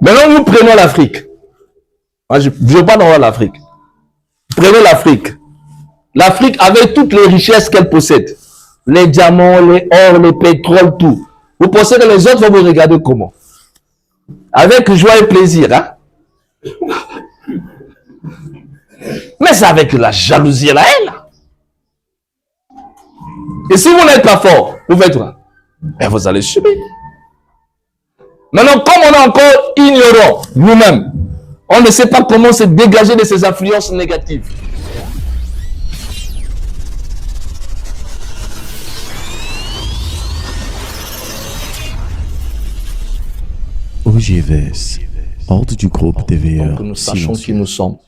Maintenant, nous prenons l'Afrique. Je ne veux pas dans l'Afrique. Prenez l'Afrique. L'Afrique, avec toutes les richesses qu'elle possède, les diamants, les ors, le pétrole, tout. Vous pensez que les autres vont vous regarder comment? Avec joie et plaisir, hein? Mais c'est avec la jalousie et la haine. Et si vous n'êtes pas fort, vous faites quoi? Et vous allez subir. Maintenant, comme on est encore ignorant nous-mêmes, on ne sait pas comment se dégager de ces influences négatives. OGVS, ordre du groupe TVR. Que nous sachions qui nous sommes.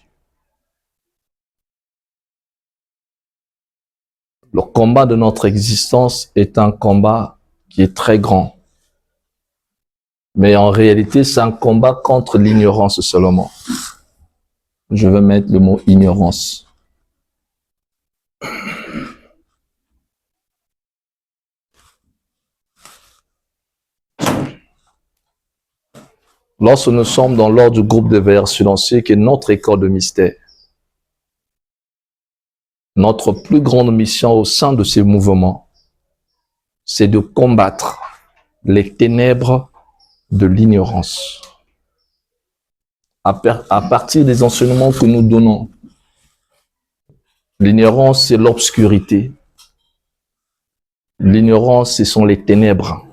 Le combat de notre existence est un combat qui est très grand. Mais en réalité, c'est un combat contre l'ignorance seulement. Je vais mettre le mot ignorance. Lorsque nous sommes dans l'ordre du groupe de veilleurs silencieux, qui est notre école de mystère, notre plus grande mission au sein de ces mouvements, c'est de combattre les ténèbres de l'ignorance. À partir des enseignements que nous donnons, l'ignorance, c'est l'obscurité. L'ignorance, ce sont les ténèbres.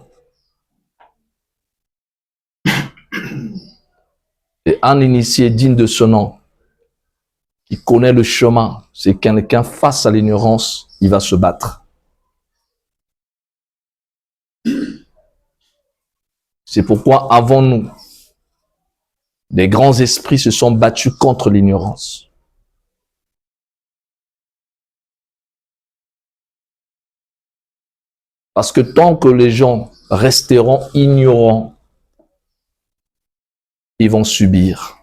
Et un initié digne de ce nom, qui connaît le chemin, c'est quelqu'un face à l'ignorance, il va se battre. C'est pourquoi avant nous, des grands esprits se sont battus contre l'ignorance. Parce que tant que les gens resteront ignorants, ils vont subir.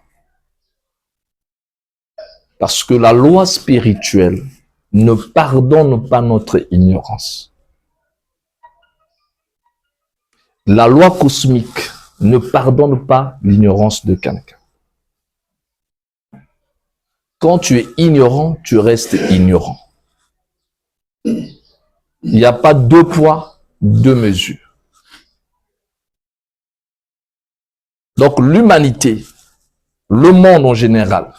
Parce que la loi spirituelle ne pardonne pas notre ignorance. La loi cosmique ne pardonne pas l'ignorance de quelqu'un. Quand tu es ignorant, tu restes ignorant. Il n'y a pas deux poids, deux mesures. Donc l'humanité, le monde en général,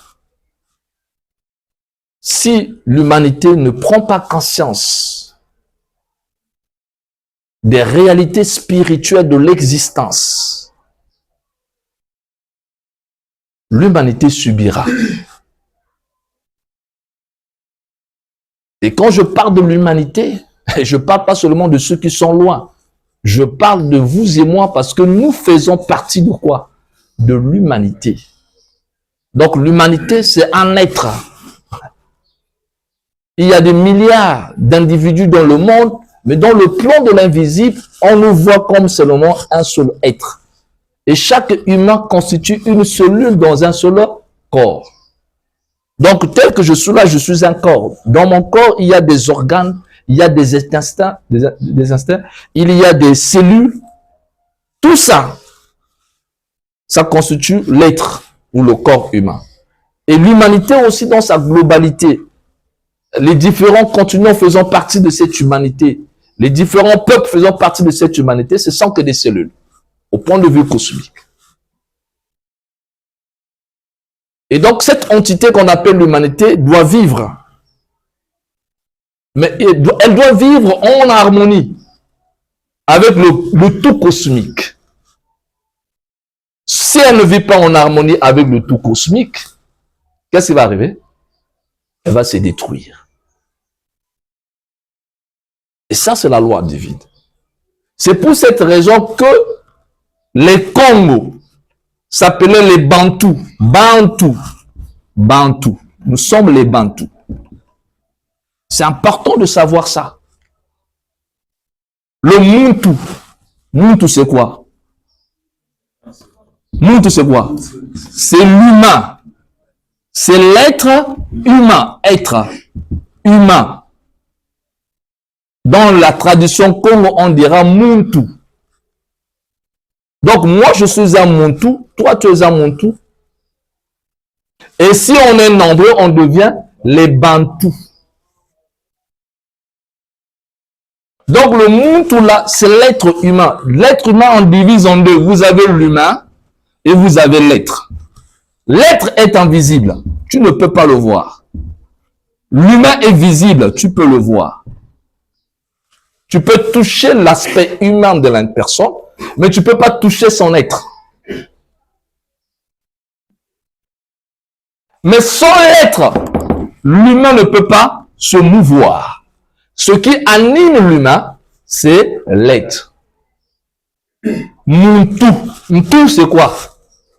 si l'humanité ne prend pas conscience des réalités spirituelles de l'existence, l'humanité subira. Et quand je parle de l'humanité, je ne parle pas seulement de ceux qui sont loin. Je parle de vous et moi parce que nous faisons partie de quoi? De l'humanité. Donc l'humanité, c'est un être. Il y a des milliards d'individus dans le monde, mais dans le plan de l'invisible, on nous voit comme seulement un seul être. Et chaque humain constitue une cellule dans un seul corps. Donc, tel que je suis là, je suis un corps. Dans mon corps, il y a des organes, il y a des instincts, il y a des cellules. Tout ça, ça constitue l'être ou le corps humain. Et l'humanité aussi dans sa globalité. Les différents continents faisant partie de cette humanité, les différents peuples faisant partie de cette humanité, ce sont que des cellules, au point de vue cosmique. Et donc, cette entité qu'on appelle l'humanité doit vivre. Mais elle doit vivre en harmonie avec le tout cosmique. Si elle ne vit pas en harmonie avec le tout cosmique, qu'est-ce qui va arriver? Elle va se détruire. Et ça, c'est la loi divine. C'est pour cette raison que les Congos s'appelaient les Bantous. Bantous. Nous sommes les Bantous. C'est important de savoir ça. Le Muntu. Muntu, c'est quoi? Muntu, c'est quoi? C'est l'humain. C'est l'être humain. Être humain. Dans la tradition Congo, on dira Muntu. Donc, moi, je suis un Muntu, toi, tu es un Muntu. Et si on est nombreux, on devient les Bantous. Donc, le Muntu, là, c'est l'être humain. L'être humain, on divise en deux. Vous avez l'humain et vous avez l'être. L'être est invisible. Tu ne peux pas le voir. L'humain est visible. Tu peux le voir. Tu peux toucher l'aspect humain de la personne, mais tu ne peux pas toucher son être. Mais sans l'être, l'humain ne peut pas se mouvoir. Ce qui anime l'humain, c'est l'être. Muntu. Muntu, c'est quoi?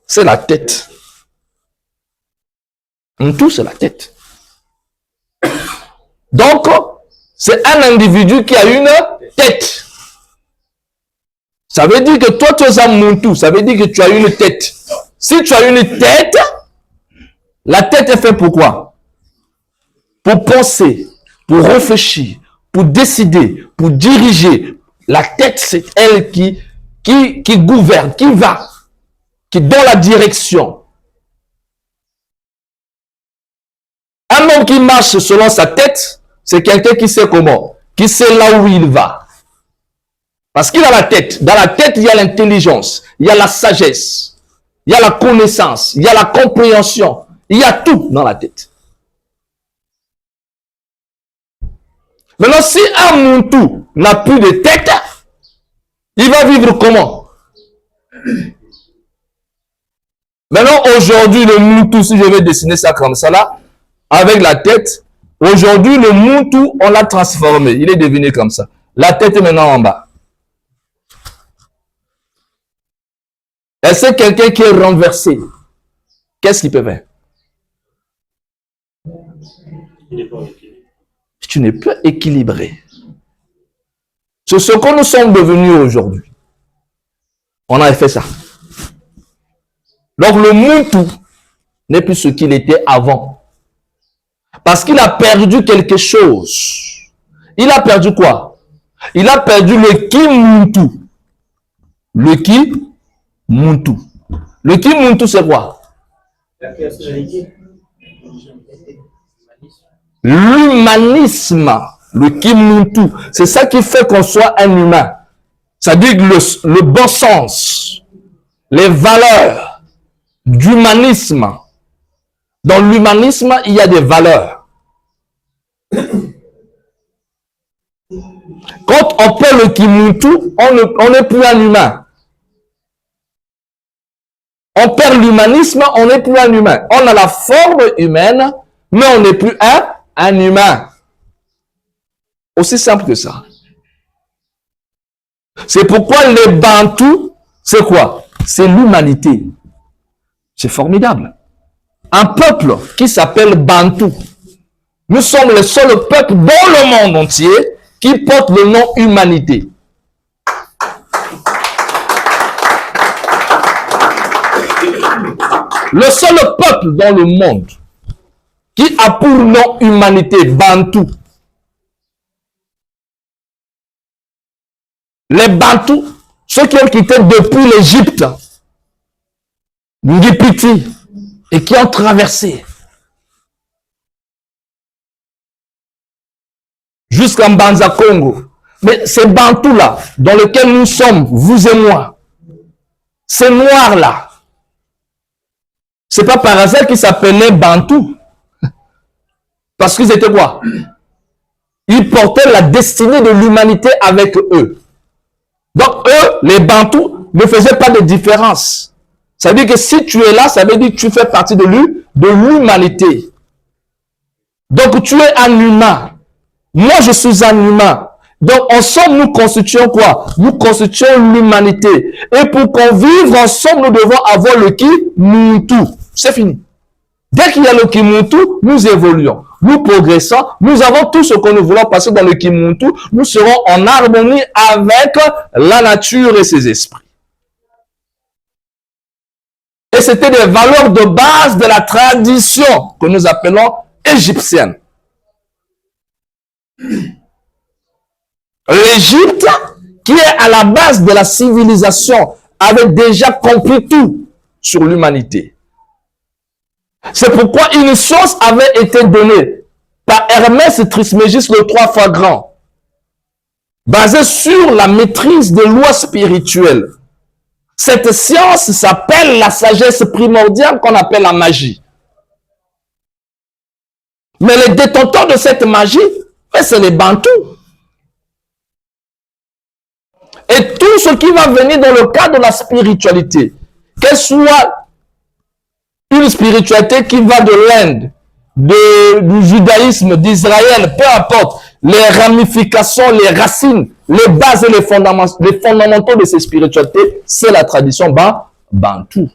C'est la tête. Muntu, c'est la tête. Donc, c'est un individu qui a une tête. Ça veut dire que toi, tu es un Muntu. Ça veut dire que tu as une tête. Si tu as une tête, la tête est faite pour quoi? Pour penser, pour réfléchir, pour décider, pour diriger. La tête, c'est elle qui gouverne, qui va, qui donne la direction. Un homme qui marche selon sa tête, c'est quelqu'un qui sait comment, qui sait là où il va. Parce qu'il a la tête. Dans la tête, il y a l'intelligence, il y a la sagesse, il y a la connaissance, il y a la compréhension. Il y a tout dans la tête. Maintenant, si un Muntu n'a plus de tête, il va vivre comment? Maintenant, aujourd'hui, le Muntu, si je vais dessiner ça comme ça là, avec la tête, aujourd'hui, le Muntu, on l'a transformé. Il est devenu comme ça. La tête est maintenant en bas. Et c'est quelqu'un qui est renversé. Qu'est-ce qu'il peut faire? Tu n'es pas équilibré. C'est ce que nous sommes devenus aujourd'hui. On a fait ça. Donc le Muntu n'est plus ce qu'il était avant. Parce qu'il a perdu quelque chose. Il a perdu quoi? Il a perdu le Kimuntu. Le Kimuntu. Le Kimuntu, c'est quoi? L'humanisme, le Kimuntu, c'est ça qui fait qu'on soit un humain. Ça dit que le bon sens, les valeurs d'humanisme. Dans l'humanisme, il y a des valeurs. Quand on perd le Kimuntu, on n'est plus un humain. On perd l'humanisme, on n'est plus un humain. On a la forme humaine, mais on n'est plus un humain. Aussi simple que ça. C'est pourquoi les Bantous, c'est quoi? C'est l'humanité. C'est formidable. Un peuple qui s'appelle Bantou. Nous sommes le seul peuple dans le monde entier qui porte le nom humanité. Le seul peuple dans le monde qui a pour nom humanité, Bantou. Les Bantous, ceux qui ont quitté depuis l'Égypte, Ngipiti, et qui ont traversé jusqu'en Banza Congo. Mais ces Bantous-là, dans lesquels nous sommes, vous et moi, ces Noirs-là, c'est pas par hasard qu'ils s'appelaient Bantous. Parce qu'ils étaient quoi? Ils portaient la destinée de l'humanité avec eux. Donc eux, les Bantous, ne faisaient pas de différence. Ça veut dire que si tu es là, ça veut dire que tu fais partie de l'humanité. Donc tu es un humain. Moi, je suis un humain. Donc ensemble, nous constituons quoi? Nous constituons l'humanité. Et pour qu'on vive ensemble, nous devons avoir le Kimuntu. C'est fini. Dès qu'il y a le Kimuntu, nous évoluons. Nous progressons, nous avons tout ce que nous voulons passer dans le Kimuntu, nous serons en harmonie avec la nature et ses esprits. Et c'était des valeurs de base de la tradition que nous appelons égyptienne. L'Égypte, qui est à la base de la civilisation avait déjà compris tout sur l'humanité. C'est pourquoi une science avait été donnée par Hermès Trismégiste, le 3 fois grand, basée sur la maîtrise des lois spirituelles. Cette science s'appelle la sagesse primordiale qu'on appelle la magie. Mais les détenteurs de cette magie, c'est les Bantous. Et tout ce qui va venir dans le cadre de la spiritualité, qu'elle soit une spiritualité qui va de l'Inde, du judaïsme, d'Israël, peu importe, les ramifications, les racines, les bases et les fondamentaux de ces spiritualités, c'est la tradition bantou.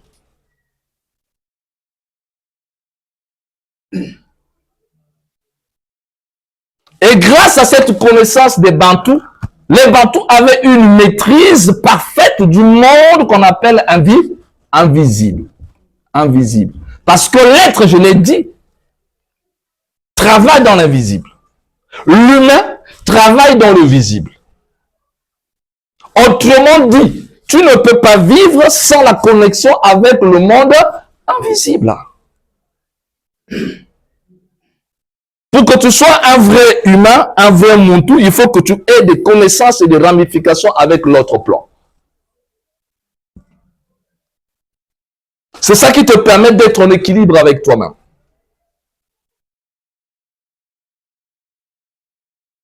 Et grâce à cette connaissance des Bantous, les Bantous avaient une maîtrise parfaite du monde qu'on appelle invisible. Invisible. Parce que l'être, je l'ai dit, travaille dans l'invisible. L'humain travaille dans le visible. Autrement dit, tu ne peux pas vivre sans la connexion avec le monde invisible. Pour que tu sois un vrai humain, un vrai Muntu, il faut que tu aies des connaissances et des ramifications avec l'autre plan. C'est ça qui te permet d'être en équilibre avec toi-même.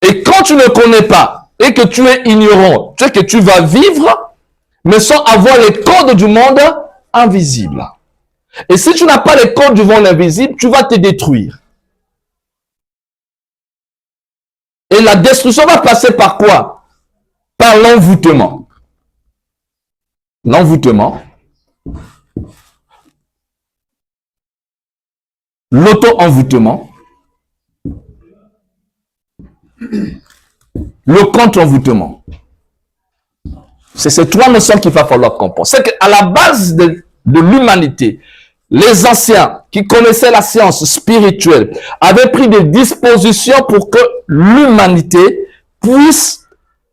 Et quand tu ne connais pas et que tu es ignorant, tu sais que tu vas vivre, mais sans avoir les codes du monde invisible. Et si tu n'as pas les codes du monde invisible, tu vas te détruire. Et la destruction va passer par quoi? Par l'envoûtement. L'envoûtement. L'auto-envoûtement. Le contre-envoûtement. C'est ces trois notions qu'il va falloir comprendre. C'est qu'à la base de l'humanité, les anciens qui connaissaient la science spirituelle avaient pris des dispositions pour que l'humanité puisse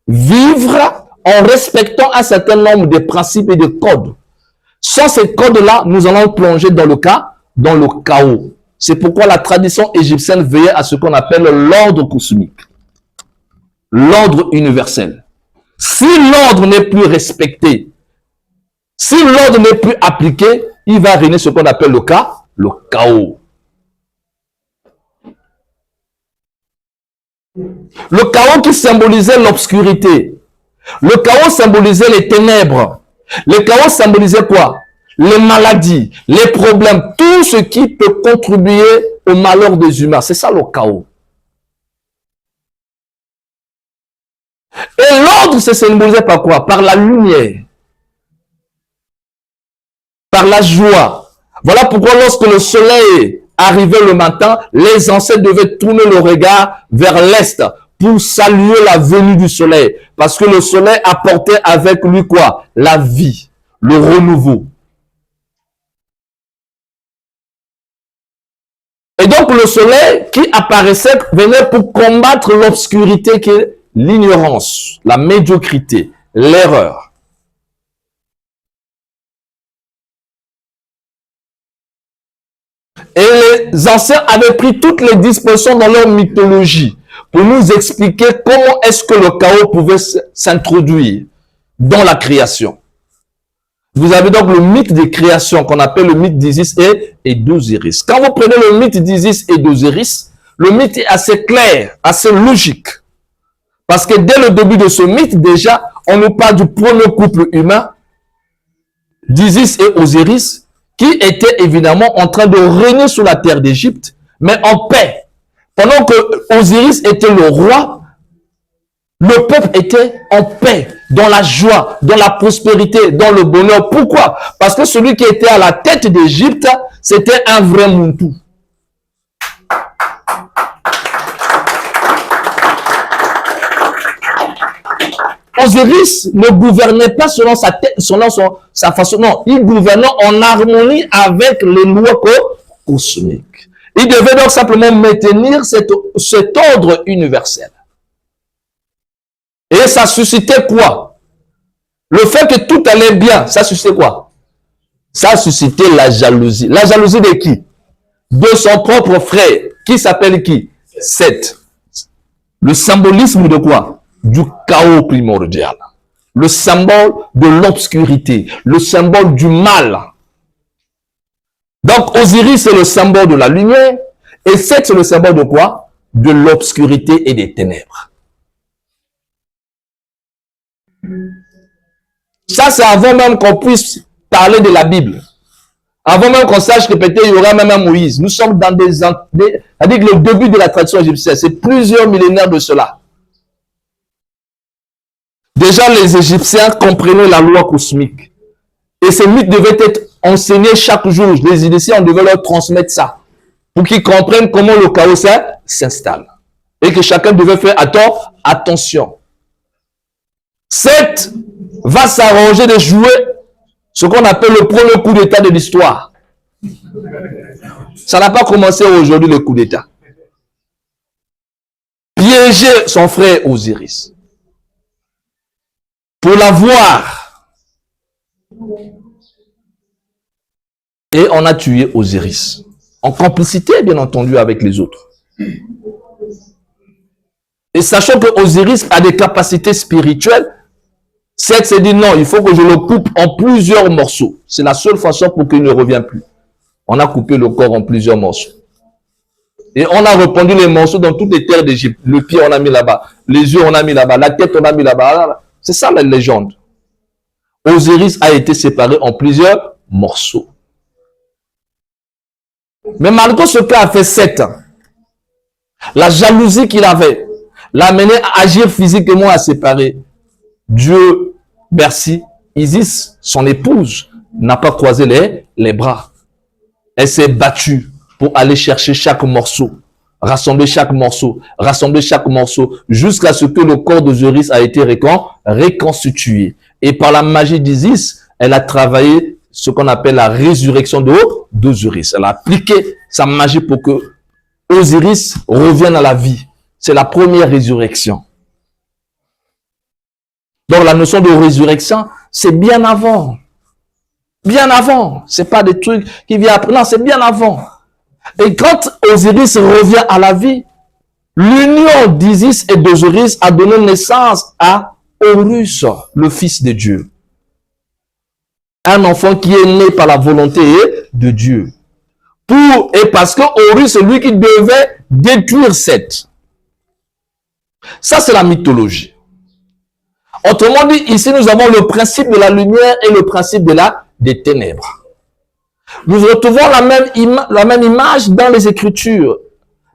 vivre en respectant un certain nombre de principes et de codes. Sans ces codes-là, nous allons plonger dans le chaos. C'est pourquoi la tradition égyptienne veillait à ce qu'on appelle l'ordre cosmique, l'ordre universel. Si l'ordre n'est plus respecté, si l'ordre n'est plus appliqué, il va régner ce qu'on appelle le chaos. Le chaos qui symbolisait l'obscurité. Le chaos symbolisait les ténèbres. Le chaos symbolisait quoi? Les maladies, les problèmes, tout ce qui peut contribuer au malheur des humains. C'est ça le chaos. Et l'ordre se symbolisait par quoi? Par la lumière. Par la joie. Voilà pourquoi lorsque le soleil arrivait le matin, les ancêtres devaient tourner le regard vers l'est pour saluer la venue du soleil. Parce que le soleil apportait avec lui quoi? La vie, le renouveau. Et donc le soleil qui apparaissait venait pour combattre l'obscurité qui est l'ignorance, la médiocrité, l'erreur. Et les anciens avaient pris toutes les dispositions dans leur mythologie pour nous expliquer comment est-ce que le chaos pouvait s'introduire dans la création. Vous avez donc le mythe des créations qu'on appelle le mythe d'Isis et d'Osiris. Quand vous prenez le mythe d'Isis et d'Osiris, le mythe est assez clair, assez logique. Parce que dès le début de ce mythe, déjà, on nous parle du premier couple humain, d'Isis et Osiris, qui était évidemment en train de régner sur la terre d'Égypte, mais en paix. Pendant que Osiris était le roi, le peuple était en paix, dans la joie, dans la prospérité, dans le bonheur. Pourquoi? Parce que celui qui était à la tête d'Égypte, c'était un vrai Muntu. Osiris ne gouvernait pas selon sa tête, selon sa façon. Non, il gouvernait en harmonie avec les lois cosmiques. Il devait donc simplement maintenir cet ordre universel. Et ça suscitait quoi? Le fait que tout allait bien, ça suscitait quoi? Ça suscitait la jalousie. La jalousie de qui? De son propre frère. Qui s'appelle qui? Seth. Le symbolisme de quoi? Du chaos primordial. Le symbole de l'obscurité. Le symbole du mal. Donc Osiris, c'est le symbole de la lumière. Et Seth, c'est le symbole de quoi? De l'obscurité et des ténèbres. Ça, c'est avant même qu'on puisse parler de la Bible. Avant même qu'on sache que peut-être il y aura même un Moïse. Nous sommes dans c'est-à-dire que le début de la tradition égyptienne, c'est plusieurs millénaires de cela. Déjà, les Égyptiens comprenaient la loi cosmique. Et ces mythes devaient être enseignés chaque jour. Les Égyptiens, on devait leur transmettre ça. Pour qu'ils comprennent comment le chaos s'installe. Et que chacun devait faire attention. Seth va s'arranger de jouer ce qu'on appelle le premier coup d'état de l'histoire. Ça n'a pas commencé aujourd'hui le coup d'état. Piéger son frère Osiris. Pour l'avoir. Et on a tué Osiris. En complicité, bien entendu, avec les autres. Et sachant que Osiris a des capacités spirituelles, Seth s'est dit non, il faut que je le coupe en plusieurs morceaux. C'est la seule façon pour qu'il ne revienne plus. On a coupé le corps en plusieurs morceaux. Et on a répandu les morceaux dans toutes les terres d'Égypte. Le pied, on a mis là-bas. Les yeux, on a mis là-bas. La tête, on a mis là-bas. C'est ça la légende. Osiris a été séparé en plusieurs morceaux. Mais malgré ce qu'a fait Seth, la jalousie qu'il avait l'a mené à agir physiquement, à séparer. Dieu, merci, Isis, son épouse, n'a pas croisé les bras. Elle s'est battue pour aller chercher chaque morceau, rassembler chaque morceau, jusqu'à ce que le corps d'Osiris a été reconstitué. Et par la magie d'Isis, elle a travaillé ce qu'on appelle la résurrection d'Osiris. Elle a appliqué sa magie pour que Osiris revienne à la vie. C'est la première résurrection. Donc la notion de résurrection, c'est bien avant. Bien avant. C'est pas des trucs qui viennent après. Non, c'est bien avant. Et quand Osiris revient à la vie, l'union d'Isis et d'Osiris a donné naissance à Horus, le fils de Dieu. Un enfant qui est né par la volonté de Dieu. Et parce que Horus, c'est lui qui devait détruire Seth. Ça, c'est la mythologie. Autrement dit, ici, nous avons le principe de la lumière et le principe des ténèbres. Nous retrouvons la même image dans les Écritures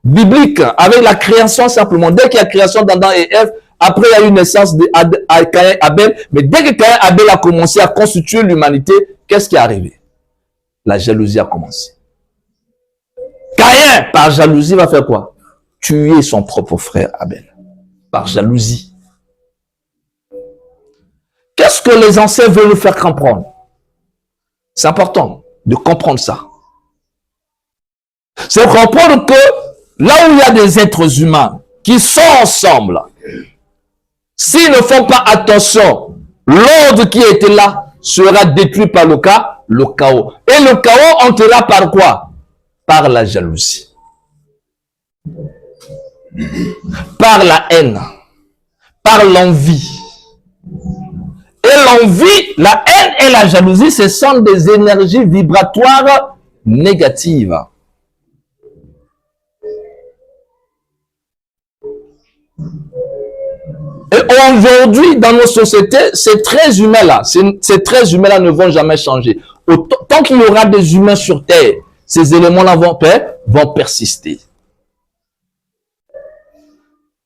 bibliques, avec la création simplement. Dès qu'il y a création d'Adam et Ève, après il y a eu naissance de Caïn et Abel, mais dès que Caïn et Abel a commencé à constituer l'humanité, qu'est-ce qui est arrivé? La jalousie a commencé. Caïn, par jalousie, va faire quoi? Tuer son propre frère Abel. Par jalousie. Qu'est-ce que les anciens veulent nous faire comprendre? C'est important de comprendre ça. C'est comprendre que là où il y a des êtres humains qui sont ensemble, s'ils ne font pas attention, l'ordre qui était là sera détruit par le chaos. Et le chaos entrera par quoi? Par la jalousie. Par la haine. Par l'envie. Et l'envie, la haine et la jalousie, ce sont des énergies vibratoires négatives. Et aujourd'hui, dans nos sociétés, ces traits humains-là, ne vont jamais changer. Tant qu'il y aura des humains sur Terre, ces éléments-là vont persister.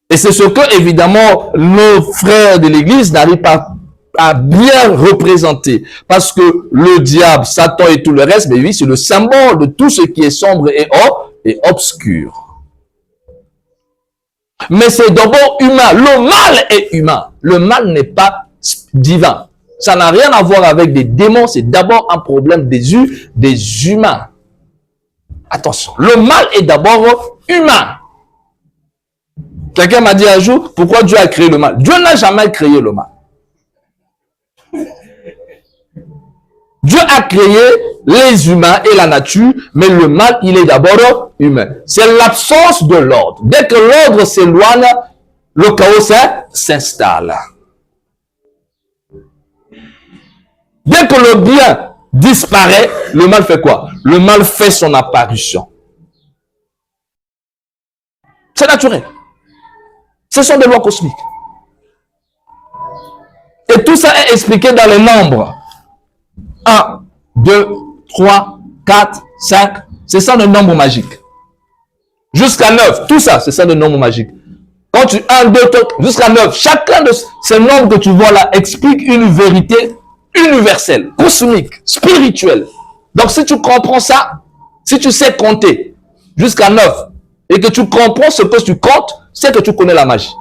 Et c'est ce que, évidemment, nos frères de l'Église n'arrivent pas à bien représenter. Parce que le diable, Satan et tout le reste, mais oui, c'est le symbole de tout ce qui est sombre et obscur. Mais c'est d'abord humain. Le mal est humain. Le mal n'est pas divin. Ça n'a rien à voir avec des démons. C'est d'abord un problème des humains. Attention. Le mal est d'abord humain. Quelqu'un m'a dit un jour, pourquoi Dieu a créé le mal? Dieu n'a jamais créé le mal. Dieu a créé les humains et la nature, mais le mal, il est d'abord humain. C'est l'absence de l'ordre. Dès que l'ordre s'éloigne, le chaos s'installe. Dès que le bien disparaît, le mal fait quoi? Le mal fait son apparition. C'est naturel. Ce sont des lois cosmiques. Et tout ça est expliqué dans les nombres. 1, 2, 3, 4, 5. C'est ça le nombre magique. Jusqu'à 9. Tout ça, c'est ça le nombre magique. Quand tu 1, 2, 3, jusqu'à 9. Chacun de ces nombres que tu vois là explique une vérité universelle, cosmique, spirituelle. Donc si tu comprends ça, si tu sais compter jusqu'à 9 et que tu comprends ce que tu comptes, c'est que tu connais la magie.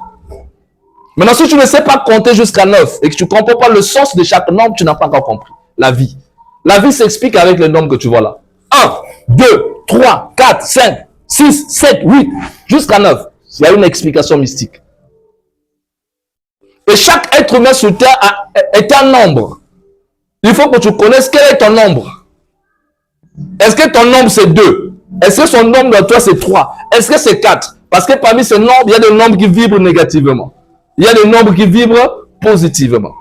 Maintenant, si tu ne sais pas compter jusqu'à 9 et que tu ne comprends pas le sens de chaque nombre, tu n'as pas encore compris la vie. La vie s'explique avec les nombres que tu vois là. 1, 2, 3, 4, 5, 6, 7, 8, jusqu'à 9. Il y a une explication mystique. Et chaque être humain sur terre est un nombre. Il faut que tu connaisses quel est ton nombre. Est-ce que ton nombre c'est 2? Est-ce que son nombre de toi c'est 3? Est-ce que c'est 4? Parce que parmi ces nombres, il y a des nombres qui vibrent négativement. Il y a des nombres qui vibrent positivement.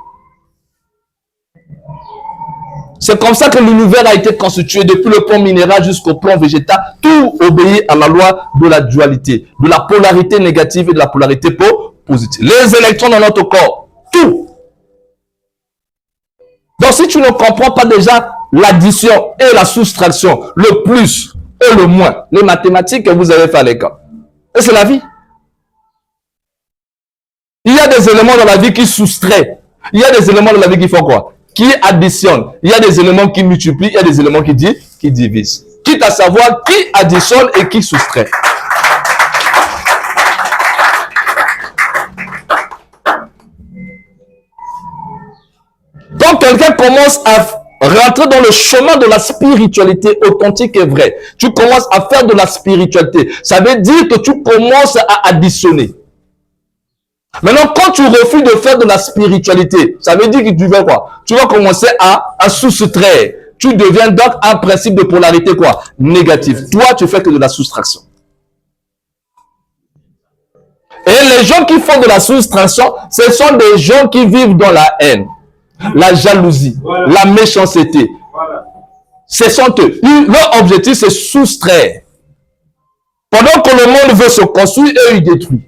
C'est comme ça que l'univers a été constitué depuis le plan minéral jusqu'au plan végétal. Tout obéit à la loi de la dualité, de la polarité négative et de la polarité positive. Les électrons dans notre corps, tout. Donc si tu ne comprends pas déjà l'addition et la soustraction, le plus et le moins, les mathématiques que vous avez fait à l'école, et c'est la vie. Il y a des éléments dans la vie qui soustraient. Il y a des éléments dans la vie qui font quoi? Qui additionnent. Il y a des éléments qui multiplient. Il y a des éléments qui divisent. Quitte à savoir qui additionne et qui soustrait. Quand quelqu'un commence à rentrer dans le chemin de la spiritualité authentique et vraie, tu commences à faire de la spiritualité. Ça veut dire que tu commences à additionner. Maintenant, quand tu refuses de faire de la spiritualité, ça veut dire que tu vas quoi? Tu vas commencer à soustraire. Tu deviens donc un principe de polarité quoi? Négative. Toi, tu fais que de la soustraction. Et les gens qui font de la soustraction, ce sont des gens qui vivent dans la haine, la jalousie, la méchanceté. Ce sont eux. Leur objectif, c'est soustraire. Pendant que le monde veut se construire, eux, ils détruisent.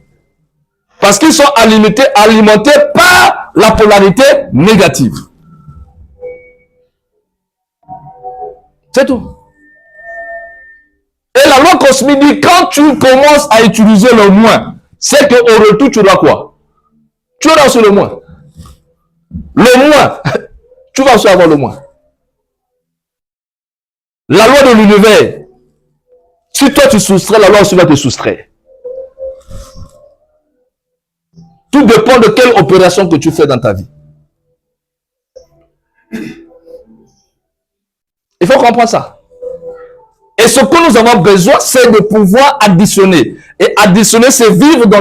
Parce qu'ils sont alimentés par la polarité négative. C'est tout. Et la loi cosmique dit, quand tu commences à utiliser le moins, c'est qu'au retour, tu dois quoi? Tu dois sur le moins. Le moins, tu vas aussi avoir le moins. La loi de l'univers, si toi tu soustrais, la loi aussi va te soustraire. Tout dépend de quelle opération que tu fais dans ta vie. Il faut comprendre ça. Et ce que nous avons besoin, c'est de pouvoir additionner. Et additionner, c'est vivre dans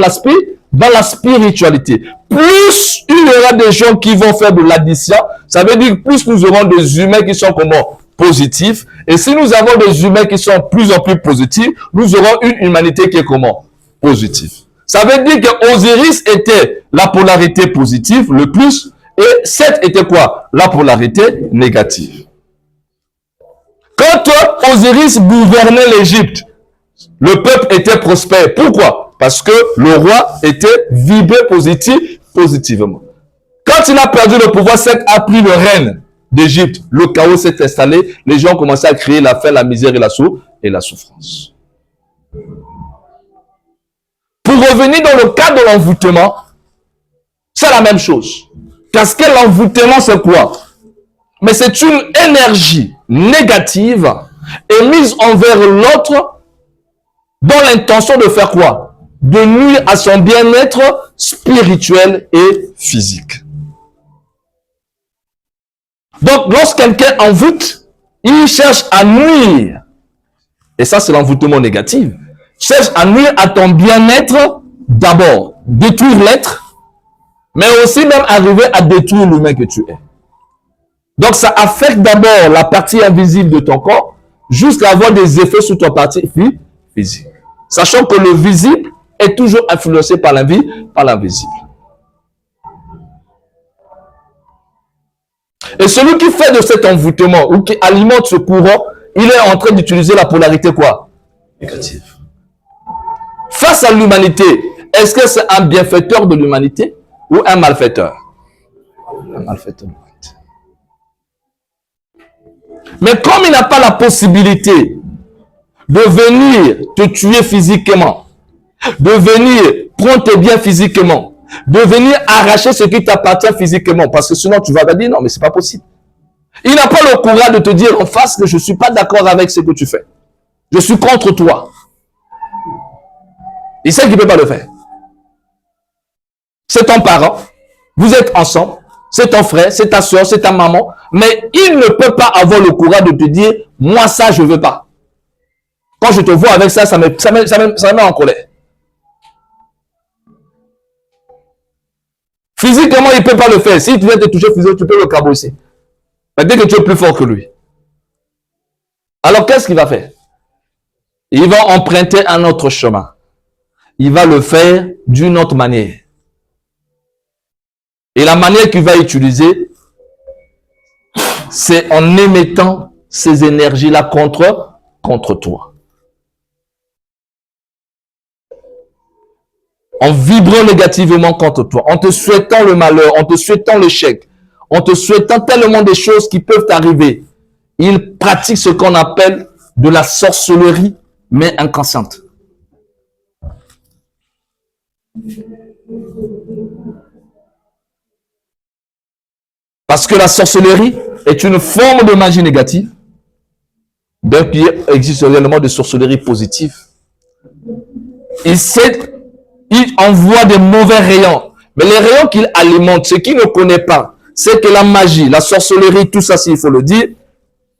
la spiritualité. Plus il y aura des gens qui vont faire de l'addition, ça veut dire plus nous aurons des humains qui sont comment? Positifs. Et si nous avons des humains qui sont de plus en plus positifs, nous aurons une humanité qui est comment? Positive. Ça veut dire que Osiris était la polarité positive, le plus, et Seth était quoi? La polarité négative. Quand Osiris gouvernait l'Égypte, le peuple était prospère. Pourquoi? Parce que le roi était vibré positivement. Quand il a perdu le pouvoir, Seth a pris le règne d'Égypte. Le chaos s'est installé. Les gens ont commencé à créer la faim, la misère et la souffrance. Pour revenir dans le cas de l'envoûtement, c'est la même chose. Parce que l'envoûtement, c'est quoi? Mais c'est une énergie négative émise envers l'autre dans l'intention de faire quoi? De nuire à son bien-être spirituel et physique. Donc, lorsque quelqu'un envoûte, il cherche à nuire. Et ça, c'est l'envoûtement négatif. Cherche à nuire à ton bien-être d'abord. Détruire l'être, mais aussi même arriver à détruire l'humain que tu es. Donc, ça affecte d'abord la partie invisible de ton corps jusqu'à avoir des effets sur ton partie physique. Sachant que le visible est toujours influencé par l'invisible. Et celui qui fait de cet envoûtement ou qui alimente ce courant, il est en train d'utiliser la polarité quoi? Négative. Face à l'humanité, est-ce que c'est un bienfaiteur de l'humanité ou un malfaiteur? Un malfaiteur de l'humanité. Mais comme il n'a pas la possibilité de venir te tuer physiquement, de venir prendre tes biens physiquement, de venir arracher ce qui t'appartient physiquement, parce que sinon tu vas dire non, mais c'est pas possible. Il n'a pas le courage de te dire en face que je ne suis pas d'accord avec ce que tu fais. Je suis contre toi. Il sait qu'il ne peut pas le faire. C'est ton parent, vous êtes ensemble, c'est ton frère, c'est ta soeur, c'est ta maman, mais il ne peut pas avoir le courage de te dire moi ça je ne veux pas. Quand je te vois avec ça, ça me met en colère. Physiquement, il ne peut pas le faire. Si tu viens te toucher physiquement, tu peux le cabosser. Mais dès que tu es plus fort que lui. Alors, qu'est-ce qu'il va faire? Il va emprunter un autre chemin. Il va le faire d'une autre manière. Et la manière qu'il va utiliser, c'est en émettant ces énergies-là contre toi. En vibrant négativement contre toi, en te souhaitant le malheur, en te souhaitant l'échec, en te souhaitant tellement des choses qui peuvent t'arriver. Il pratique ce qu'on appelle de la sorcellerie, mais inconsciente. Parce que la sorcellerie est une forme de magie négative, donc il existe réellement de sorcellerie positive. Il envoie des mauvais rayons. Mais les rayons qu'il alimente, ce qu'il ne connaît pas, c'est que la magie, la sorcellerie, tout ça, s'il faut le dire,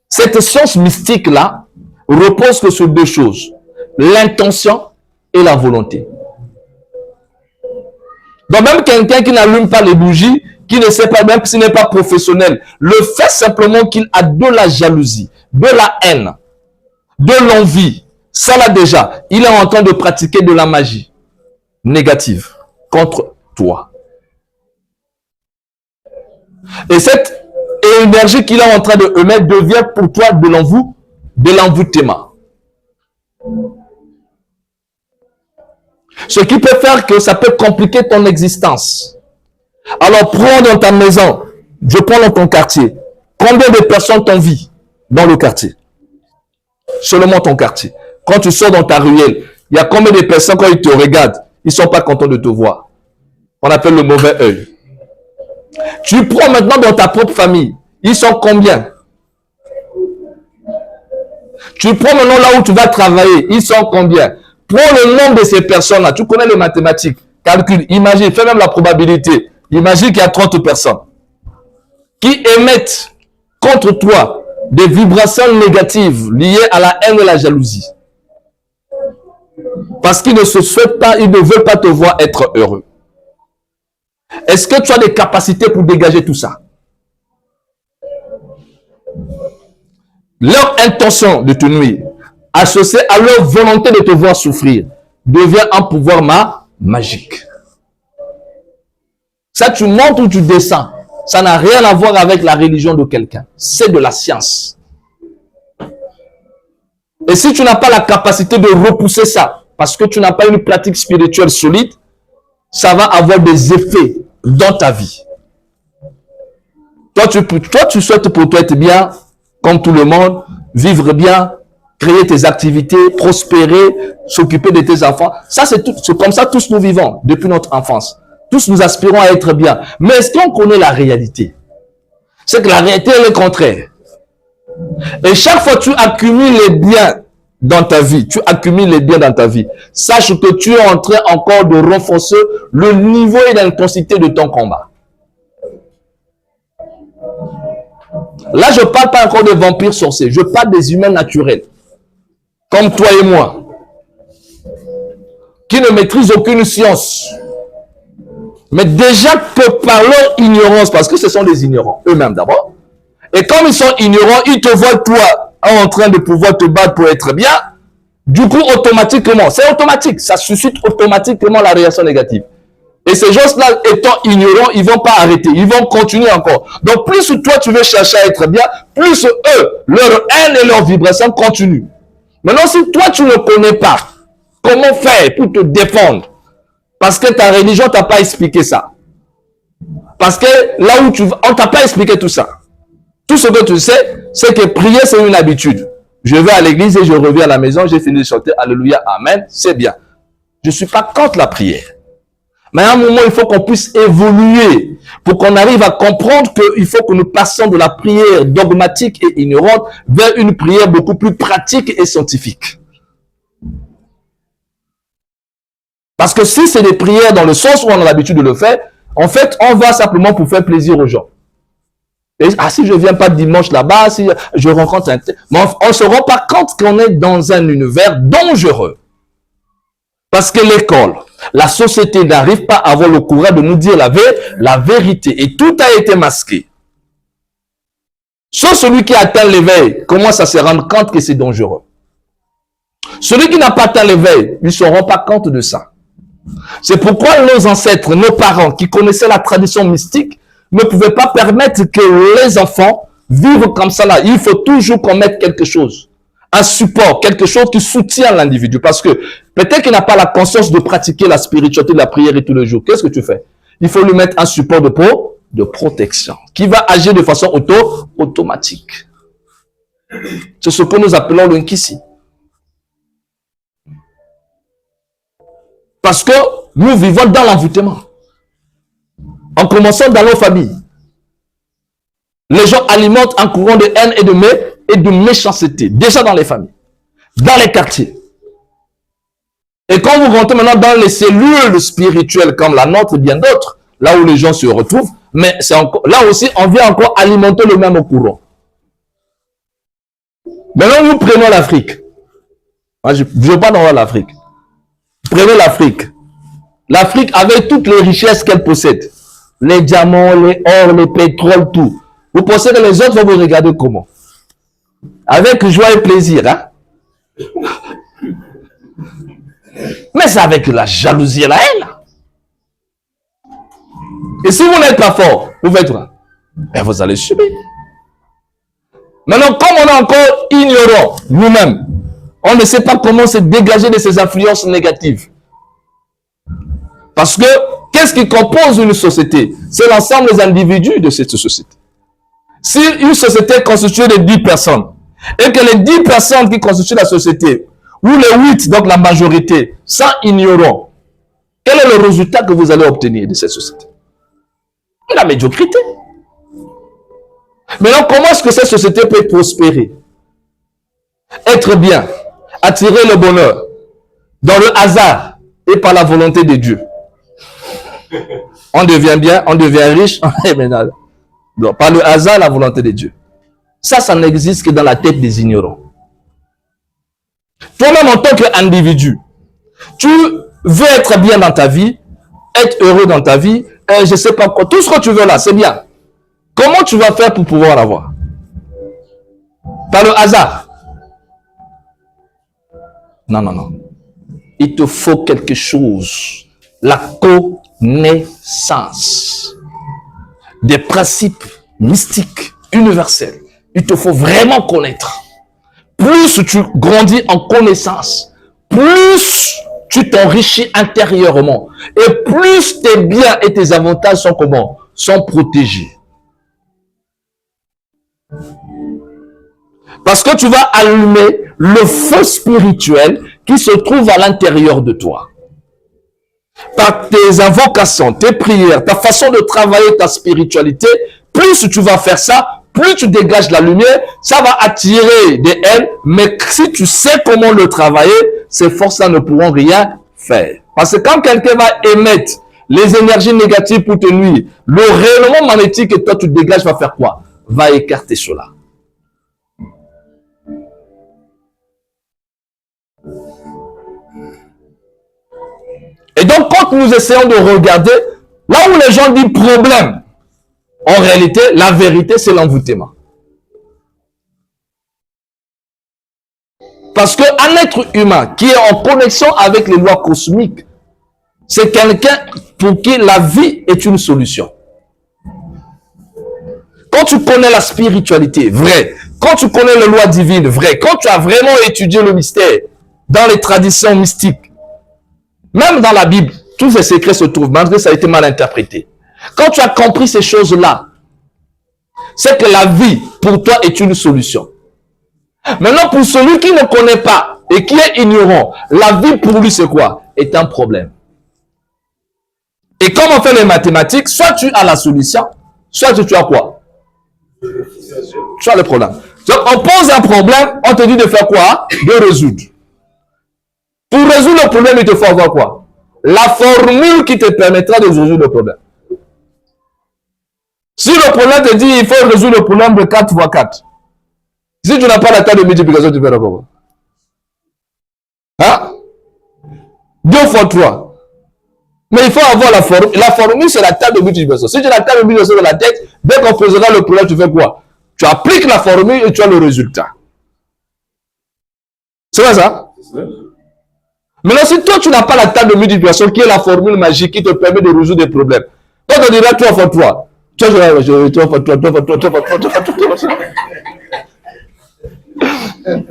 cette science mystique-là repose que sur deux choses. L'intention et la volonté. Donc même quelqu'un qui n'allume pas les bougies, qui ne sait pas, même s'il n'est pas professionnel, le fait simplement qu'il a de la jalousie, de la haine, de l'envie, ça là déjà, il est en train de pratiquer de la magie négative contre toi. Et cette énergie qu'il est en train de émettre devient pour toi de l'envoûtement. Ce qui peut faire que ça peut compliquer ton existence. Alors prends dans ta maison, je prends dans ton quartier, combien de personnes t'envient dans le quartier? Seulement ton quartier. Quand tu sors dans ta ruelle, il y a combien de personnes quand ils te regardent, ils ne sont pas contents de te voir. On appelle le mauvais œil. Tu prends maintenant dans ta propre famille. Ils sont combien? Tu prends maintenant là où tu vas travailler. Ils sont combien? Prends le nombre de ces personnes-là. Tu connais les mathématiques. Calcule. Imagine. Fais même la probabilité. Imagine qu'il y a 30 personnes qui émettent contre toi des vibrations négatives liées à la haine et la jalousie. Parce qu'ils ne se souhaitent pas, ils ne veulent pas te voir être heureux. Est-ce que tu as des capacités pour dégager tout ça? Leur intention de te nuire, associée à leur volonté de te voir souffrir, devient un pouvoir magique. Ça, tu montes ou tu descends. Ça n'a rien à voir avec la religion de quelqu'un. C'est de la science. Et si tu n'as pas la capacité de repousser ça, parce que tu n'as pas une pratique spirituelle solide, ça va avoir des effets dans ta vie. Toi, tu souhaites pour toi être bien, comme tout le monde, vivre bien, créer tes activités, prospérer, s'occuper de tes enfants. Ça, c'est comme ça tous nous vivons depuis notre enfance. Tous nous aspirons à être bien. Mais est-ce qu'on connaît la réalité? C'est que la réalité est le contraire. Et chaque fois que tu accumules les biens dans ta vie, sache que tu es en train encore de renforcer le niveau et l'intensité de ton combat. Là, je ne parle pas encore de vampires sorciers, je parle des humains naturels, comme toi et moi, qui ne maîtrisent aucune science. Mais déjà que par leur ignorance, parce que ce sont des ignorants, eux-mêmes d'abord, Et comme ils sont ignorants, ils te voient toi en train de pouvoir te battre pour être bien. Du coup, automatiquement, c'est automatique. Ça suscite automatiquement la réaction négative. Et ces gens-là, étant ignorants, ils vont pas arrêter. Ils vont continuer encore. Donc, plus toi, tu veux chercher à être bien, plus eux, leur haine et leur vibration continuent. Maintenant, si toi, tu ne connais pas comment faire pour te défendre, parce que ta religion t'a pas expliqué ça. Parce que là où tu vas, on t'a pas expliqué tout ça. Tout ce que tu sais, c'est que prier, c'est une habitude. Je vais à l'église et je reviens à la maison, j'ai fini de chanter Alléluia, Amen, c'est bien. Je suis pas contre la prière. Mais à un moment, il faut qu'on puisse évoluer pour qu'on arrive à comprendre qu'il faut que nous passions de la prière dogmatique et ignorante vers une prière beaucoup plus pratique et scientifique. Parce que si c'est des prières dans le sens où on a l'habitude de le faire, en fait, on va simplement pour faire plaisir aux gens. Et, si je viens pas dimanche là-bas, si je rencontre un... Mais on ne se rend pas compte qu'on est dans un univers dangereux. Parce que l'école, la société n'arrive pas à avoir le courage de nous dire la vérité. Et tout a été masqué. Sauf celui qui atteint l'éveil commence à se rendre compte que c'est dangereux. Celui qui n'a pas atteint l'éveil, il ne se rend pas compte de ça. C'est pourquoi nos ancêtres, nos parents qui connaissaient la tradition mystique ne pouvaient pas permettre que les enfants vivent comme ça là. Il faut toujours qu'on mette quelque chose, un support, quelque chose qui soutient l'individu. Parce que peut-être qu'il n'a pas la conscience de pratiquer la spiritualité, la prière et tous les jours. Qu'est-ce que tu fais? Il faut lui mettre un support de protection qui va agir de façon automatique. C'est ce que nous appelons le Nkisi. Parce que nous vivons dans l'envoûtement. En commençant dans nos familles. Les gens alimentent un courant de haine et de méchanceté. Déjà dans les familles. Dans les quartiers. Et quand vous rentrez maintenant dans les cellules spirituelles comme la nôtre et bien d'autres, là où les gens se retrouvent, mais c'est encore, là aussi, on vient encore alimenter le même courant. Maintenant, nous prenons l'Afrique. Je ne veux pas dans l'Afrique. Prenez l'Afrique. L'Afrique, avec toutes les richesses qu'elle possède, les diamants, les ors, les pétroles, tout. Vous pensez que les autres vont vous regarder comment? Avec joie et plaisir, hein? Mais c'est avec la jalousie et la haine. Et si vous n'êtes pas fort, vous faites quoi? Ben vous allez subir. Maintenant, comme on est encore ignorant nous-mêmes, on ne sait pas comment se dégager de ces influences négatives. Parce que, qu'est-ce qui compose une société? C'est l'ensemble des individus de cette société. Si une société est constituée de 10 personnes, et que les 10 personnes qui constituent la société, ou les 8, donc la majorité, sont ignorants, quel est le résultat que vous allez obtenir de cette société? La médiocrité. Maintenant, comment est-ce que cette société peut prospérer? Être bien, attirer le bonheur, dans le hasard et par la volonté de Dieu. On devient bien, on devient riche, donc, par le hasard, la volonté de Dieu. Ça n'existe que dans la tête des ignorants. Toi-même, en tant qu'individu, tu veux être bien dans ta vie, être heureux dans ta vie, je ne sais pas quoi, tout ce que tu veux là, c'est bien. Comment tu vas faire pour pouvoir l'avoir? Par le hasard? Non, non, non. Il te faut quelque chose. La connaissance. Des principes mystiques, universels. Il te faut vraiment connaître. Plus tu grandis en connaissance, plus tu t'enrichis intérieurement. Et plus tes biens et tes avantages sont comment? Sont protégés. Parce que tu vas allumer le feu spirituel qui se trouve à l'intérieur de toi. Par tes invocations, tes prières, ta façon de travailler ta spiritualité, plus tu vas faire ça, plus tu dégages la lumière, ça va attirer des haines, mais si tu sais comment le travailler, ces forces-là ne pourront rien faire. Parce que quand quelqu'un va émettre les énergies négatives pour te nuire, le rayonnement magnétique que toi tu dégages va faire quoi? Va écarter cela. Et donc, quand nous essayons de regarder, là où les gens disent problème, en réalité, la vérité, c'est l'envoûtement. Parce qu'un être humain qui est en connexion avec les lois cosmiques, c'est quelqu'un pour qui la vie est une solution. Quand tu connais la spiritualité, vrai, quand tu connais les lois divines, vrai, quand tu as vraiment étudié le mystère dans les traditions mystiques, même dans la Bible, tous ces secrets se trouvent, malgré que ça a été mal interprété. Quand tu as compris ces choses-là, c'est que la vie, pour toi, est une solution. Maintenant, pour celui qui ne connaît pas et qui est ignorant, la vie pour lui, c'est quoi? Est un problème. Et comme on fait les mathématiques, soit tu as la solution, soit tu as quoi? Tu as le problème. Donc, on pose un problème, on te dit de faire quoi? De résoudre. Pour résoudre le problème, il te faut avoir quoi? La formule qui te permettra de résoudre le problème. Si le problème te dit il faut résoudre le problème de 4 fois 4, si tu n'as pas la table de multiplication, tu fais comment? Hein? 2 fois 3. Mais il faut avoir la formule. La formule, c'est la table de multiplication. Si tu as la table de multiplication dans la tête, dès qu'on posera le problème, tu fais quoi? Tu appliques la formule et tu as le résultat. C'est vrai ça? Maintenant, si toi, tu n'as pas la table de multiplication qui est la formule magique qui te permet de résoudre des problèmes, quand on dira 3 fois 3, tu vas 3 fois 3, 3 fois 3, 3 fois 3, 3 fois 3, 3 fois 3.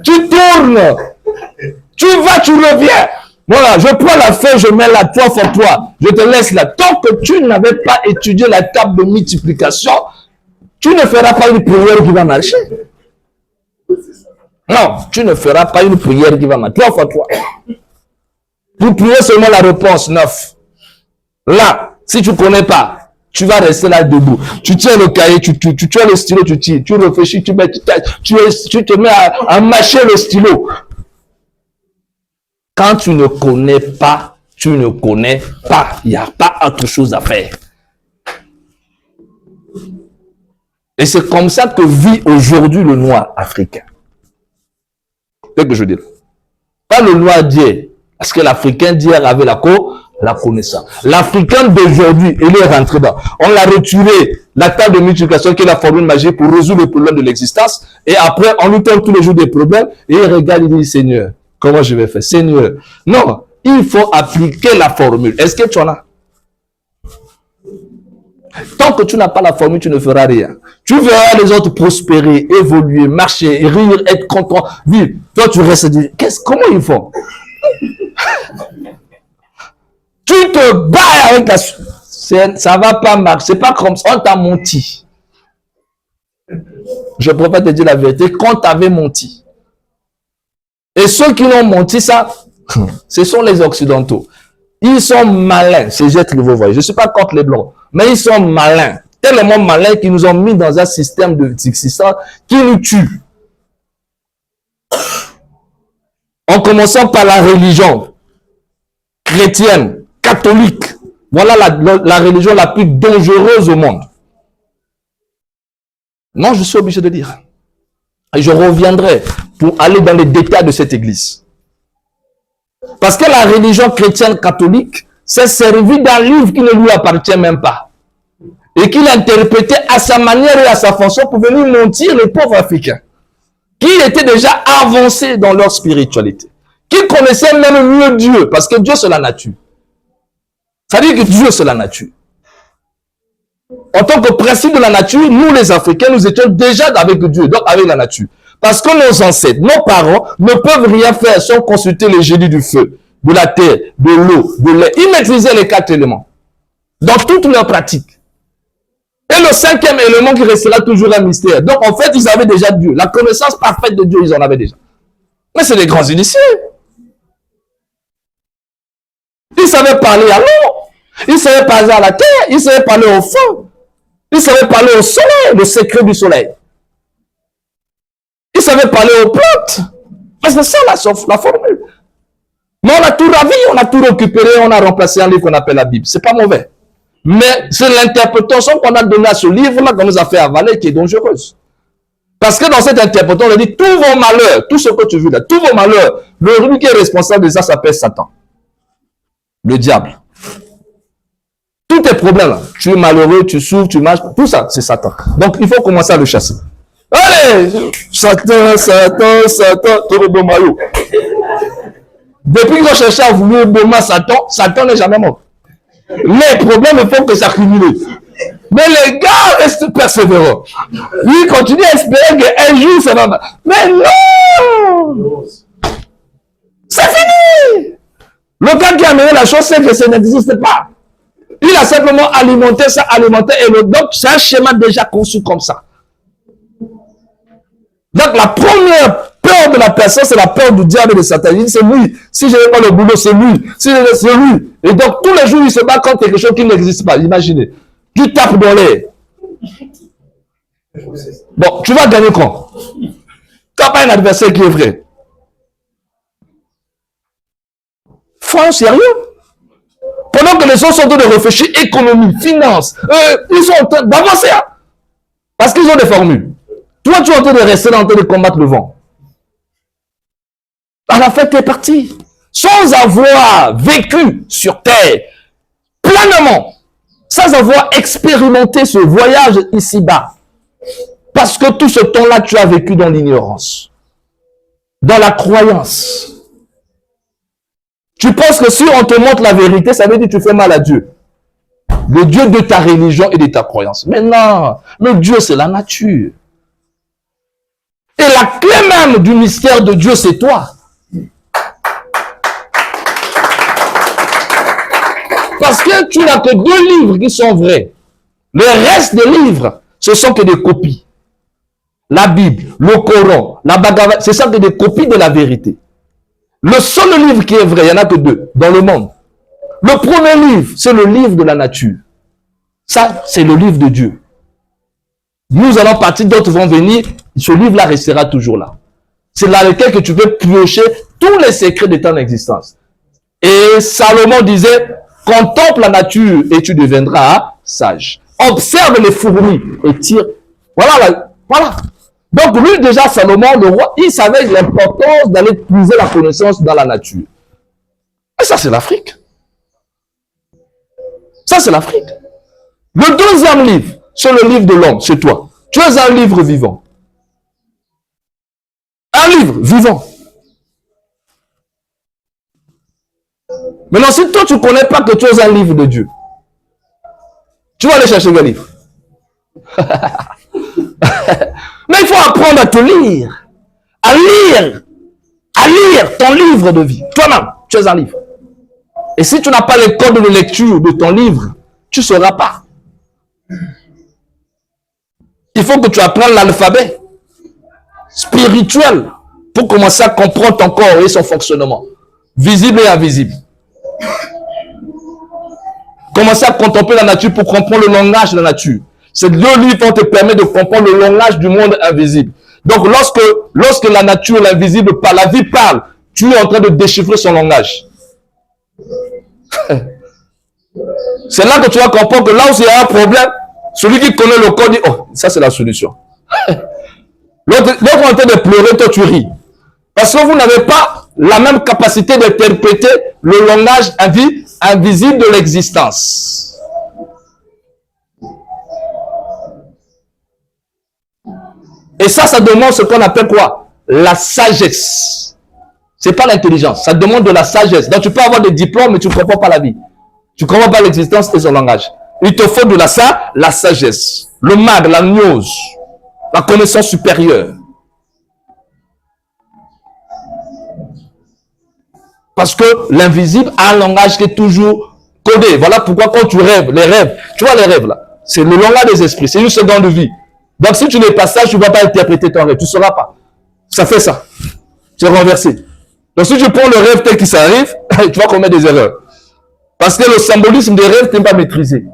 Tu tournes, tu vas, tu reviens. Voilà, je prends la feuille, je mets là 3 fois 3, je te laisse là. Tant que tu n'avais pas étudié la table de multiplication, tu ne feras pas une prière qui va marcher. Non, tu ne feras pas une prière qui va marcher. 3 fois 3. Vous priez seulement la réponse 9. Là, si tu ne connais pas, tu vas rester là debout. Tu tiens le cahier, tu tiens le stylo, tu tires, tu réfléchis, tu te mets à mâcher le stylo. Quand tu ne connais pas, tu ne connais pas. Il n'y a pas autre chose à faire. Et c'est comme ça que vit aujourd'hui le noir africain. C'est ce que je veux dire. Pas le noir d'hier. Parce que l'Africain d'hier avait la connaissance. L'Africain d'aujourd'hui, il est rentré dans. On l'a retiré la table de multiplication qui est la formule magique pour résoudre le problème de l'existence. Et après, on lui donne tous les jours des problèmes. Et il regarde, il dit, Seigneur, comment je vais faire? Seigneur. Non, il faut appliquer la formule. Est-ce que tu en as? Tant que tu n'as pas la formule, tu ne feras rien. Tu verras les autres prospérer, évoluer, marcher, rire, être content, vivre. Toi, tu restes dire, comment ils font? Tu te bats avec la... Ça va pas marcher. C'est pas comme ça. On t'a menti. Je préfère te dire la vérité. Quand t'avais menti. Et ceux qui l'ont menti, ça, ce sont les Occidentaux. Ils sont malins. Ces êtres que vous voyez. Je ne suis pas contre les Blancs. Mais ils sont malins. Tellement malins qu'ils nous ont mis dans un système d'existence qui nous tue. En commençant par la religion chrétienne, catholique. Voilà la religion la plus dangereuse au monde. Non, je suis obligé de dire. Et je reviendrai pour aller dans les détails de cette église. Parce que la religion chrétienne catholique s'est servie d'un livre qui ne lui appartient même pas. Et qu'il interprétait à sa manière et à sa façon pour venir mentir les pauvres Africains. Qui étaient déjà avancés dans leur spiritualité. Qui connaissaient même mieux Dieu. Parce que Dieu, c'est la nature. Ça veut dire que Dieu, c'est la nature. En tant que principe de la nature, nous les Africains, nous étions déjà avec Dieu, donc avec la nature. Parce que nos ancêtres, nos parents ne peuvent rien faire sans consulter les génies du feu, de la terre, de l'eau, de l'air. Ils maîtrisaient les 4 éléments. Dans toutes leurs pratiques. Et le 5e élément qui restera toujours un mystère. Donc en fait, ils avaient déjà Dieu. La connaissance parfaite de Dieu, ils en avaient déjà. Mais c'est des grands initiés. Ils savaient parler à l'eau. Ils savaient parler à la terre. Ils savaient parler au feu. Ils savaient parler au soleil, le secret du soleil. Ils savaient parler aux plantes. Mais c'est ça la formule. Mais on a tout ravi, on a tout récupéré, on a remplacé un livre qu'on appelle la Bible. C'est pas mauvais. Mais c'est l'interprétation qu'on a donnée à ce livre-là qu'on nous a fait avaler qui est dangereuse. Parce que dans cette interprétation, on a dit tous vos malheurs, tout ce que tu veux là, tous vos malheurs, le qui est responsable de ça s'appelle Satan. Le diable. Tous tes problèmes là, tu es malheureux, tu souffres, tu marches, tout ça, c'est Satan. Donc il faut commencer à le chasser. Allez, Satan, Satan, Satan, tout le bon maillot. Depuis qu'on cherchait à vouloir bomber Satan, Satan n'est jamais mort. Les problèmes ne font que s'accumuler. Mais les gars restent persévérants. Ils continuent à espérer qu'un jour ça va. Mais non! C'est fini! Le gars qui a mené la chose, c'est que ça n'existe pas. Il a simplement alimenté ça, et le donc c'est un schéma déjà conçu comme ça. Donc la première peur de la personne, c'est la peur du diable et de Satan. Il dit c'est lui. Si je n'ai pas le boulot, c'est lui. Si je c'est lui. Et donc tous les jours, il se bat contre quelque chose qui n'existe pas. Imaginez. Tu tapes dans l'air. Bon, tu vas gagner quand? Tu n'as pas un adversaire qui est vrai. Faut sérieux? Pendant que les gens sont en train de réfléchir économie, finance, ils sont en train d'avancer. Hein? Parce qu'ils ont des formules. Toi, tu es en train de rester en train de combattre le vent. À la fin, tu es parti. Sans avoir vécu sur terre, pleinement, sans avoir expérimenté ce voyage ici-bas. Parce que tout ce temps-là, tu as vécu dans l'ignorance. Dans la croyance. Tu penses que si on te montre la vérité, ça veut dire que tu fais mal à Dieu. Le Dieu de ta religion et de ta croyance. Mais non, mais Dieu, c'est la nature. Et la clé même du mystère de Dieu, c'est toi. Parce que tu n'as que 2 livres qui sont vrais. Le reste des livres, ce sont que des copies. La Bible, le Coran, la Bhagavad, ce sont que des copies de la vérité. Le seul livre qui est vrai, il n'y en a que 2 dans le monde. Le premier livre, c'est le livre de la nature. Ça, c'est le livre de Dieu. Nous allons partir, d'autres vont venir. Ce livre-là restera toujours là. C'est là lequel que tu veux piocher tous les secrets de ton existence. Et Salomon disait, contemple la nature et tu deviendras sage. Observe les fourmis et tire. Voilà, voilà. Donc lui déjà, Salomon, le roi, il savait l'importance d'aller puiser la connaissance dans la nature. Et ça, c'est l'Afrique. Ça, c'est l'Afrique. Le deuxième livre, c'est le livre de l'homme, c'est toi. Tu es un livre vivant. Un livre vivant. Maintenant, si toi, tu ne connais pas que tu es un livre de Dieu, tu vas aller chercher le livre. Mais il faut apprendre à te lire. À lire ton livre de vie. Toi-même, tu es un livre. Et si tu n'as pas les codes de lecture de ton livre, tu ne sauras pas. Il faut que tu apprennes l'alphabet spirituel pour commencer à comprendre ton corps et son fonctionnement, visible et invisible. Commencer à contempler la nature pour comprendre le langage de la nature. Ces 2 livres vont te permettre de comprendre le langage du monde invisible. Donc, lorsque la nature, l'invisible parle, la vie parle, tu es en train de déchiffrer son langage. C'est là que tu vas comprendre que là où il y a un problème, celui qui connaît le code dit, oh, ça c'est la solution. L'autre est en train de pleurer, toi tu ris. Parce que vous n'avez pas la même capacité d'interpréter le langage invisible de l'existence. Et ça demande ce qu'on appelle quoi? La sagesse. C'est pas l'intelligence, ça demande de la sagesse. Donc tu peux avoir des diplômes, mais tu ne comprends pas la vie. Tu ne comprends pas l'existence et son langage. Il te faut de la sagesse, le mag, la gnose, la connaissance supérieure. Parce que l'invisible a un langage qui est toujours codé. Voilà pourquoi quand tu rêves, les rêves, tu vois les rêves là, c'est le langage des esprits, c'est une seconde vie. Donc si tu n'es pas sage, tu ne vas pas interpréter ton rêve, tu ne sauras pas. Ça fait ça. C'est renversé. Donc si tu prends le rêve tel qu'il s'arrive, tu vas commettre des erreurs. Parce que le symbolisme des rêves, tu n'es pas maîtrisé.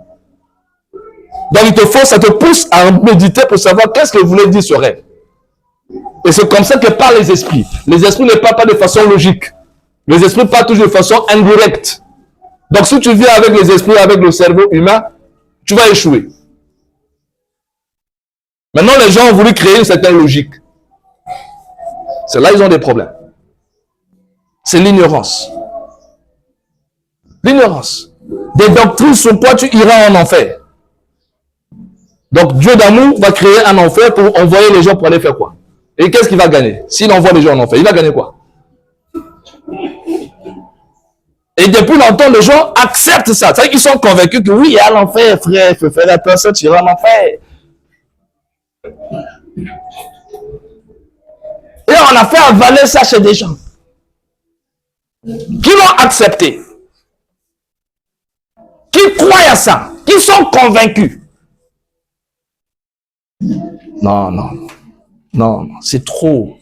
Donc il te faut, ça te pousse à méditer pour savoir qu'est-ce que voulait dire ce rêve. Et c'est comme ça que parlent les esprits. Les esprits ne parlent pas de façon logique. Les esprits parlent toujours de façon indirecte. Donc si tu viens avec les esprits, avec le cerveau humain, tu vas échouer. Maintenant, les gens ont voulu créer une certaine logique. C'est là qu'ils ont des problèmes. C'est l'ignorance. L'ignorance. Des doctrines sur quoi tu iras en enfer. Donc Dieu d'amour va créer un enfer pour envoyer les gens pour aller faire quoi? Et qu'est-ce qu'il va gagner? S'il envoie les gens en enfer, il va gagner quoi? Et depuis longtemps, les gens acceptent ça. C'est-à-dire qu'ils sont convaincus que oui, il y a l'enfer, frère, il faut faire attention, tu iras en enfer. Et on a fait avaler ça chez des gens qui l'ont accepté, qui croient à ça, qui sont convaincus. Non, non, non, c'est trop.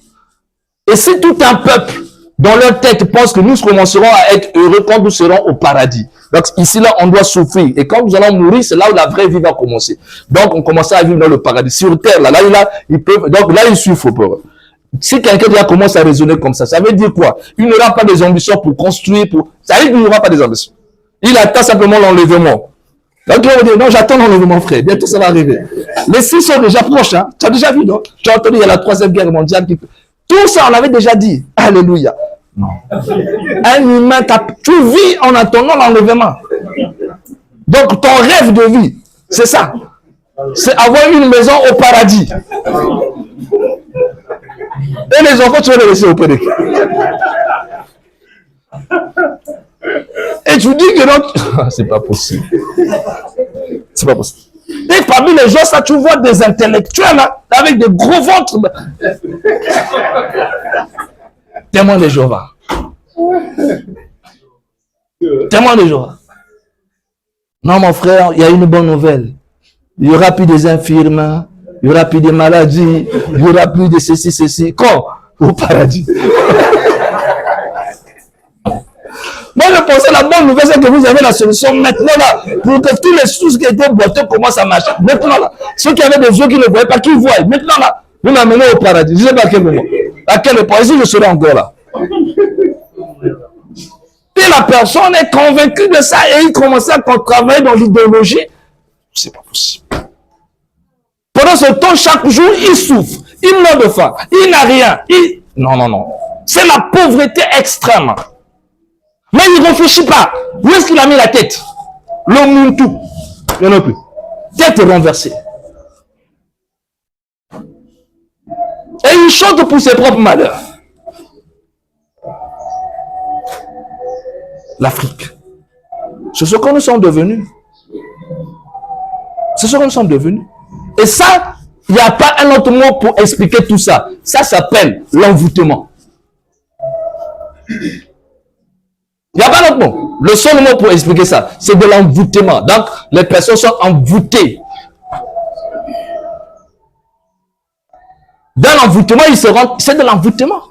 Et si tout un peuple, dans leur tête, pense que nous commencerons à être heureux quand nous serons au paradis. Donc ici, là, on doit souffrir. Et quand nous allons mourir, c'est là où la vraie vie va commencer. Donc on commence à vivre dans le paradis. Sur terre, là ils peuvent, donc là, ils souffrent pour eux. Si quelqu'un déjà commence à raisonner comme ça veut dire quoi? Il n'aura pas des ambitions pour construire, ça veut dire qu'il n'aura pas des ambitions. Il attend simplement l'enlèvement. Donc il va dire, non, j'attends l'enlèvement, frère. Bientôt ça va arriver. Les 6 sont déjà proches, hein. Tu as déjà vu, non? Tu as entendu, il y a la 3e guerre mondiale. Tout ça, on l'avait déjà dit. Alléluia. Non. Un humain, tu vis en attendant l'enlèvement. Donc ton rêve de vie, c'est ça. C'est avoir une maison au paradis. Et les enfants, tu vas les laisser auprès de qui? Et tu dis que non, c'est pas possible. C'est pas possible. Et parmi les gens, ça, tu vois des intellectuels là, avec des gros ventres. Témoin de Jéhovah. Témoin de Jéhovah. Non, mon frère, il y a une bonne nouvelle. Il n'y aura plus des infirmes, il n'y aura plus de maladies, il n'y aura plus de ceci. Quand? Au paradis. Moi, je pensais la bonne nouvelle, c'est que vous avez la solution maintenant là, pour que tous les sous qui étaient boiteux commencent à marcher. Maintenant là, ceux qui avaient des yeux qui ne voyaient pas, qui voient. Maintenant là, vous m'amenez au paradis. Je ne sais pas à quel moment. À quel point, ici je serai encore là. Et la personne est convaincue de ça et il commence à travailler dans l'idéologie. C'est pas possible. Pendant ce temps, chaque jour, il souffre. Il meurt de faim. Il n'a rien. Non. C'est la pauvreté extrême. Mais il ne réfléchit pas. Où est-ce qu'il a mis la tête? Le muntu. Il n'y en a plus. Tête renversée. Et il chante pour ses propres malheurs. L'Afrique. C'est ce que nous sommes devenus. C'est ce que nous sommes devenus. Et ça, il n'y a pas un autre mot pour expliquer tout ça. Ça s'appelle l'envoûtement. Il n'y a pas d'autre mot. Le seul mot pour expliquer ça, c'est de l'envoûtement. Donc, les personnes sont envoûtées. Dans l'envoûtement, c'est de l'envoûtement.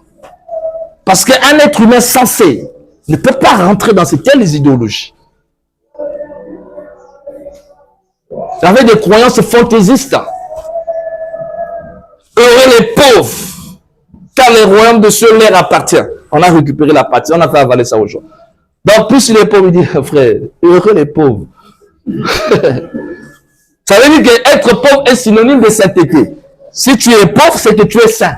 Parce qu'un être humain sensé ne peut pas rentrer dans ces telles idéologies. Avec des croyances fantaisistes. Heureux les pauvres, car les royaumes de cieux leur appartiennent. On a récupéré la partie, on a fait avaler ça aux gens. Donc, plus les pauvres, il dit, frère, heureux les pauvres. Ça veut dire qu'être pauvre est synonyme de sainteté. Si tu es pauvre, c'est que tu es saint.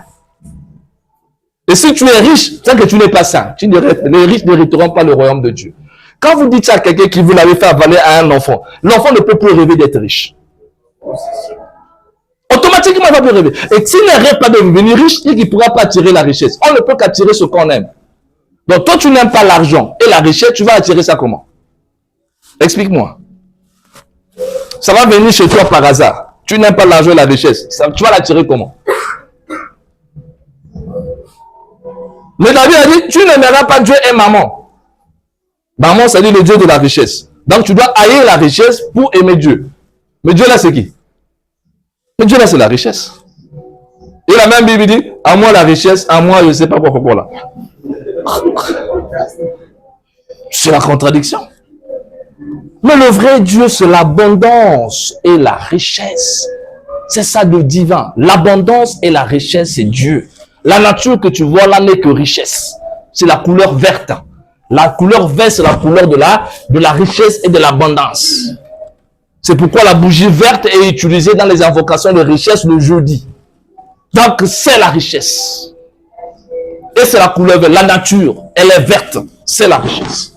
Et si tu es riche, c'est que tu n'es pas saint. Les riches n'hériteront pas le royaume de Dieu. Quand vous dites ça à quelqu'un qui vous l'avez fait avaler à un enfant, l'enfant ne peut plus rêver d'être riche. Automatiquement, il va plus rêver. Et s'il ne rêve pas de devenir riche, il ne pourra pas attirer la richesse. On ne peut qu'attirer ce qu'on aime. Donc, toi, tu n'aimes pas l'argent et la richesse, tu vas attirer ça comment? Explique-moi. Ça va venir chez toi par hasard. Tu n'aimes pas l'argent et la richesse. Tu vas l'attirer comment? Mais David a dit, tu n'aimeras pas Dieu et maman. Maman, ça dit le Dieu de la richesse. Donc, tu dois haïr la richesse pour aimer Dieu. Mais Dieu là, c'est qui? Mais Dieu là, c'est la richesse. Et la même Bible dit, à moi la richesse, à moi je ne sais pas pourquoi là. C'est la contradiction. Mais le vrai Dieu, c'est l'abondance et la richesse. C'est ça le divin. L'abondance et la richesse, c'est Dieu. La nature que tu vois là n'est que richesse. C'est la couleur verte. La couleur verte, c'est la couleur de la richesse et de l'abondance. C'est pourquoi la bougie verte est utilisée dans les invocations de richesse le jeudi. Donc, c'est la richesse. Et c'est la couleur verte. La nature, elle est verte. C'est la richesse.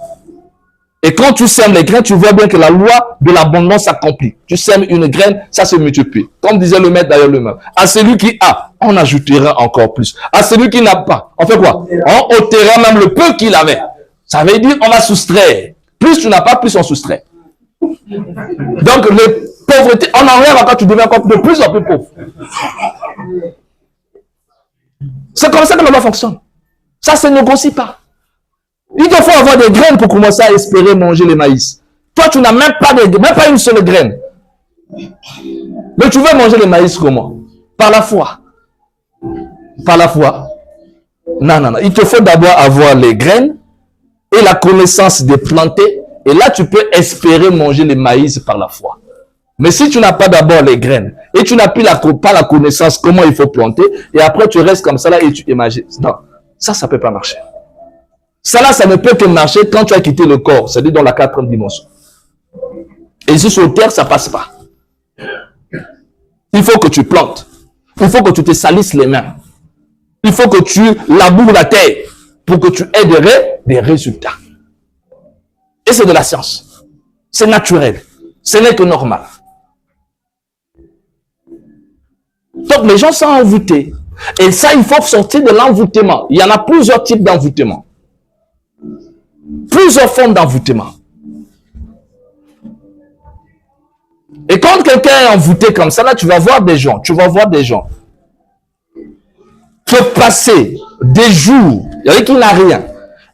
Et quand tu sèmes les graines, tu vois bien que la loi de l'abondance s'accomplit. Tu sèmes une graine, ça se multiplie. Comme disait le maître d'ailleurs lui-même. À celui qui a, on ajoutera encore plus. À celui qui n'a pas, on fait quoi? On ôtera même le peu qu'il avait. Ça veut dire on va soustraire. Plus tu n'as pas, plus on soustrait. Donc les pauvretés, on enlève quand tu deviens encore de plus en plus pauvre. C'est comme ça que la loi fonctionne. Ça se négocie pas. Il te faut avoir des graines pour commencer à espérer manger les maïs. Toi, tu n'as même pas une seule graine. Mais tu veux manger les maïs comment? Par la foi. Par la foi. Non, non, non. Il te faut d'abord avoir les graines et la connaissance des planter. Et là, tu peux espérer manger les maïs par la foi. Mais si tu n'as pas d'abord les graines et tu n'as pas la connaissance comment il faut planter, et après tu restes comme ça là et tu imagines. Non, ça ne peut pas marcher. Ça là, ça ne peut que marcher quand tu as quitté le corps, c'est-à-dire dans la 4e dimension. Et ici sur terre, ça ne passe pas. Il faut que tu plantes. Il faut que tu te salisses les mains. Il faut que tu laboures la terre pour que tu aies des résultats. Et c'est de la science. C'est naturel. Ce n'est que normal. Donc les gens sont envoûtés. Et ça, il faut sortir de l'envoûtement. Il y en a plusieurs types d'envoûtement. Plusieurs formes d'envoûtement. Et quand quelqu'un est envoûté comme ça, là, tu vas voir des gens te passer des jours, avec qui n'a rien,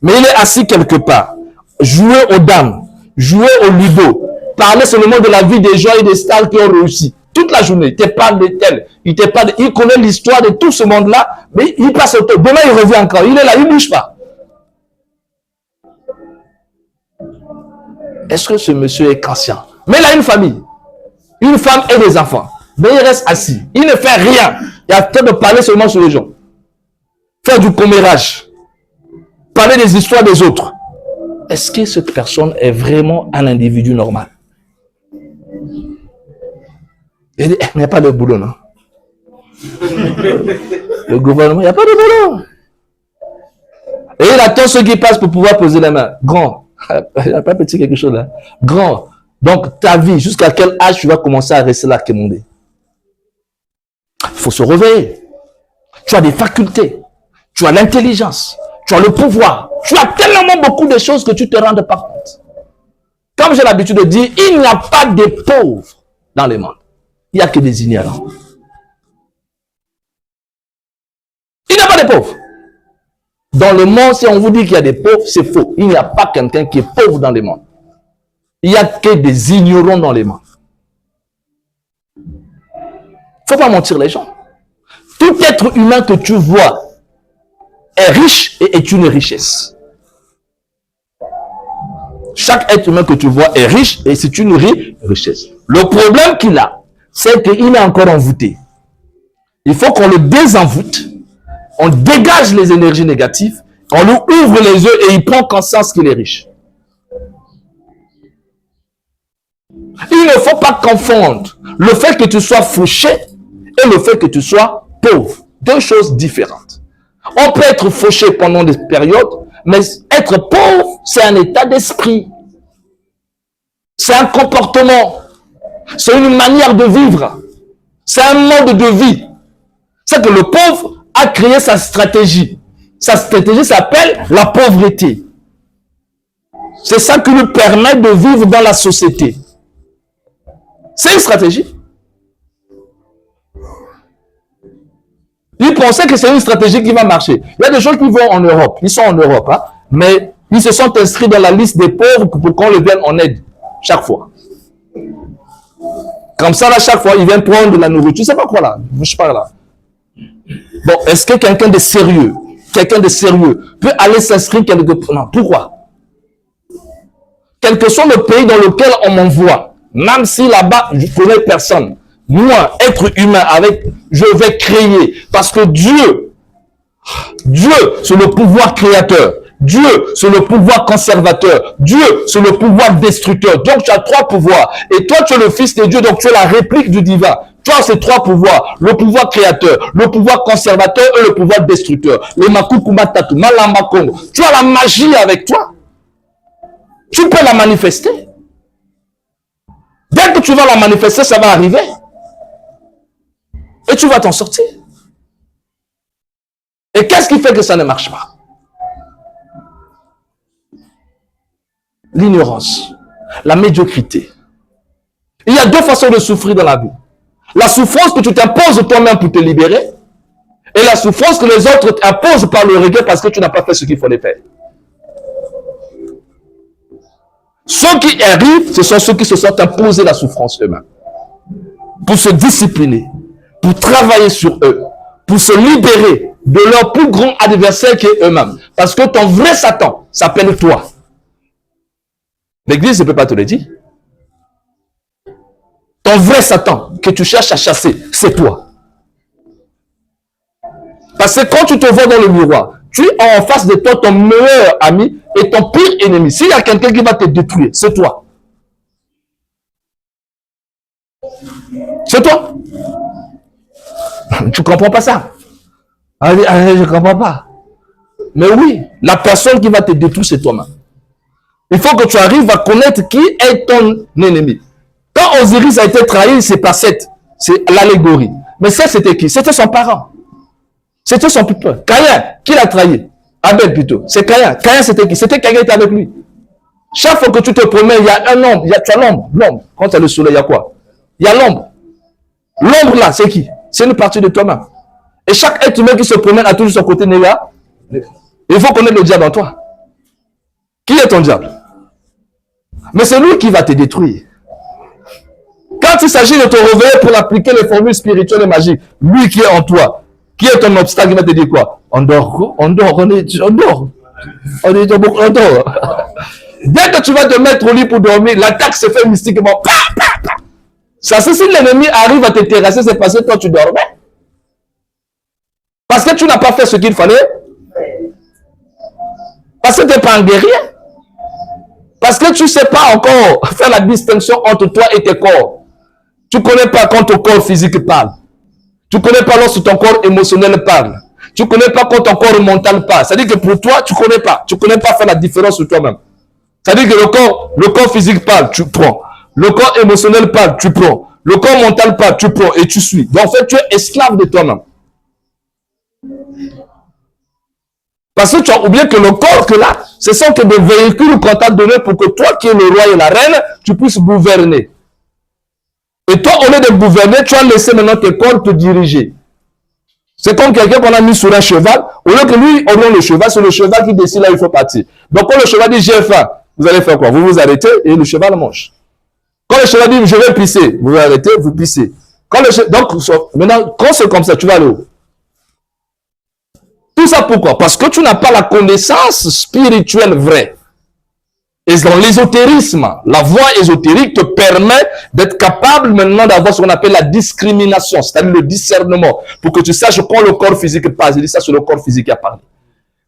mais il est assis quelque part, jouer aux dames, jouer au ludo, parler seulement de la vie des gens et des stars qui ont réussi. Toute la journée, il te parle de tel, il connaît l'histoire de tout ce monde-là, mais il passe au temps. Demain, il revient encore, il est là, il ne bouge pas. Est-ce que ce monsieur est conscient? Mais il a une famille, une femme et des enfants. Mais il reste assis. Il ne fait rien. Il a peut-être de parler seulement sur les gens. Faire du commérage. Parler des histoires des autres. Est-ce que cette personne est vraiment un individu normal? Il dit, il n'y a pas de boulot, non? Le gouvernement, il n'y a pas de boulot. Et il attend ceux qui passent pour pouvoir poser la main. Grand. Il n'y a pas petit quelque chose là. Grand. Donc, ta vie, jusqu'à quel âge tu vas commencer à rester là, quémander? Il faut se réveiller. Tu as des facultés. Tu as l'intelligence. Tu as le pouvoir. Tu as tellement beaucoup de choses que tu ne te rends pas compte. Comme j'ai l'habitude de dire, il n'y a pas de pauvres dans le monde. Il n'y a que des ignorants. Il n'y a pas de pauvres. Dans le monde, si on vous dit qu'il y a des pauvres, c'est faux. Il n'y a pas quelqu'un qui est pauvre dans le monde. Il n'y a que des ignorants dans le monde. Il ne faut pas mentir les gens. Tout être humain que tu vois est riche et est une richesse. Chaque être humain que tu vois est riche et c'est une richesse. Le problème qu'il a, c'est qu'il est encore envoûté. Il faut qu'on le désenvoûte. On dégage les énergies négatives, on lui ouvre les yeux et il prend conscience qu'il est riche. Il ne faut pas confondre le fait que tu sois fauché et le fait que tu sois pauvre. Deux choses différentes. On peut être fauché pendant des périodes, mais être pauvre, c'est un état d'esprit. C'est un comportement. C'est une manière de vivre. C'est un mode de vie. C'est que le pauvre a créé sa stratégie. Sa stratégie s'appelle la pauvreté. C'est ça qui lui permet de vivre dans la société. C'est une stratégie. Il pensait que c'est une stratégie qui va marcher. Il y a des gens qui vont en Europe. Ils sont en Europe, hein, mais ils se sont inscrits dans la liste des pauvres pour qu'on les vienne en aide chaque fois. Comme ça, là, chaque fois, ils viennent prendre de la nourriture. C'est pas quoi là. Je parle là. Bon, est-ce que quelqu'un de sérieux peut aller s'inscrire quelque part? Non, pourquoi? Quel que soit le pays dans lequel on m'envoie, même si là-bas, je ne connais personne, moi, être humain je vais créer, parce que Dieu, c'est le pouvoir créateur. Dieu, c'est le pouvoir conservateur. Dieu, c'est le pouvoir destructeur. Donc, tu as trois pouvoirs. Et toi, tu es le fils de Dieu, donc tu es la réplique du divin. Tu as ces trois pouvoirs. Le pouvoir créateur, le pouvoir conservateur et le pouvoir destructeur. Les makukumatatu, malamba kongo. Tu as la magie avec toi. Tu peux la manifester. Dès que tu vas la manifester, ça va arriver. Et tu vas t'en sortir. Et qu'est-ce qui fait que ça ne marche pas? L'ignorance, la médiocrité. Il y a deux façons de souffrir dans la vie. La souffrance que tu t'imposes toi-même pour te libérer et la souffrance que les autres t'imposent par le regret parce que tu n'as pas fait ce qu'il fallait faire. Ceux qui arrivent, ce sont ceux qui se sont imposés la souffrance eux-mêmes. Pour se discipliner, pour travailler sur eux, pour se libérer de leur plus grand adversaire qui est eux-mêmes. Parce que ton vrai Satan s'appelle toi. L'église ne peut pas te le dire. Ton vrai Satan que tu cherches à chasser, c'est toi. Parce que quand tu te vois dans le miroir, tu as en face de toi ton meilleur ami et ton pire ennemi. S'il y a quelqu'un qui va te détruire, c'est toi. C'est toi. Tu ne comprends pas ça? Allez, je ne comprends pas. Mais oui, la personne qui va te détruire, c'est toi-même. Il faut que tu arrives à connaître qui est ton ennemi. Quand Osiris a été trahi, c'est pas Seth. C'est l'allégorie. Mais Seth, c'était qui? C'était son parent. C'était son pupille. Caïn, qui l'a trahi? Abel plutôt. C'est Caïn. Caïn, c'était qui? C'était Caïn qui était avec lui. Chaque fois que tu te promènes, il y a un ombre. Tu as l'ombre. L'ombre. Quand tu as le soleil, il y a quoi? Il y a l'ombre. L'ombre là, c'est qui? C'est une partie de toi-même. Et chaque être humain qui se promène a toujours son côté négatif. Il faut connaître le diable en toi. Qui est ton diable? Mais c'est lui qui va te détruire. Quand il s'agit de te réveiller pour appliquer les formules spirituelles et magiques, lui qui est en toi, qui est ton obstacle, il va te dire quoi? On dort, on dort. Dès que tu vas te mettre au lit pour dormir, l'attaque se fait mystiquement. Ça, c'est si l'ennemi arrive à te terrasser, c'est parce que toi tu dormais. Parce que tu n'as pas fait ce qu'il fallait. Parce que tu n'es pas un guerrier. Parce que tu ne sais pas encore faire la distinction entre toi et tes corps. Tu ne connais pas quand ton corps physique parle. Tu ne connais pas lorsque ton corps émotionnel parle. Tu ne connais pas quand ton corps mental parle. C'est-à-dire que pour toi, tu ne connais pas. Tu ne connais pas faire la différence sur toi-même. C'est-à-dire que le corps physique parle, tu prends. Le corps émotionnel parle, tu prends. Le corps mental parle, tu prends et tu suis. Donc en fait, tu es esclave de toi-même. Parce que tu as oublié que le corps que là, ce sont que des véhicules qu'on t'a donné pour que toi qui es le roi et la reine, tu puisses gouverner. Et toi, au lieu de gouverner, tu as laissé maintenant tes corps te diriger. C'est comme quelqu'un qu'on a mis sur un cheval. Au lieu que lui oriente le cheval, c'est le cheval qui décide là où il faut partir. Donc quand le cheval dit j'ai faim, vous allez faire quoi? Vous vous arrêtez et le cheval mange. Quand le cheval dit je vais pisser, vous vous arrêtez, vous pissez. Quand le cheval, donc maintenant, quand c'est comme ça, tu vas aller où? Tout ça pourquoi? Parce que tu n'as pas la connaissance spirituelle vraie. Et dans l'ésotérisme, la voie ésotérique te permet d'être capable maintenant d'avoir ce qu'on appelle la discrimination, c'est-à-dire le discernement, pour que tu saches quand le corps physique passe. Il dit ça, c'est le corps physique qui a parlé.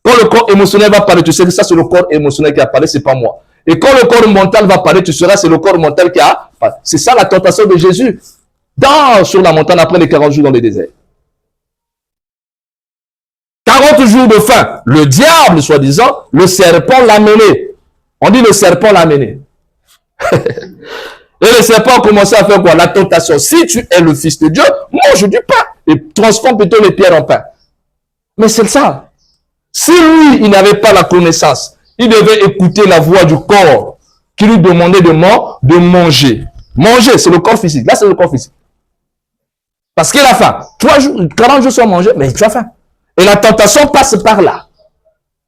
Quand le corps émotionnel va parler, tu sais que ça, c'est le corps émotionnel qui a parlé, c'est pas moi. Et quand le corps mental va parler, tu sauras, c'est le corps mental qui a parlé. C'est ça la tentation de Jésus sur la montagne après les 40 jours dans le désert. 40 jours de faim. Le diable, soi-disant, le serpent l'a mené. On dit le serpent l'a mené. Et le serpent a commencé à faire quoi? La tentation. Si tu es le fils de Dieu, mange du pain. Et transforme plutôt les pierres en pain. Mais c'est ça. Si lui, il n'avait pas la connaissance, il devait écouter la voix du corps qui lui demandait de manger. Manger, c'est le corps physique. Là, c'est le corps physique. Parce qu'il a faim. 40 jours sans manger, mais tu as faim. Et la tentation passe par là.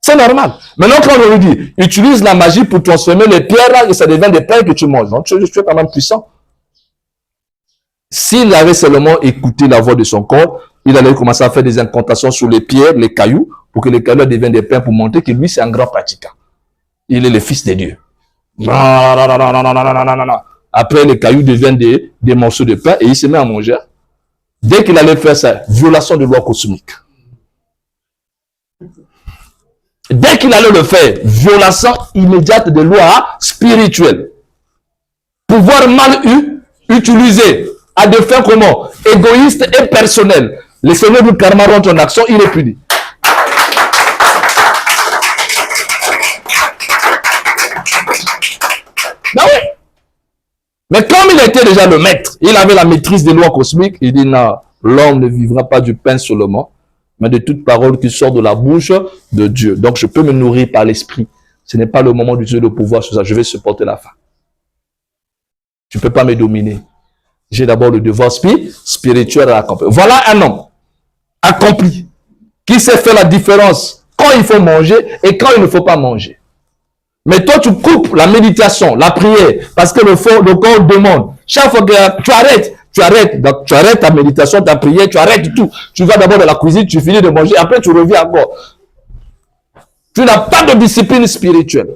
C'est normal. Maintenant, quand on lui dit, utilise la magie pour transformer les pierres là, et ça devient des pains que tu manges. Donc, tu es quand même puissant. S'il avait seulement écouté la voix de son corps, il allait commencer à faire des incantations sur les pierres, les cailloux, pour que les cailloux deviennent des pains pour montrer que lui, c'est un grand pratiquant. Il est le fils de Dieu. Non. Après, les cailloux deviennent des morceaux de pain et il se met à manger. Dès qu'il allait faire ça, violation de loi cosmique. Dès qu'il allait le faire, violation immédiate de loi spirituelle. Pouvoir mal utilisé à des fins comment? Égoïstes et personnels. Le Seigneur du karma rentre en action, il est puni. Mais comme il était déjà le maître, il avait la maîtrise des lois cosmiques, il dit non, l'homme ne vivra pas du pain seulement, mais de toute parole qui sort de la bouche de Dieu. Donc je peux me nourrir par l'esprit. Ce n'est pas le moment d'utiliser le pouvoir sur ça, je vais supporter la faim. Tu ne peux pas me dominer. J'ai d'abord le devoir spirituel à accomplir. Voilà un homme accompli, qui sait faire la différence quand il faut manger et quand il ne faut pas manger. Mais toi, tu coupes la méditation, la prière, parce que le corps demande. Chaque fois que tu arrêtes. Donc, tu arrêtes ta méditation, ta prière, tu arrêtes tout. Tu vas d'abord dans la cuisine, tu finis de manger, après tu reviens encore. Tu n'as pas de discipline spirituelle.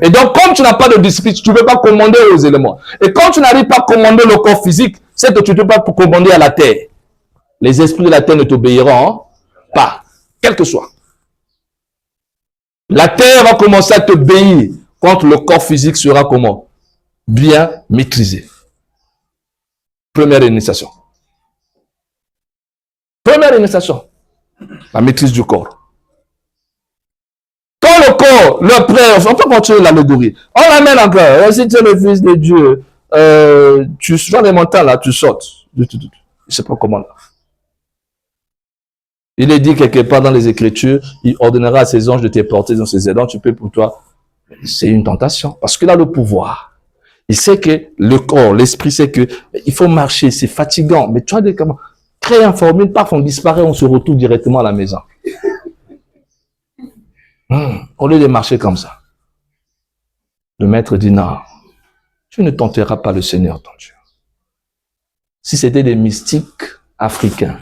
Et donc, comme tu n'as pas de discipline, tu ne peux pas commander aux éléments. Et quand tu n'arrives pas à commander le corps physique, c'est que tu ne peux pas commander à la terre. Les esprits de la terre ne t'obéiront pas, quel que soit. La terre va commencer à t'obéir quand le corps physique sera comment? Bien maîtrisé. Première initiation. Première initiation. La maîtrise du corps. Quand le corps, le prêtre, on peut continuer l'allégorie. On l'amène encore. Si tu es le fils de Dieu, tu sors les montagnes là, tu sautes. Je ne sais pas comment là. Il est dit quelque part dans les Écritures, il ordonnera à ses anges de te porter dans ses ailes. Donc tu peux pour toi, c'est une tentation. Parce qu'il a le pouvoir. Il sait que le corps, l'esprit sait que il faut marcher, c'est fatigant. Mais tu vois, comment créer un formule, paf, on disparaît, on se retrouve directement à la maison. Au lieu de marcher comme ça. Le maître dit non, tu ne tenteras pas le Seigneur ton Dieu. Si c'était des mystiques africains,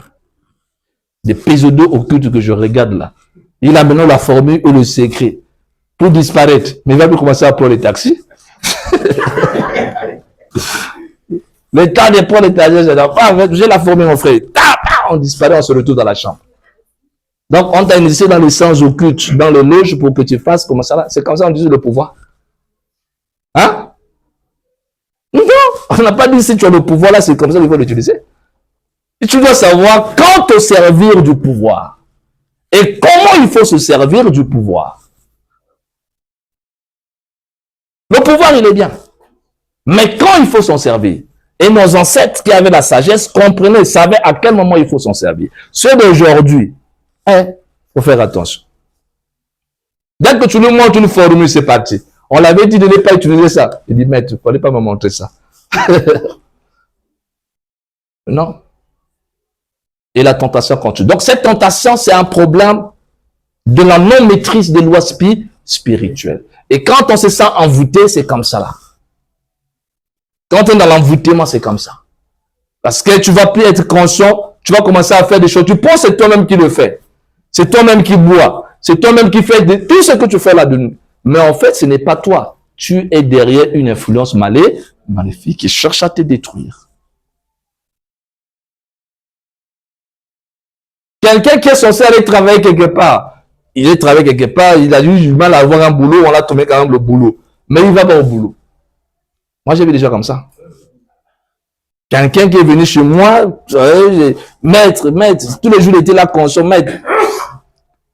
des pseudo occultes que je regarde là, il a maintenant la formule et le secret pour disparaître. Mais il va plus commencer à prendre les taxis. Le temps de prendre les taxis, j'ai la formule, mon frère. On disparaît, on se retrouve dans la chambre. Donc, on t'a initié dans les sens occultes, dans le loge pour que tu fasses comme ça. C'est comme ça qu'on dit le pouvoir. Hein? Non, on n'a pas dit si tu as le pouvoir là, c'est comme ça qu'il faut l'utiliser. Et tu dois savoir quand te servir du pouvoir. Et comment il faut se servir du pouvoir. Le pouvoir, il est bien. Mais quand il faut s'en servir. Et nos ancêtres qui avaient la sagesse comprenaient, savaient à quel moment il faut s'en servir. Ceux d'aujourd'hui, il faut faire attention. Dès que tu nous montres une formule, c'est parti. On l'avait dit de ne pas utiliser ça. Il dit, maître, il ne fallait pas me montrer ça. Non. Et la tentation continue. Donc cette tentation, c'est un problème de la non-maîtrise des lois spirituelles. Et quand on se sent envoûté, c'est comme ça là. Quand on est dans l'envoûtement, c'est comme ça. Parce que tu ne vas plus être conscient, tu vas commencer à faire des choses. Tu penses que c'est toi-même qui le fais. C'est toi-même qui bois. C'est toi-même qui fais tout ce que tu fais là-dedans. Mais en fait, ce n'est pas toi. Tu es derrière une influence maléfique qui cherche à te détruire. Quelqu'un qui est censé aller travailler quelque part, il est travaillé quelque part, il a eu du mal à avoir un boulot, on l'a tombé quand même le boulot. Mais il va pas au boulot. Moi, j'ai vu des gens comme ça. Quelqu'un qui est venu chez moi, maître, tous les jours il était là, conscient, maître.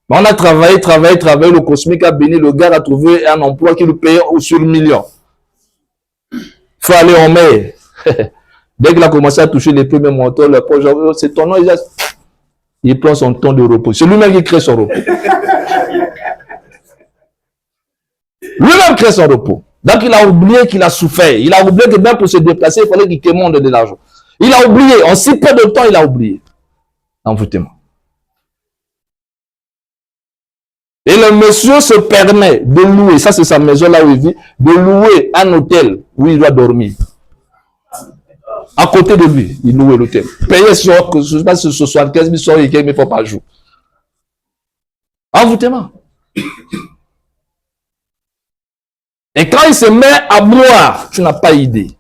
On a travaillé, le cosmique a béni, le gars a trouvé un emploi qui lui payait sur 1 million. Il faut aller en mer. Dès qu'il a commencé à toucher les premiers montants, c'est ton nom, il prend son temps de repos. C'est lui-même qui crée son repos. Lui-même crée son repos. Donc il a oublié qu'il a souffert. Il a oublié que même pour se déplacer, il fallait qu'il commande de l'argent. Il a oublié. En si peu de temps, il a oublié. Envoûtement. Et le monsieur se permet de louer, ça c'est sa maison là où il vit, de louer un hôtel où il doit dormir. À côté de lui, il louait l'hôtel. Payer sur, je sais pas si 75 000 sur 15 000 fois par jour. Envoûtement. Et quand il se met à boire, tu n'as pas idée.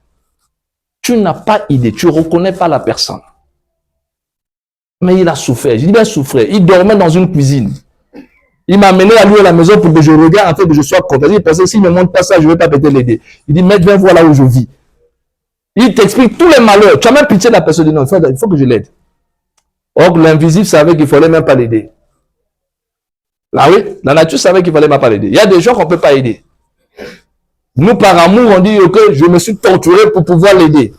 Tu n'as pas idée, tu ne reconnais pas la personne. Mais il a souffert, il a souffert. Il dormait dans une cuisine. Il m'a amené à lui à la maison pour que je regarde, en fait, que je sois content. Il pensait, s'il ne me montre pas ça, je ne vais pas peut-être l'aider. Il dit, maître, viens voir là où je vis. Il t'explique tous les malheurs. Tu as même pitié de la personne. Il dit, non, il faut que je l'aide. Or, l'invisible savait qu'il ne fallait même pas l'aider. Là, oui, la nature savait qu'il ne fallait même pas l'aider. Il y a des gens qu'on ne peut pas aider. Nous, par amour, on dit que je me suis torturé pour pouvoir l'aider.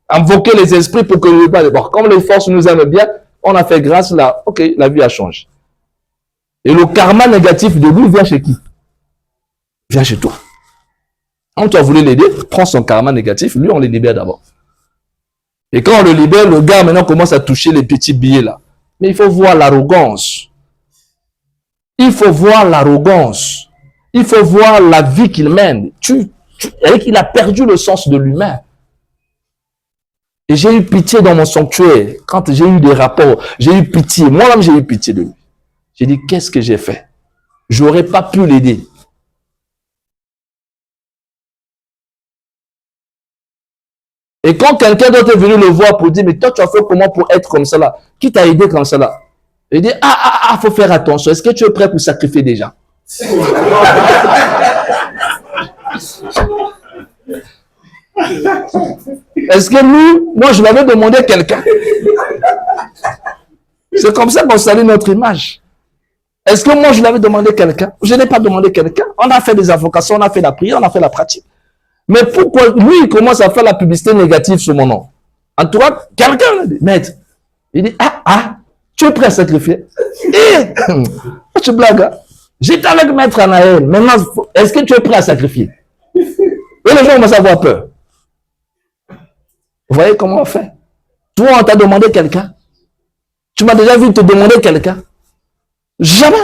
Invoquer les esprits pour que je ne pas. Bon, comme les forces nous aiment bien, on a fait grâce là. Ok, la vie a changé. Et le karma négatif de lui vient chez qui? Vient chez toi. Quand tu as voulu l'aider, prends son karma négatif, lui on le libère d'abord. Et quand on le libère, le gars maintenant commence à toucher les petits billets là. Mais il faut voir l'arrogance. Il faut voir l'arrogance. Il faut voir la vie qu'il mène. Il a perdu le sens de l'humain. Et j'ai eu pitié dans mon sanctuaire. Quand j'ai eu des rapports, j'ai eu pitié. Moi-même, j'ai eu pitié de lui. J'ai dit, qu'est-ce que j'ai fait? J'aurais pas pu l'aider. Et quand quelqu'un d'autre est venu le voir pour dire, mais toi, tu as fait comment pour être comme ça là? Qui t'a aidé comme ça là? Il dit, faut faire attention. Est-ce que tu es prêt pour sacrifier des gens? Est-ce que nous, moi je l'avais demandé à quelqu'un. C'est comme ça qu'on salit notre image. Est-ce que moi je l'avais demandé à quelqu'un? Je n'ai pas demandé à quelqu'un. On a fait des invocations, on a fait la prière, on a fait la pratique. Mais pourquoi lui il commence à faire la publicité négative sur mon nom? En tout cas, quelqu'un dit, maître, il dit, tu es prêt à sacrifier? Tu blagues, hein? J'étais avec maître Anaël. Maintenant, est-ce que tu es prêt à sacrifier? Et les gens commencent à avoir peur. Vous voyez comment on fait? Toi, on t'a demandé quelqu'un. Tu m'as déjà vu te demander quelqu'un. Jamais.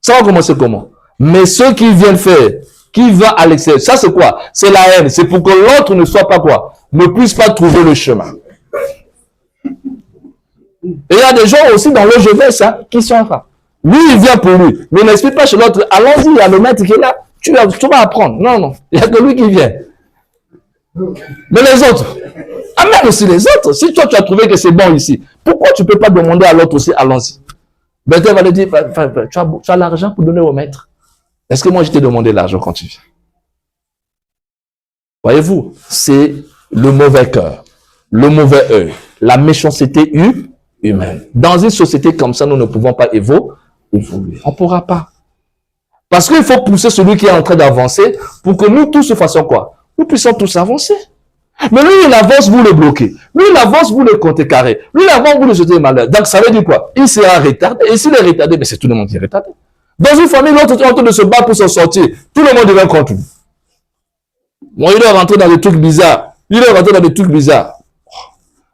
Ça va commencer comment? Mais ceux qui viennent faire, qui va à l'extérieur, ça c'est quoi? C'est la haine. C'est pour que l'autre ne soit pas quoi? Ne puisse pas trouver le chemin. Et il y a des gens aussi dans le jeunesse qui sont là. Lui, il vient pour lui. Mais n'explique pas chez l'autre. Allons-y, il y a le maître qui est là. Tu vas apprendre. Non, non. Il n'y a que lui qui vient. Mais les autres. Amène aussi les autres. Si toi, tu as trouvé que c'est bon ici, pourquoi tu ne peux pas demander à l'autre aussi, allons-y? Ben, tu vas lui dire, tu as l'argent pour donner au maître. Est-ce que moi, je t'ai demandé l'argent quand tu viens? Voyez-vous, c'est le mauvais cœur, le mauvais œil, la méchanceté humaine. Dans une société comme ça, nous ne pouvons pas évoluer. On ne pourra pas. Parce qu'il faut pousser celui qui est en train d'avancer pour que nous tous fassions quoi? Nous puissions tous avancer. Mais lui, il avance, vous le bloquez. Lui, il avance, vous le comptez carré. Lui, il avance, vous le jetez malheur. Donc, ça veut dire quoi? Il sera retardé. Et s'il est retardé, mais c'est tout le monde qui est retardé. Dans une famille, l'autre est en train de se battre pour s'en sortir. Tout le monde devient contre lui. Bon, il est rentré dans des trucs bizarres. Il est rentré dans des trucs bizarres.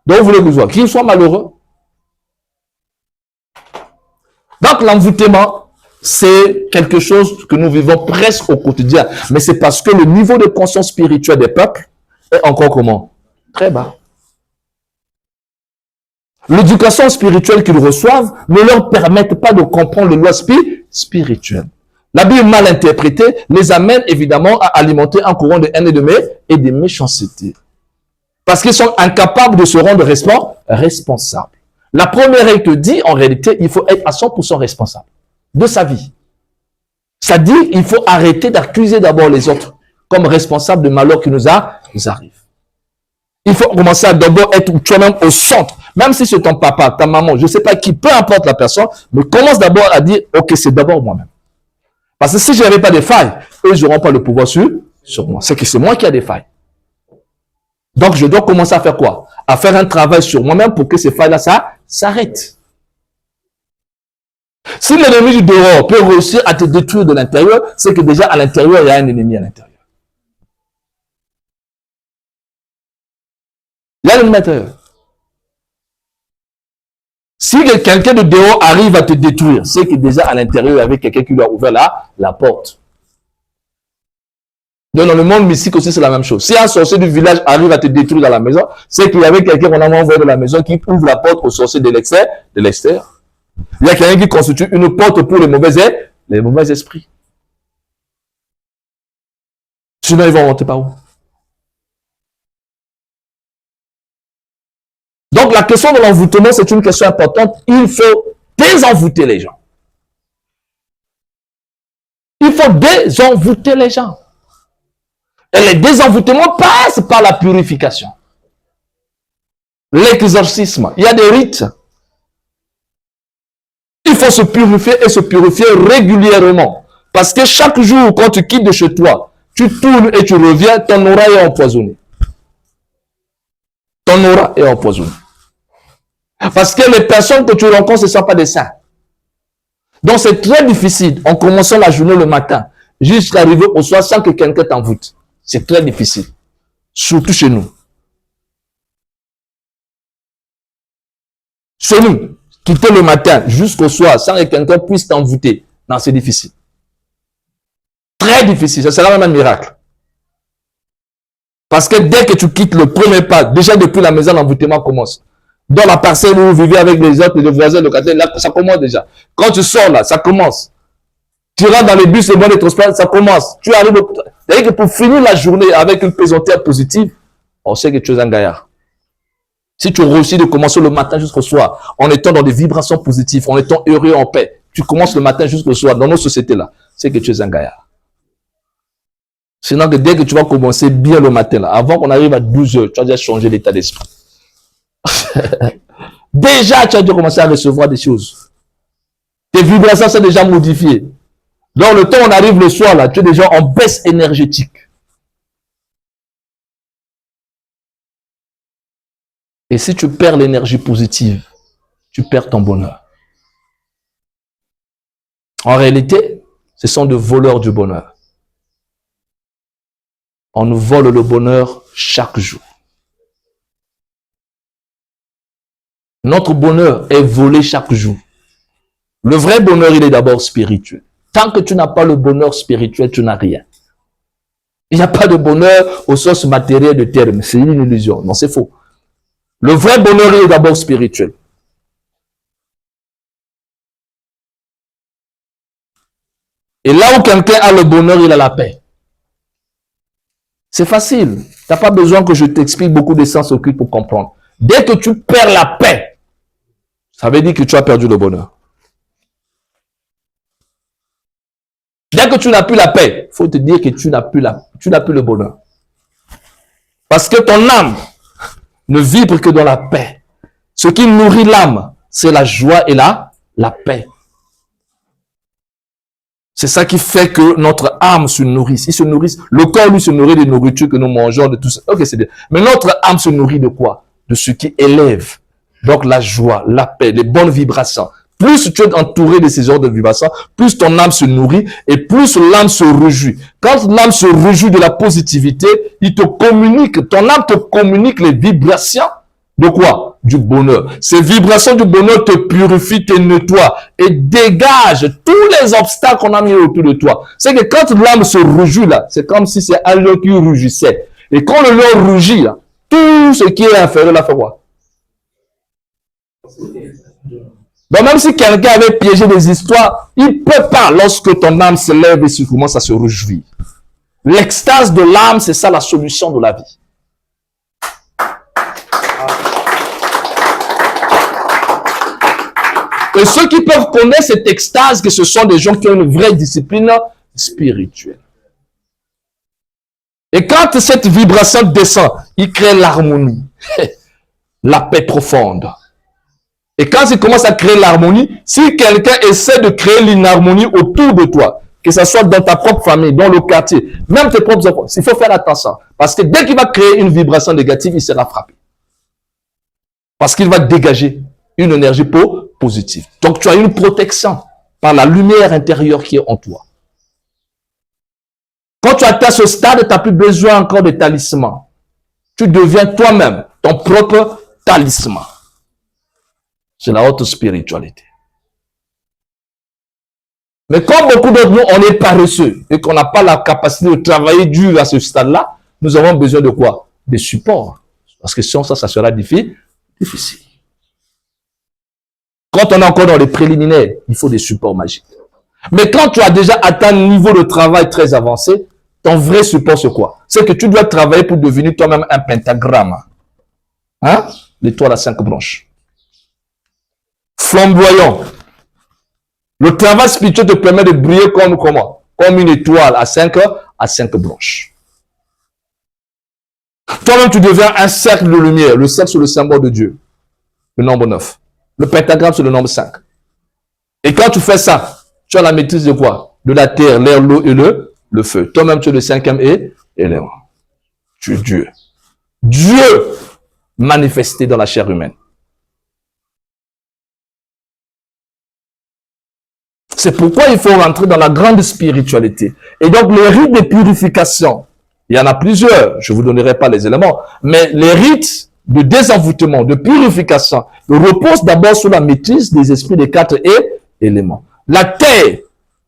Donc, vous voulez que vous voyez qu'il soit malheureux. Donc, l'envoûtement, c'est quelque chose que nous vivons presque au quotidien. Mais c'est parce que le niveau de conscience spirituelle des peuples est encore comment? Très bas. L'éducation spirituelle qu'ils reçoivent ne leur permet pas de comprendre les lois spirituelles. La Bible mal interprétée les amène évidemment à alimenter un courant de haine et de méchanceté. Parce qu'ils sont incapables de se rendre responsables. La première règle te dit, en réalité, il faut être à 100% responsable de sa vie. Ça dit, il faut arrêter d'accuser d'abord les autres comme responsables de malheur qui nous arrive. Il faut commencer à d'abord être toi-même au centre. Même si c'est ton papa, ta maman, je ne sais pas qui, peu importe la personne, mais commence d'abord à dire, ok, c'est d'abord moi-même. Parce que si je n'avais pas de failles, eux, ils n'auront pas le pouvoir sur moi. C'est que c'est moi qui ai des failles. Donc, je dois commencer à faire quoi? À faire un travail sur moi-même pour que ces failles-là, ça s'arrête. Si l'ennemi du dehors peut réussir à te détruire de l'intérieur, c'est que déjà à l'intérieur, il y a un ennemi à l'intérieur. Il y a l'ennemi à l'intérieur. Si quelqu'un de dehors arrive à te détruire, c'est que déjà à l'intérieur, il y avait quelqu'un qui lui a ouvert la porte. Donc dans le monde mystique aussi, c'est la même chose. Si un sorcier du village arrive à te détruire dans la maison, c'est qu'il y avait quelqu'un qu'on a envoyé de la maison qui ouvre la porte aux sorciers de l'extérieur. Il y a quelqu'un qui constitue une porte pour les mauvais esprits. Sinon, ils vont monter par où? Donc, la question de l'envoûtement, c'est une question importante. Il faut désenvoûter les gens. Il faut désenvoûter les gens. Et le désenvoûtement passe par la purification. L'exorcisme. Il y a des rites. Il faut se purifier et se purifier régulièrement. Parce que chaque jour, quand tu quittes de chez toi, tu tournes et tu reviens, ton aura est empoisonné. Ton aura est empoisonné. Parce que les personnes que tu rencontres, ce ne sont pas des saints. Donc c'est très difficile, en commençant la journée le matin, jusqu'à arriver au soir sans que quelqu'un t'envoûte. C'est très difficile. Surtout chez nous. Chez nous, quitter le matin jusqu'au soir sans que quelqu'un puisse t'envoûter. Non, c'est difficile. Très difficile. Ça sera même un miracle. Parce que dès que tu quittes le premier pas, déjà depuis la maison, l'envoûtement commence. Dans la parcelle où vous vivez avec les autres, les voisins locataires, là, ça commence déjà. Quand tu sors là, ça commence. Tu rentres dans les bus, les moyens de transport, ça commence. Tu arrives au... C'est-à-dire que pour finir la journée avec une pesanteur positive, on sait que tu es un gaillard. Si tu réussis de commencer le matin jusqu'au soir, en étant dans des vibrations positives, en étant heureux, en paix, tu commences le matin jusqu'au soir dans nos sociétés-là, c'est que tu es un gaillard. Sinon, que dès que tu vas commencer bien le matin, là, avant qu'on arrive à 12 heures, tu as déjà changé l'état d'esprit. Déjà, tu as dû commencer à recevoir des choses. Tes vibrations sont déjà modifiées. Dans le temps, on arrive le soir, là, tu es déjà en baisse énergétique. Et si tu perds l'énergie positive, tu perds ton bonheur. En réalité, ce sont des voleurs du bonheur. On nous vole le bonheur chaque jour. Notre bonheur est volé chaque jour. Le vrai bonheur, il est d'abord spirituel. Tant que tu n'as pas le bonheur spirituel, tu n'as rien. Il n'y a pas de bonheur au sens matériel de terme. C'est une illusion. Non, c'est faux. Le vrai bonheur, il est d'abord spirituel. Et là où quelqu'un a le bonheur, il a la paix. C'est facile. Tu n'as pas besoin que je t'explique beaucoup de sens occultes pour comprendre. Dès que tu perds la paix, ça veut dire que tu as perdu le bonheur. Dès que tu n'as plus la paix, il faut te dire que tu n'as plus le bonheur. Parce que ton âme ne vibre que dans la paix. Ce qui nourrit l'âme, c'est la joie et la paix. C'est ça qui fait que notre âme se nourrisse. Il se nourrit. Le corps, lui, se nourrit des nourritures que nous mangeons, de tout ça. Ok, c'est bien. Mais notre âme se nourrit de quoi? De ce qui élève. Donc la joie, la paix, les bonnes vibrations. Plus tu es entouré de ces genres de vibrations, plus ton âme se nourrit et plus l'âme se réjouit. Quand l'âme se réjouit de la positivité, il te communique, ton âme te communique les vibrations de quoi? Du bonheur. Ces vibrations du bonheur te purifient, te nettoient et dégagent tous les obstacles qu'on a mis autour de toi. C'est que quand l'âme se réjouit là, c'est comme si c'est un lion qui rugissait. Et quand le lion rugit là, tout ce qui est inférieur là fait quoi? Donc même si quelqu'un avait piégé des histoires, il ne peut pas lorsque ton âme se lève et se commence à se réjouir. L'extase de l'âme, c'est ça la solution de la vie. Et ceux qui peuvent connaître cette extase, que ce sont des gens qui ont une vraie discipline spirituelle. Et quand cette vibration descend, il crée l'harmonie, la paix profonde. Et quand il commence à créer l'harmonie, si quelqu'un essaie de créer l'inharmonie autour de toi, que ce soit dans ta propre famille, dans le quartier, même tes propres enfants, il faut faire attention. Parce que dès qu'il va créer une vibration négative, il sera frappé. Parce qu'il va dégager une énergie positive. Donc tu as une protection par la lumière intérieure qui est en toi. Quand tu atteins ce stade, tu n'as plus besoin encore de talisman. Tu deviens toi-même ton propre talisman. C'est la haute spiritualité. Mais comme beaucoup d'entre nous, on est paresseux et qu'on n'a pas la capacité de travailler dur à ce stade-là, nous avons besoin de quoi? Des supports. Parce que sans ça, ça sera difficile. Quand on est encore dans les préliminaires, il faut des supports magiques. Mais quand tu as déjà atteint un niveau de travail très avancé, ton vrai support, c'est quoi? C'est que tu dois travailler pour devenir toi-même un pentagramme. Hein? L'étoile à 5 branches. Flamboyant. Le travail spirituel te permet de briller comme comment? Comme une étoile à 5 branches. Toi-même, tu deviens un cercle de lumière. Le cercle, c'est le symbole de Dieu. Le nombre 9. Le pentagramme, c'est le nombre 5. Et quand tu fais ça, tu as la maîtrise de quoi? De la terre, l'air, l'eau et le le feu. Toi-même, tu es le cinquième élément. Tu es Dieu. Dieu manifesté dans la chair humaine. C'est pourquoi il faut rentrer dans la grande spiritualité. Et donc, les rites de purification, il y en a plusieurs, je ne vous donnerai pas les éléments, mais les rites de désenvoûtement, de purification, reposent d'abord sur la maîtrise des esprits des 4 éléments. La terre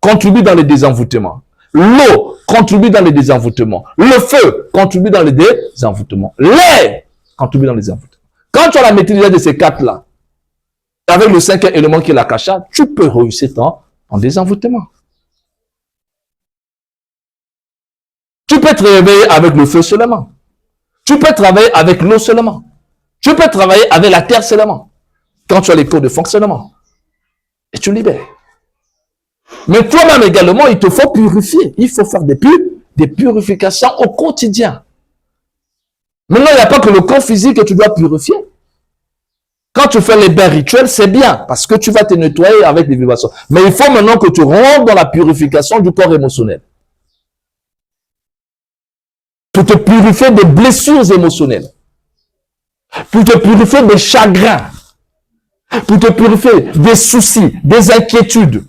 contribue dans les désenvoûtements. L'eau contribue dans les désenvoûtements. Le feu contribue dans les désenvoûtements. L'air contribue dans les désenvoûtements. Quand tu as la maîtrise de ces 4-là, avec le 5e élément qui est l'akasha, tu peux réussir en désenvoûtement. Tu peux travailler avec le feu seulement. Tu peux travailler avec l'eau seulement. Tu peux travailler avec la terre seulement. Quand tu as les codes de fonctionnement. Et tu libères. Mais toi-même également, il te faut purifier. Il faut faire des purifications au quotidien. Maintenant, il n'y a pas que le corps physique que tu dois purifier. Quand tu fais les bains rituels, c'est bien, parce que tu vas te nettoyer avec des vibrations. Mais il faut maintenant que tu rentres dans la purification du corps émotionnel. Pour te purifier des blessures émotionnelles. Pour te purifier des chagrins. Pour te purifier des soucis, des inquiétudes.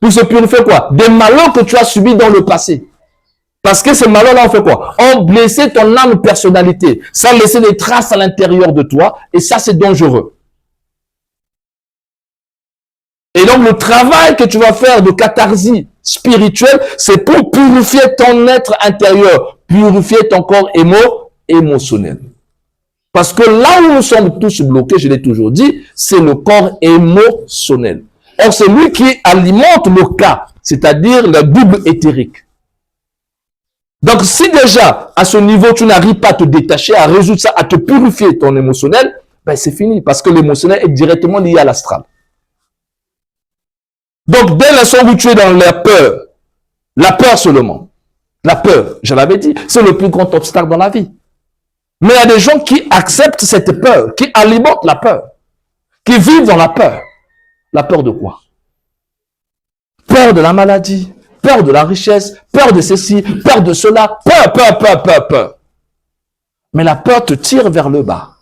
Pour se purifier quoi? Des malheurs que tu as subis dans le passé. Parce que ces malheurs-là ont fait quoi? Ont blessé ton âme personnalité. Ça a laissé des traces à l'intérieur de toi. Et ça, c'est dangereux. Et donc, le travail que tu vas faire de catharsis spirituelle, c'est pour purifier ton être intérieur, purifier ton corps émotionnel. Parce que là où nous sommes tous bloqués, je l'ai toujours dit, c'est le corps émotionnel. Or, c'est lui qui alimente le cas, c'est-à-dire le double éthérique. Donc, si déjà, à ce niveau, tu n'arrives pas à te détacher, à résoudre ça, à te purifier ton émotionnel, ben c'est fini, parce que l'émotionnel est directement lié à l'astral. Donc, dès l'instant où tu es dans la peur seulement, la peur, je l'avais dit, c'est le plus grand obstacle dans la vie. Mais il y a des gens qui acceptent cette peur, qui alimentent la peur, qui vivent dans la peur. La peur de quoi? Peur de la maladie, peur de la richesse, peur de ceci, peur de cela, peur. Mais la peur te tire vers le bas.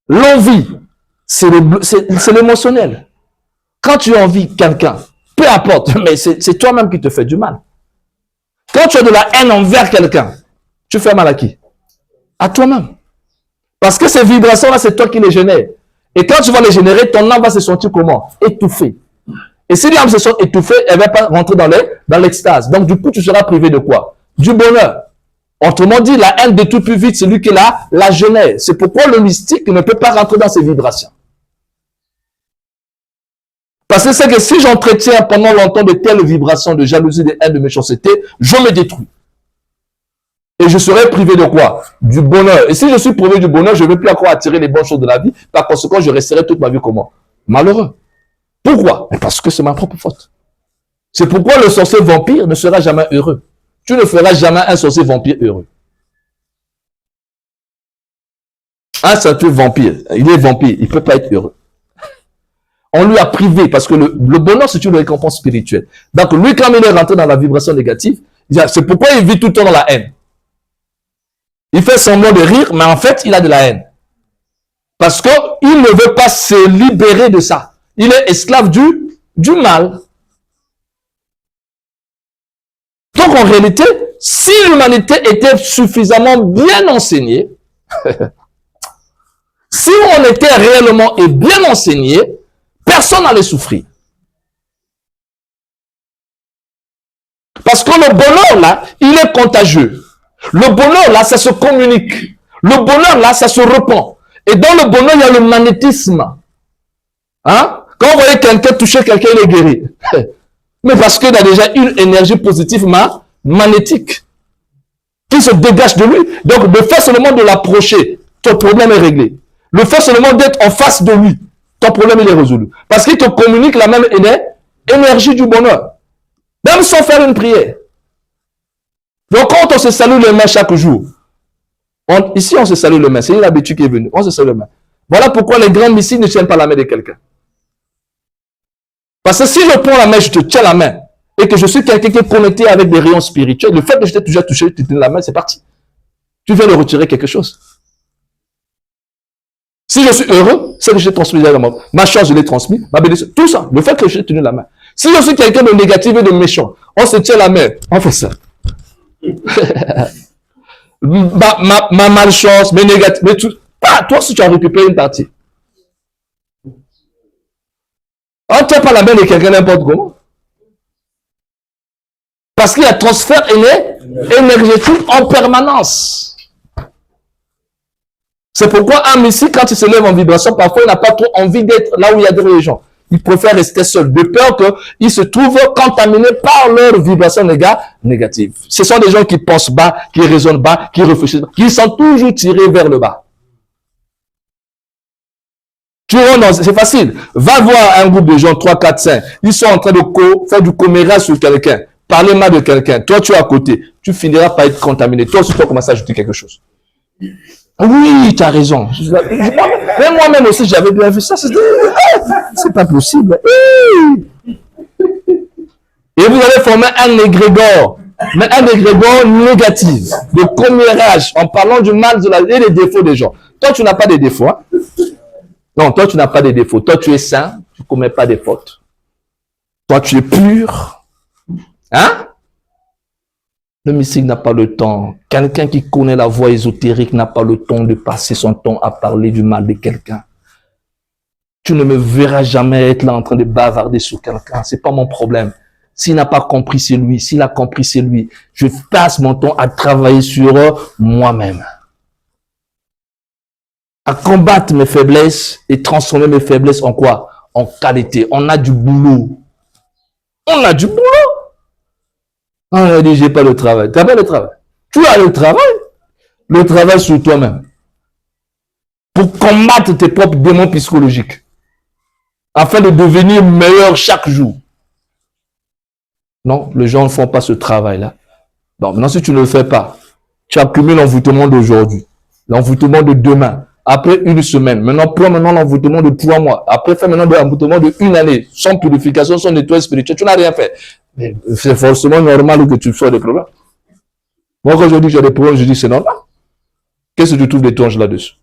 L'envie, c'est l'émotionnel. Quand tu envies quelqu'un, peu importe, mais c'est toi-même qui te fais du mal. Quand tu as de la haine envers quelqu'un, tu fais mal à qui? À toi-même. Parce que ces vibrations-là, c'est toi qui les génères. Et quand tu vas les générer, ton âme va se sentir comment? Étouffée. Et si l'âme se sent étouffée, elle ne va pas rentrer dans l'extase. Donc, du coup, tu seras privé de quoi? Du bonheur. Autrement dit, la haine détruit plus vite celui qui la génère. C'est pourquoi le mystique ne peut pas rentrer dans ces vibrations. Parce que c'est que si j'entretiens pendant longtemps de telles vibrations de jalousie, de haine, de méchanceté, je me détruis. Et je serai privé de quoi? Du bonheur. Et si je suis privé du bonheur, je ne vais plus encore attirer les bonnes choses de la vie. Par conséquent, je resterai toute ma vie comment? Malheureux. Pourquoi? Parce que c'est ma propre faute. C'est pourquoi le sorcier vampire ne sera jamais heureux. Tu ne feras jamais un sorcier vampire heureux. Un sorcier vampire, il est vampire, il ne peut pas être heureux. On lui a privé, parce que le bonheur, c'est une récompense spirituelle. Donc lui, quand il est rentré dans la vibration négative, c'est pourquoi il vit tout le temps dans la haine. Il fait semblant de rire, mais en fait, il a de la haine. Parce qu'il ne veut pas se libérer de ça. Il est esclave du mal. Donc en réalité, si l'humanité était suffisamment bien enseignée, si on était réellement et bien enseigné, personne n'allait souffrir. Parce que le bonheur là, il est contagieux. Le bonheur là, ça se communique. Le bonheur là, ça se répand. Et dans le bonheur, il y a le magnétisme. Hein? Quand vous voyez quelqu'un toucher quelqu'un, il est guéri. Mais parce qu'il a déjà une énergie positive magnétique qui se dégage de lui. Donc, le fait seulement de l'approcher, ton problème est réglé. Le fait seulement d'être en face de lui, ton problème il est résolu. Parce qu'il te communique la même énergie du bonheur. Même sans faire une prière. Donc, quand on se salue les mains chaque jour, ici on se salue les mains, c'est une habitude qui est venue, on se salue les mains. Voilà pourquoi les grands missiles ne tiennent pas la main de quelqu'un. Parce que si je prends la main, je te tiens la main, et que je suis quelqu'un qui est connecté avec des rayons spirituels, le fait que je t'ai déjà touché, tu tenais la main, c'est parti. Tu viens de retirer quelque chose. Si je suis heureux, c'est que je t'ai transmis ma chance, je l'ai transmis, ma bénédiction, tout ça, le fait que je t'ai tenu la main. Si je suis quelqu'un de négatif et de méchant, on se tient la main, on fait ça. ma malchance, mes négatifs, mais tout. Pas toi si tu as récupéré une partie. On ne tient pas la main de quelqu'un n'importe comment. Parce qu'il y a transfert énergétique en permanence. C'est pourquoi un mystique, quand il se lève en vibration, parfois il n'a pas trop envie d'être là où il y a des gens. Il préfère rester seul, de peur qu'ils se trouvent contaminés par leur vibration négative. Ce sont des gens qui pensent bas, qui raisonnent bas, qui réfléchissent bas, qui sont toujours tirés vers le bas. Tu rentres dans, c'est facile. Va voir un groupe de gens, 3, 4, 5. Ils sont en train de faire du commérage sur quelqu'un. Parler mal de quelqu'un. Toi, tu es à côté. Tu finiras par être contaminé. Toi aussi, tu vas commencer à ajouter quelque chose. Oui, tu as raison. Même moi-même aussi, j'avais bien vu ça. C'est pas possible. Et vous allez former un égrégore. Mais un égrégore négatif. De commérage. En parlant du mal et des défauts des gens. Toi, tu n'as pas de défauts. Hein? Non, toi, tu n'as pas de défauts. Toi, tu es saint. Tu ne commets pas de fautes. Toi, tu es pur. Hein? Le mystique n'a pas le temps. Quelqu'un qui connaît la voie ésotérique n'a pas le temps de passer son temps à parler du mal de quelqu'un. Tu ne me verras jamais être là en train de bavarder sur quelqu'un. C'est pas mon problème. S'il n'a pas compris, c'est lui. S'il a compris, c'est lui. Je passe mon temps à travailler sur moi-même. À combattre mes faiblesses et transformer mes faiblesses en quoi? En qualité. On a du boulot. On a du boulot. On a dit, j'ai pas le travail. Tu n'as pas le travail. Tu as le travail. Le travail sur toi-même. Pour combattre tes propres démons psychologiques. Afin de devenir meilleur chaque jour. Non, les gens ne font pas ce travail-là. Bon, maintenant, si tu ne le fais pas, tu accumules l'envoûtement d'aujourd'hui. L'envoûtement de demain. Après une semaine. Maintenant, prends maintenant l'envoûtement de 3 mois. Après, fais maintenant l'envoûtement de 1 année. Sans purification, sans nettoyage spirituel. Tu n'as rien fait. C'est forcément normal que tu sois des problèmes. Moi, quand je dis que j'ai des problèmes, je dis c'est normal. Qu'est-ce que tu trouves d'étrange là-dessus?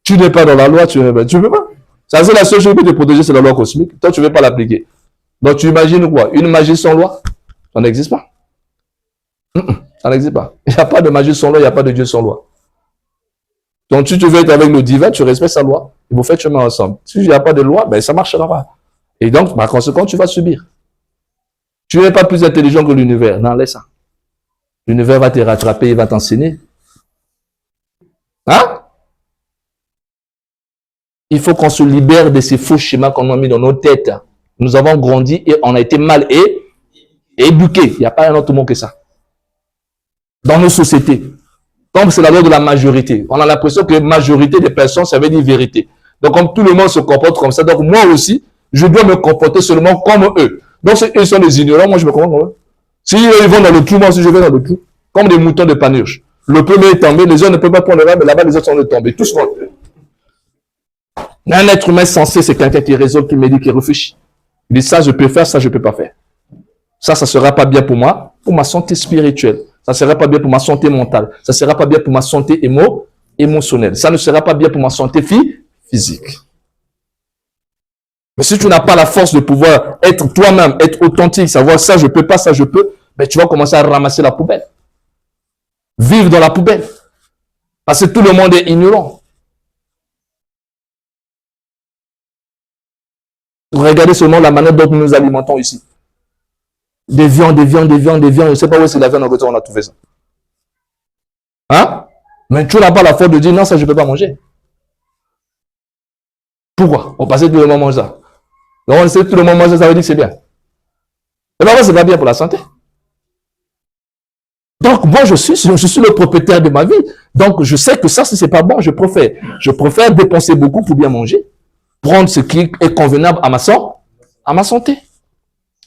Tu n'es pas dans la loi, tu ne peux pas. Ça, c'est la seule chose qui te protège, c'est la loi cosmique. Toi, tu ne veux pas l'appliquer. Donc, tu imagines quoi? Une magie sans loi? Ça n'existe pas. Ça n'existe pas. Il n'y a pas de magie sans loi, il n'y a pas de Dieu sans loi. Donc, si tu veux être avec le divin, tu respectes sa loi. Et vous faites chemin ensemble. Si il n'y a pas de loi, ben, ça ne marchera pas. Et donc, par conséquent, tu vas subir. Tu n'es pas plus intelligent que l'univers. Non, laisse ça. L'univers va te rattraper, il va t'enseigner. Hein? Il faut qu'on se libère de ces faux schémas qu'on a mis dans nos têtes. Nous avons grandi et on a été mal éduqués. Il n'y a pas un autre mot que ça. Dans nos sociétés. Comme c'est la loi de la majorité. On a l'impression que la majorité des personnes, ça veut dire vérité. Donc, comme tout le monde se comporte comme ça, donc moi aussi, je dois me comporter seulement comme eux. Donc, si eux sont des ignorants, moi je me comporte comme eux. Si eux, ils vont dans le trou, moi aussi je vais dans le trou. Comme des moutons de panurge. Le premier est tombé, les autres ne peuvent pas prendre le rêve, mais là-bas, les autres sont tombés. Tous vont. Un être humain sensé, c'est quelqu'un qui raisonne, qui médite, qui réfléchit. Il dit ça, je peux faire, ça, je ne peux pas faire. Ça ne sera pas bien pour moi, pour ma santé spirituelle. Ça ne sera pas bien pour ma santé mentale. Ça ne sera pas bien pour ma santé émotionnelle. Ça ne sera pas bien pour ma santé physique. Mais si tu n'as pas la force de pouvoir être toi-même, être authentique, savoir ça, je peux pas, ça, je peux, ben tu vas commencer à ramasser la poubelle. Vivre dans la poubelle. Parce que tout le monde est ignorant. Regardez seulement la manière dont nous nous alimentons ici. Des viandes. Je ne sais pas où c'est la viande, on a trouvé ça. Hein? Mais tu n'as pas la force de dire non, ça je ne peux pas manger. Pourquoi? On passait tout le monde mange ça. Donc on sait que tout le monde mange ça, ça veut dire que c'est bien. Et bien, c'est pas bien pour la santé. Donc moi je suis le propriétaire de ma vie. Donc je sais que ça, si c'est pas bon, je préfère dépenser beaucoup pour bien manger. Prendre ce qui est convenable à ma santé.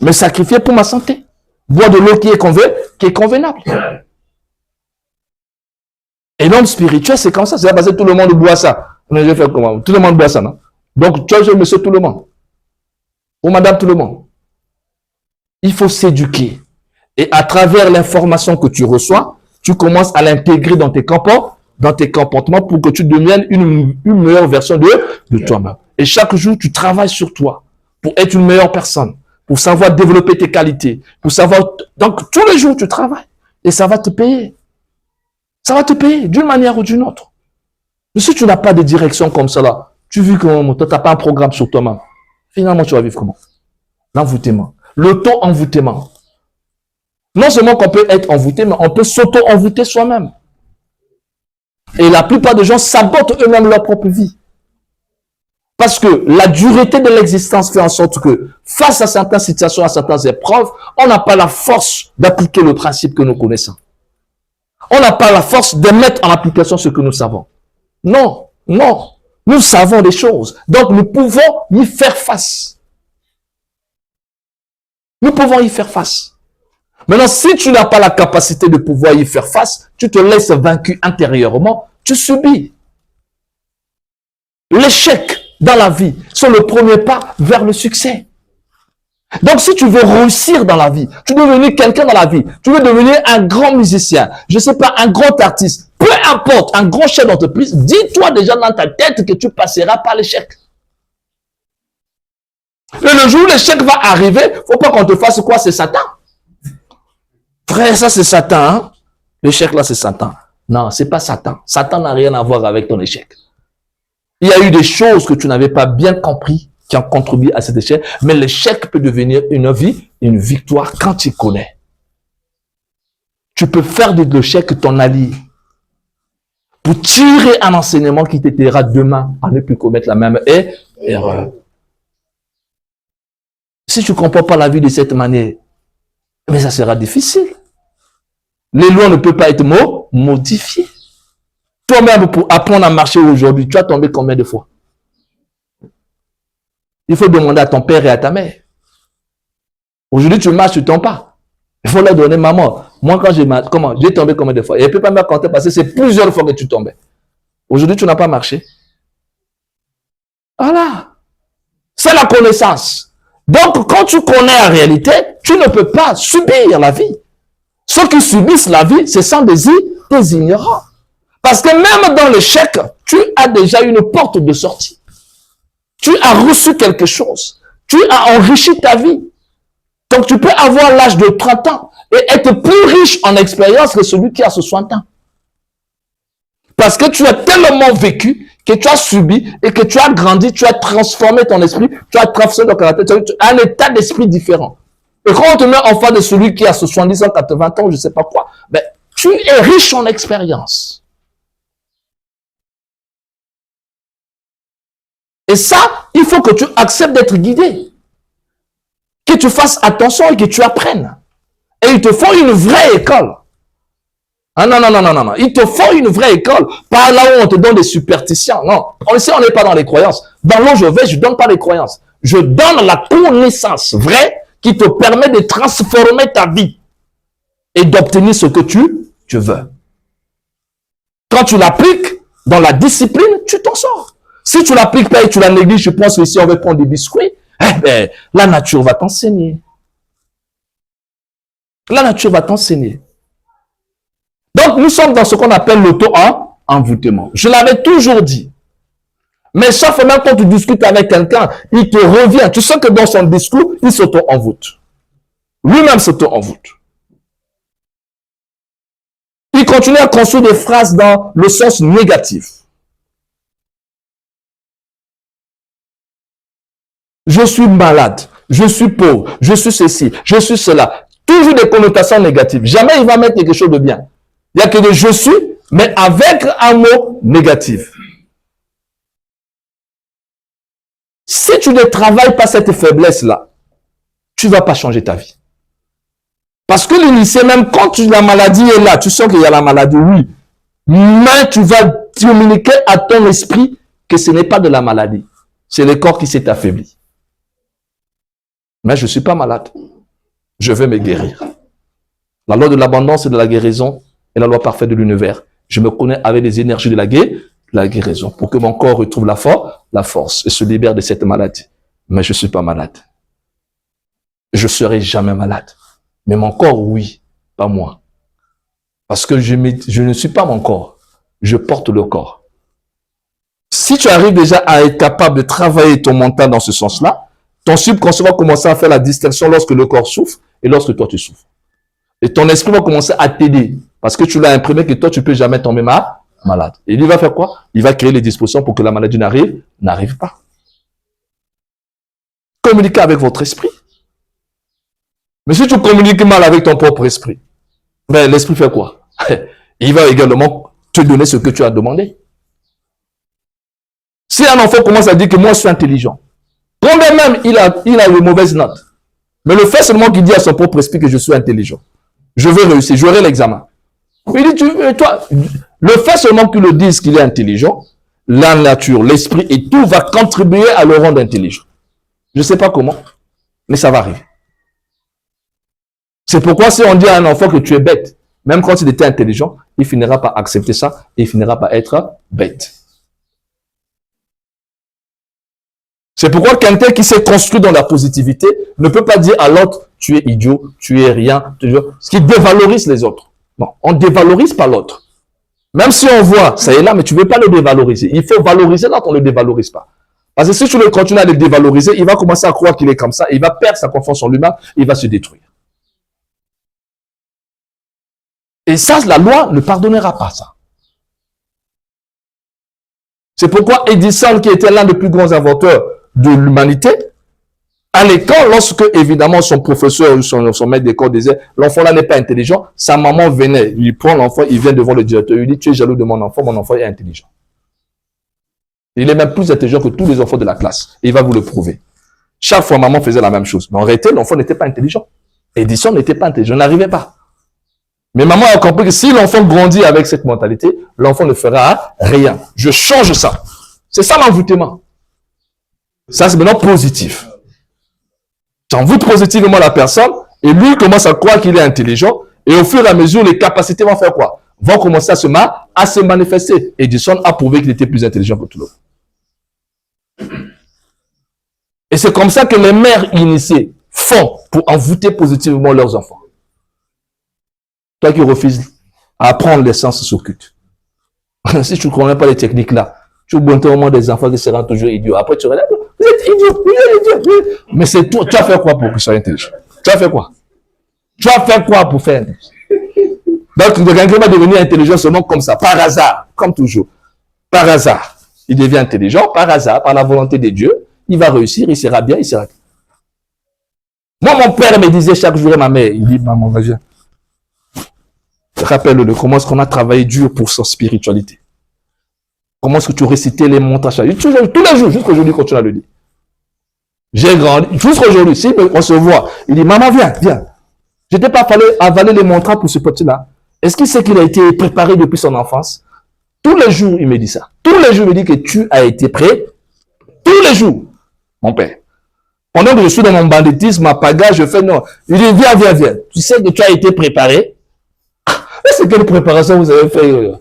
Me sacrifier pour ma santé. Boire de l'eau qui est convenable. Et l'homme spirituel, c'est comme ça. C'est parce que tout le monde boit ça. Mais je vais faire comment? Tout le monde boit ça, non? Donc, tu vois, je me suis tout le monde. Pour madame tout le monde. Il faut s'éduquer. Et à travers l'information que tu reçois, tu commences à l'intégrer dans tes comportements pour que tu deviennes une meilleure version de toi-même. Et chaque jour, tu travailles sur toi pour être une meilleure personne, pour savoir développer tes qualités, pour savoir... Donc, tous les jours, tu travailles et ça va te payer. Ça va te payer d'une manière ou d'une autre. Mais si tu n'as pas de direction comme ça, là, tu vis comment? Tu n'as pas un programme sur toi-même. Finalement, tu vas vivre comment? L'envoûtement. L'auto-envoûtement. Non seulement qu'on peut être envoûté, mais on peut s'auto-envoûter soi-même. Et la plupart des gens sabotent eux-mêmes leur propre vie. Parce que la dureté de l'existence fait en sorte que, face à certaines situations, à certaines épreuves, on n'a pas la force d'appliquer le principe que nous connaissons. On n'a pas la force de mettre en application ce que nous savons. Non, non. Nous savons des choses. Donc, nous pouvons y faire face. Nous pouvons y faire face. Maintenant, si tu n'as pas la capacité de pouvoir y faire face, tu te laisses vaincu intérieurement, tu subis. L'échec dans la vie, c'est le premier pas vers le succès. Donc, si tu veux réussir dans la vie, tu veux devenir quelqu'un dans la vie, tu veux devenir un grand musicien, je ne sais pas, un grand artiste, peu importe, un grand chef d'entreprise, dis-toi déjà dans ta tête que tu passeras par l'échec. Et le jour où l'échec va arriver, il ne faut pas qu'on te fasse quoi? C'est Satan. Frère, ça c'est Satan. Hein? L'échec là, c'est Satan. Non, c'est pas Satan. Satan n'a rien à voir avec ton échec. Il y a eu des choses que tu n'avais pas bien compris qui ont contribué à cet échec, mais l'échec peut devenir une vie, une victoire quand tu connais. Tu peux faire de l'échec ton allié pour tirer un enseignement qui t'aidera demain à ne plus commettre la même erreur. Si tu ne comprends pas la vie de cette manière, mais ça sera difficile. Les lois ne peuvent pas être modifiées. Toi-même, pour apprendre à marcher aujourd'hui, tu as tombé combien de fois? Il faut demander à ton père et à ta mère. Aujourd'hui, tu marches, tu ne tombes pas. Il faut leur donner maman. Moi, quand j'ai tombé combien de fois? Et elle ne peut pas me raconter parce que c'est plusieurs fois que tu tombais. Aujourd'hui, tu n'as pas marché. Voilà. C'est la connaissance. Donc, quand tu connais la réalité, tu ne peux pas subir la vie. Ceux qui subissent la vie, ce sont des ignorants. Parce que même dans l'échec, tu as déjà une porte de sortie. Tu as reçu quelque chose. Tu as enrichi ta vie. Donc, tu peux avoir l'âge de 30 ans et être plus riche en expérience que celui qui a 60 ans. Parce que tu as tellement vécu que tu as subi et que tu as grandi, tu as transformé ton esprit, tu as transformé ton caractère, tu as un état d'esprit différent. Et quand on te met en face de celui qui a 70 ans, 80 ans, je ne sais pas quoi, ben, tu es riche en expérience. Et ça, il faut que tu acceptes d'être guidé. Que tu fasses attention et que tu apprennes. Et il te faut une vraie école. Ah non, non, non, non, non, non. Il te faut une vraie école. Pas là où on te donne des superstitions. Non. On sait, on n'est pas dans les croyances. Dans l'eau, je ne donne pas les croyances. Je donne la connaissance vraie qui te permet de transformer ta vie et d'obtenir ce que tu veux. Quand tu l'appliques dans la discipline, tu t'en sors. Si tu l'appliques pas et tu la négliges, je pense que si on veut prendre des biscuits, eh ben, la nature va t'enseigner. La nature va t'enseigner. Donc, nous sommes dans ce qu'on appelle l'auto-envoûtement. Je l'avais toujours dit. Mais sauf même quand tu discutes avec quelqu'un, il te revient. Tu sens que dans son discours, il s'auto-envoûte. Lui-même s'auto-envoûte. Il continue à construire des phrases dans le sens négatif. Je suis malade, je suis pauvre, je suis ceci, je suis cela. Toujours des connotations négatives. Jamais il va mettre quelque chose de bien. Il n'y a que des je suis, mais avec un mot négatif. Si tu ne travailles pas cette faiblesse-là, tu ne vas pas changer ta vie. Parce que l'initié, même quand la maladie est là, tu sens qu'il y a la maladie, oui. Mais tu vas communiquer à ton esprit que ce n'est pas de la maladie. C'est le corps qui s'est affaibli. Mais je ne suis pas malade. Je veux me guérir. La loi de l'abondance et de la guérison est la loi parfaite de l'univers. Je me connais avec les énergies de la guérison pour que mon corps retrouve la force et se libère de cette maladie. Mais je ne suis pas malade. je serai jamais malade. Mais mon corps, oui, pas moi. Parce que je ne suis pas mon corps. Je porte le corps. Si tu arrives déjà à être capable de travailler ton mental dans ce sens-là, ton subconscient va commencer à faire la distinction lorsque le corps souffre et lorsque toi tu souffres. Et ton esprit va commencer à t'aider parce que tu l'as imprimé que toi tu peux jamais tomber malade. Et il va faire quoi? Il va créer les dispositions pour que la maladie n'arrive pas. Communiquez avec votre esprit. Mais si tu communiques mal avec ton propre esprit, ben l'esprit fait quoi? Il va également te donner ce que tu as demandé. Si un enfant commence à dire que moi je suis intelligent, quand même il a une mauvaise note, mais le fait seulement qu'il dit à son propre esprit que je suis intelligent, je vais réussir, j'aurai l'examen. Il dit, toi, le fait seulement qu'il le dise qu'il est intelligent, la nature, l'esprit et tout va contribuer à le rendre intelligent. Je ne sais pas comment, mais ça va arriver. C'est pourquoi si on dit à un enfant que tu es bête, même quand il était intelligent, il finira par accepter ça et il finira par être bête. C'est pourquoi quelqu'un qui s'est construit dans la positivité ne peut pas dire à l'autre, tu es idiot, tu es rien, ce qui dévalorise les autres. Non, on ne dévalorise pas l'autre. Même si on voit, ça est là, mais tu ne veux pas le dévaloriser. Il faut valoriser l'autre, on ne le dévalorise pas. Parce que si tu continues à le dévaloriser, il va commencer à croire qu'il est comme ça, il va perdre sa confiance en lui-même, il va se détruire. Et ça, la loi ne pardonnera pas ça. C'est pourquoi Edison, qui était l'un des plus grands inventeurs de l'humanité, à l'école, lorsque évidemment son professeur ou son maître d'école disait l'enfant là n'est pas intelligent, sa maman venait, il prend l'enfant, il vient devant le directeur, il dit tu es jaloux de mon enfant est intelligent. Il est même plus intelligent que tous les enfants de la classe. Et il va vous le prouver. Chaque fois, maman faisait la même chose. Mais en réalité, l'enfant n'était pas intelligent. Edison n'était pas intelligent, n'arrivait pas. Mais maman a compris que si l'enfant grandit avec cette mentalité, l'enfant ne fera rien. Je change ça. C'est ça l'envoûtement. Ça, c'est maintenant positif. Tu envoûtes positivement la personne et lui commence à croire qu'il est intelligent et au fur et à mesure, les capacités vont faire quoi? Vont commencer à se manifester. Edison a prouvé qu'il était plus intelligent que tout le monde. Et c'est comme ça que les mères initiées font pour envoûter positivement leurs enfants. Toi qui refuses à apprendre les sens occultes. Si tu ne connais pas les techniques là, tu montres au moins des enfants qui seront toujours idiots. Après tu relèves, vous êtes idiots, vous êtes idiots. Mais c'est toi, tu as fait quoi pour qu'ils soient intelligents? Tu as fait quoi? Tu as fait quoi pour faire intelligent? Donc, quelqu'un va devenir intelligent seulement comme ça, par hasard, comme toujours. Par hasard. Il devient intelligent, par hasard, par la volonté de Dieu. Il va réussir, il sera bien, il sera bien. Moi, mon père me disait chaque jour à ma mère, il dit, maman, vas-y. Rappelle-le, comment est-ce qu'on a travaillé dur pour sa spiritualité. Comment est-ce que tu récitais les montres à chaque jour. Tous les jours, jusqu'aujourd'hui, quand tu as le dit. J'ai grandi, jusqu'aujourd'hui, si on se voit, il dit, maman, viens. Je n'étais pas fallu avaler les montres pour ce petit-là. Est-ce qu'il sait qu'il a été préparé depuis son enfance? Tous les jours, il me dit ça. Tous les jours, il me dit que tu as été prêt. Tous les jours, mon père. Pendant que je suis dans mon banditisme, ma paga, je fais non. Il dit, viens. Tu sais que tu as été préparé. Mais c'est quelle préparation vous avez fait?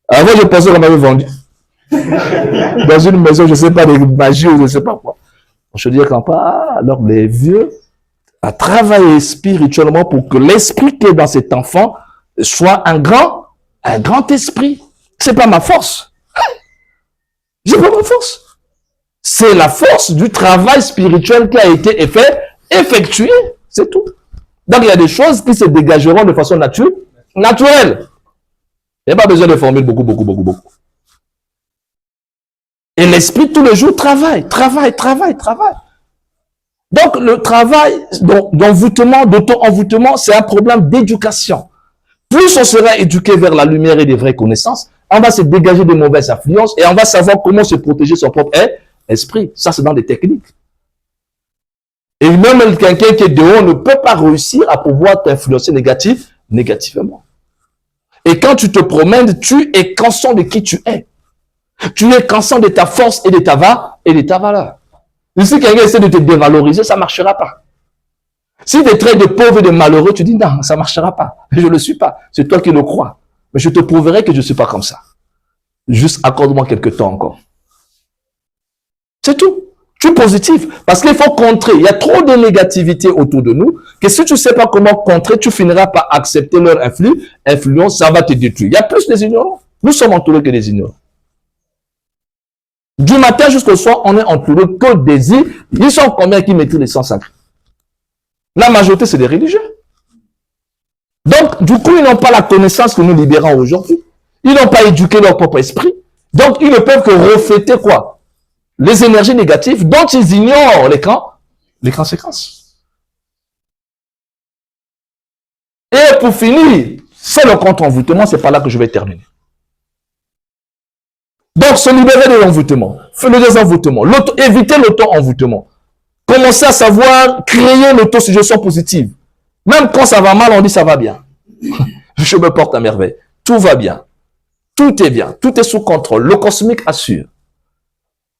Avant, je pensais qu'on m'avait vendu. Dans une maison, je ne sais pas, de magie ou je ne sais pas quoi. Je dis quand pas, alors les vieux, à travailler spirituellement pour que l'esprit qui est dans cet enfant soit un grand esprit. C'est pas ma force. J'ai pas ma force. C'est la force du travail spirituel qui a été effectué. C'est tout. Donc, il y a des choses qui se dégageront de façon naturelle. Il n'y a pas besoin de formuler beaucoup. Et l'esprit, tous les jours, travaille. Donc, le travail d'envoûtement, d'auto-envoûtement, c'est un problème d'éducation. Plus on sera éduqué vers la lumière et des vraies connaissances, on va se dégager des mauvaises influences et on va savoir comment se protéger son propre esprit. Ça, c'est dans des techniques. Et même quelqu'un qui est dehors ne peut pas réussir à pouvoir t'influencer négativement. Et quand tu te promènes, tu es conscient de qui tu es. Tu es conscient de ta force et de ta valeur. Et si quelqu'un essaie de te dévaloriser, ça ne marchera pas. Si tu es très de pauvre et de malheureux, tu dis non, ça ne marchera pas. Je ne le suis pas. C'est toi qui le crois. Mais je te prouverai que je ne suis pas comme ça. Juste accorde-moi quelques temps encore. C'est tout. Tu positif. Parce qu'il faut contrer. Il y a trop de négativité autour de nous que si tu ne sais pas comment contrer, tu finiras par accepter leur influence, ça va te détruire. Il y a plus des ignorants. Nous sommes entourés que des ignorants. Du matin jusqu'au soir, on est entouré que des îles. Ils sont combien qui maîtrisent les sens sacrés? La majorité, c'est des religieux. Donc, du coup, ils n'ont pas la connaissance que nous libérons aujourd'hui. Ils n'ont pas éduqué leur propre esprit. Donc, ils ne peuvent que refléter quoi? Les énergies négatives dont ils ignorent les conséquences. Et pour finir, c'est le contre-envoûtement, c'est par là que je vais terminer. Donc, se libérer de l'envoûtement, faire le désenvoûtement, éviter l'auto-envoûtement. Commencer à savoir créer l'autosuggestion positive. Même quand ça va mal, on dit ça va bien. Je me porte à merveille. Tout va bien. Tout est bien. Tout est sous contrôle. Le cosmique assure.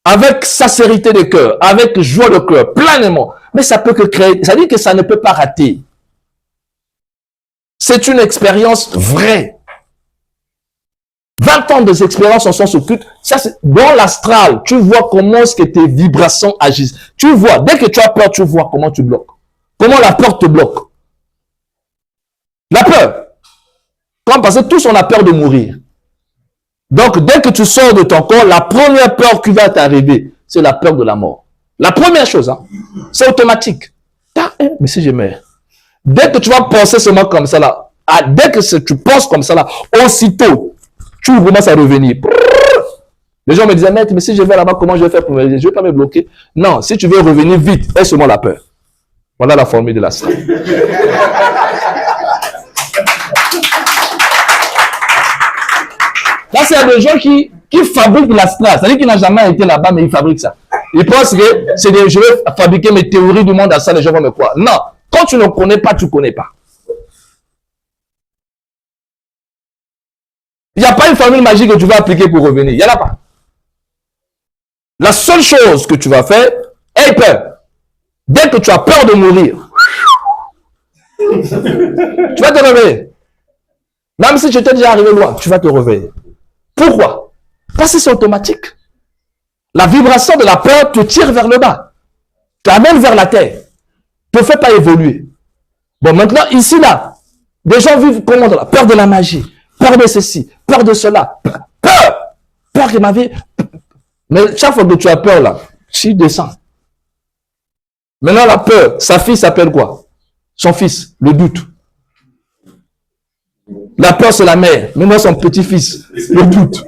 Avec sincérité de cœur, avec joie de cœur, pleinement. Mais ça peut que créer, ça dit que ça ne peut pas rater. C'est une expérience vraie. 20 ans d'expérience en sens occulte, ça c'est dans l'astral, tu vois comment est-ce que tes vibrations agissent. Tu vois, dès que tu as peur, tu vois comment tu bloques. Comment la peur te bloque. La peur. Comme parce que tous on a peur de mourir. Donc, dès que tu sors de ton corps, la première peur qui va t'arriver, c'est la peur de la mort. La première chose, hein, c'est automatique. Mais si je meurs. Dès que tu vas penser seulement comme ça là, dès que tu penses comme ça là, aussitôt, tu commences à revenir. Les gens me disaient, maître, mais si je vais là-bas, comment je vais faire pour me... Je ne vais pas me bloquer. Non, si tu veux revenir vite, aie seulement la peur. Voilà la formule de la salle. Là, c'est des gens qui fabriquent l'astral. C'est-à-dire qu'il n'a jamais été là-bas, mais ils fabriquent ça. Ils pensent que c'est des, je vais fabriquer mes théories du monde à ça, les gens vont me croire. Non. Quand tu ne connais pas, tu ne connais pas. Il n'y a pas une formule magique que tu vas appliquer pour revenir. Il n'y en a pas. La seule chose que tu vas faire, aie peur. Dès que tu as peur de mourir, tu vas te réveiller. Même si tu étais déjà arrivé loin, tu vas te réveiller. Pourquoi? Parce que c'est automatique. La vibration de la peur te tire vers le bas. T'amène vers la terre. Ne te fait pas évoluer. Bon, maintenant, ici, là, des gens vivent comment dans la peur de la magie, peur de ceci, peur de cela, peur! Peur que ma vie... Mais chaque fois que tu as peur, là, tu descends. Maintenant, la peur, sa fille s'appelle quoi? Son fils, le doute. La peur, c'est la mère. Maintenant, son petit-fils, le doute.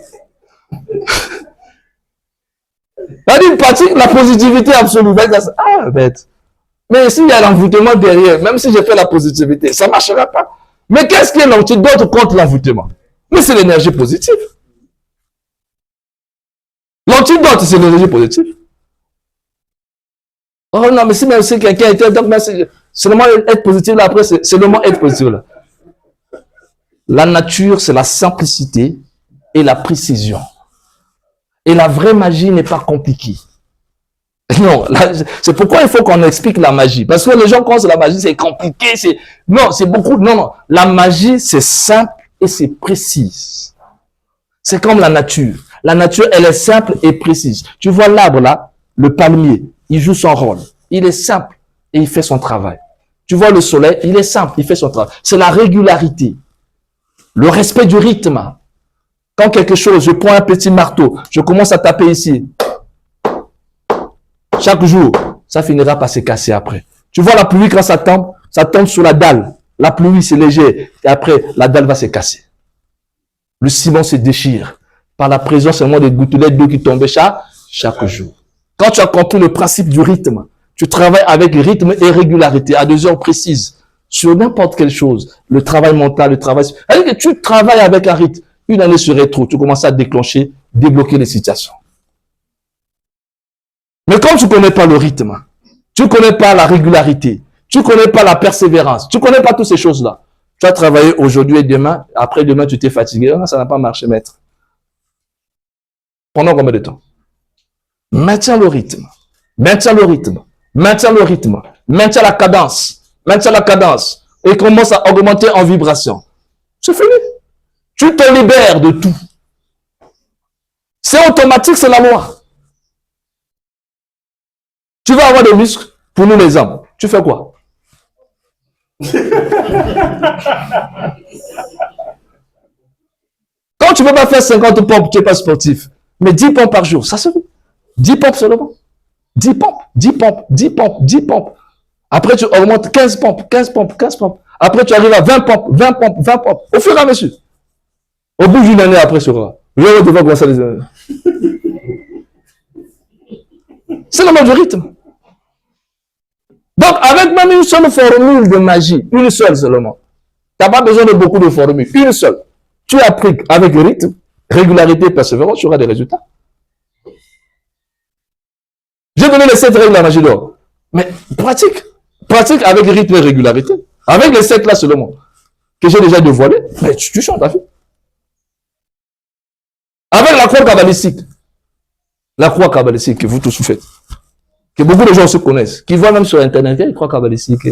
On dit une partie, la positivité absolue. Ah, bête. Mais s'il y a l'envoûtement derrière, même si j'ai fait la positivité, ça ne marchera pas. Mais qu'est-ce qui est l'antidote contre l'envoûtement? Mais c'est l'énergie positive. L'antidote, c'est l'énergie positive. Oh non, mais si même si quelqu'un était... Donc, c'est le mot être positif, là, après, c'est le mot être positif, là. La nature, c'est la simplicité et la précision. Et la vraie magie n'est pas compliquée. Non, c'est pourquoi il faut qu'on explique la magie. Parce que les gens pensent que la magie, c'est compliqué. Non, c'est beaucoup... Non, non. La magie, c'est simple et c'est précise. C'est comme la nature. La nature, elle est simple et précise. Tu vois l'arbre là, le palmier, il joue son rôle. Il est simple et il fait son travail. Tu vois le soleil, il est simple, il fait son travail. C'est la régularité. Le respect du rythme. Quand quelque chose, je prends un petit marteau, je commence à taper ici. Chaque jour, ça finira par se casser après. Tu vois la pluie quand ça tombe sur la dalle. La pluie, c'est léger. Et après, la dalle va se casser. Le ciment se déchire par la présence seulement des gouttelettes d'eau qui tombaient chaque jour. Quand tu as compris le principe du rythme, tu travailles avec rythme et régularité à 2 heures précises sur n'importe quelle chose. Le travail mental, le travail... C'est-à-dire que tu travailles avec un rythme. Une année sur rétro, tu commences à déclencher, débloquer les situations. Mais comme tu ne connais pas le rythme, tu ne connais pas la régularité, tu ne connais pas la persévérance, tu ne connais pas toutes ces choses-là, tu as travaillé aujourd'hui et demain, après demain tu t'es fatigué, ça n'a pas marché, maître. Pendant combien de temps? Maintiens le rythme, maintiens le rythme, maintiens le rythme, maintiens la cadence, et commence à augmenter en vibration. C'est fini. Tu te libères de tout. C'est automatique, c'est la loi. Tu vas avoir des muscles pour nous les hommes. Tu fais quoi? Quand tu ne peux pas faire 50 pompes, tu n'es pas sportif. Mais 10 pompes par jour, ça se fait. 10 pompes seulement. 10 pompes, 10 pompes, 10 pompes, 10 pompes. Après, tu augmentes 15 pompes, 15 pompes, 15 pompes. Après, tu arrives à 20 pompes, 20 pompes, 20 pompes. Au fur et à mesure. Au bout d'une année après, tu verras. Je vais devoir commencer les années. C'est le mode du rythme. Donc, avec même une seule formule de magie, une seule seulement. Tu n'as pas besoin de beaucoup de formules, une seule. Tu appliques avec rythme, régularité, persévérance, tu auras des résultats. J'ai donné les 7 règles de la magie d'or. Mais pratique. Pratique avec rythme et régularité. Avec les 7 là seulement, que j'ai déjà dévoilé, mais tu changes ta vie. Avec la croix kabbalistique. La croix kabbalistique que vous tous vous faites. Que beaucoup de gens se connaissent. Qui voient même sur Internet, il y a une croix kabbalistique.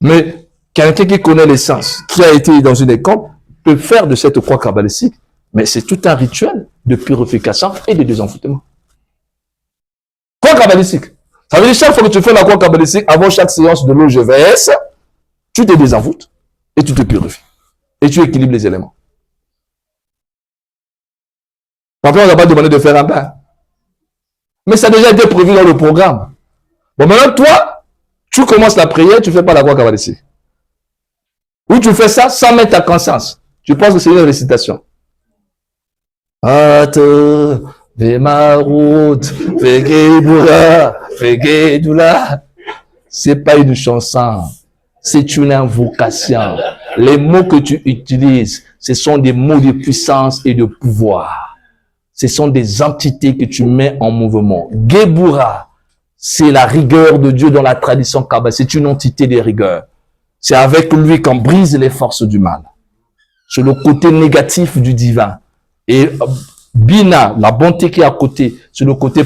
Mais quelqu'un qui connaît l'essence, qui a été dans une école, peut faire de cette croix kabbalistique, mais c'est tout un rituel de purification et de désenvoûtement. Croix kabbalistique. Ça veut dire chaque fois que tu fais la croix kabbalistique, avant chaque séance de l'OGVS, tu te désenvoûtes et tu te purifies. Et tu équilibres les éléments. Après, on n'a pas demandé de faire un bain. Mais ça a déjà été prévu dans le programme. Bon, maintenant, toi, tu commences la prière, tu ne fais pas la croix kabbalistique. Ou tu fais ça sans mettre ta conscience. Tu penses que c'est une récitation. Hâte, fais ma route, fais Géboura, fais Gédoula. C'est pas une chanson. C'est une invocation. Les mots que tu utilises, ce sont des mots de puissance et de pouvoir. Ce sont des entités que tu mets en mouvement. Géboura, c'est la rigueur de Dieu dans la tradition kabbale. C'est une entité de rigueur. C'est avec lui qu'on brise les forces du mal. C'est le côté négatif du divin. Et Bina, la bonté qui est à côté, c'est le côté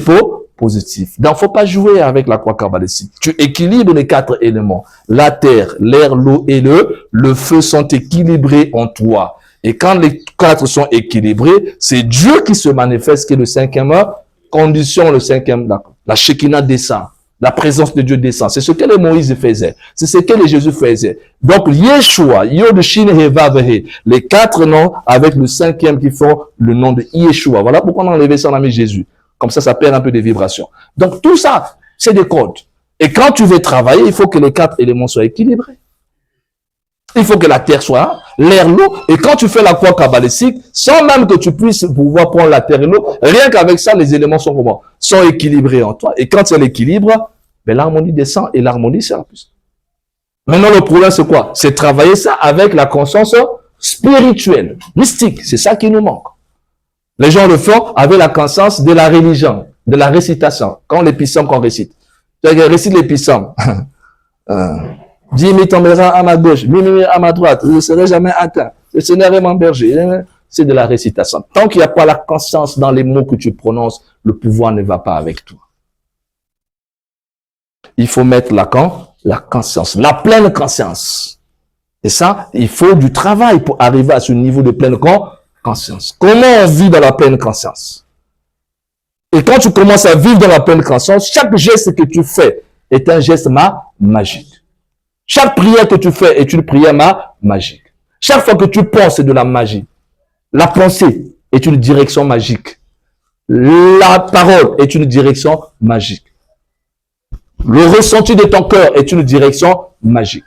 positif. Donc, il ne faut pas jouer avec la croix kabbalistique. Tu équilibres les 4 éléments. La terre, l'air, l'eau et le feu sont équilibrés en toi. Et quand les 4 sont équilibrés, c'est Dieu qui se manifeste, qui est le 5e condition, le 5e, la Shekinah descend. La présence de Dieu descend. C'est ce que les Moïse faisaient. C'est ce que les Jésus faisaient. Donc, Yeshua, Yod, Shin, He, Vav, He, les 4 noms avec le 5e qui font le nom de Yeshua. Voilà pourquoi on a enlevé ça, on a mis Jésus. Comme ça perd un peu de vibrations. Donc, tout ça, c'est des codes. Et quand tu veux travailler, il faut que les 4 éléments soient équilibrés. Il faut que la terre soit l'air, l'eau. Et quand tu fais la croix kabbalistique, sans même que tu puisses pouvoir prendre la terre et l'eau, rien qu'avec ça, les éléments sont comment? Sont équilibrés en toi. Et quand c'est l'équilibre, ben l'harmonie descend et l'harmonie, c'est la puissance. Maintenant, le problème, c'est quoi? C'est travailler ça avec la conscience spirituelle, mystique. C'est ça qui nous manque. Les gens le font avec la conscience de la religion, de la récitation. Quand les psaumes qu'on récite. Tu récites les psaumes. Dis, tombera à ma gauche, à ma droite, je ne serai jamais atteint. Le Seigneur est mon berger. C'est de la récitation. Tant qu'il n'y a pas la conscience dans les mots que tu prononces, le pouvoir ne va pas avec toi. Il faut mettre la conscience, la pleine conscience. Et ça, il faut du travail pour arriver à ce niveau de pleine conscience. Comment on vit dans la pleine conscience? Et quand tu commences à vivre dans la pleine conscience, chaque geste que tu fais est un geste magique. Chaque prière que tu fais est une prière magique. Chaque fois que tu penses, c'est de la magie. La pensée est une direction magique. La parole est une direction magique. Le ressenti de ton cœur est une direction magique.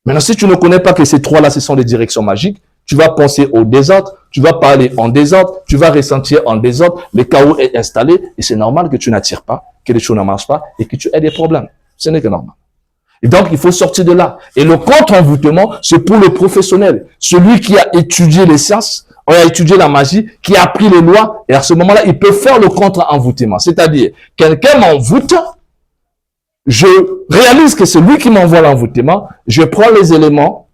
Maintenant, si tu ne connais pas que ces 3-là, ce sont des directions magiques, tu vas penser au désordre, tu vas parler en désordre, tu vas ressentir en désordre, le chaos est installé et c'est normal que tu n'attires pas, que les choses ne marchent pas et que tu aies des problèmes. Ce n'est que normal. Et donc, il faut sortir de là. Et le contre-envoûtement, c'est pour le professionnel. Celui qui a étudié les sciences, on a étudié la magie, qui a appris les lois, et à ce moment-là, il peut faire le contre-envoûtement. C'est-à-dire, quelqu'un m'envoûte, je réalise que c'est lui qui m'envoie l'envoûtement, je prends les éléments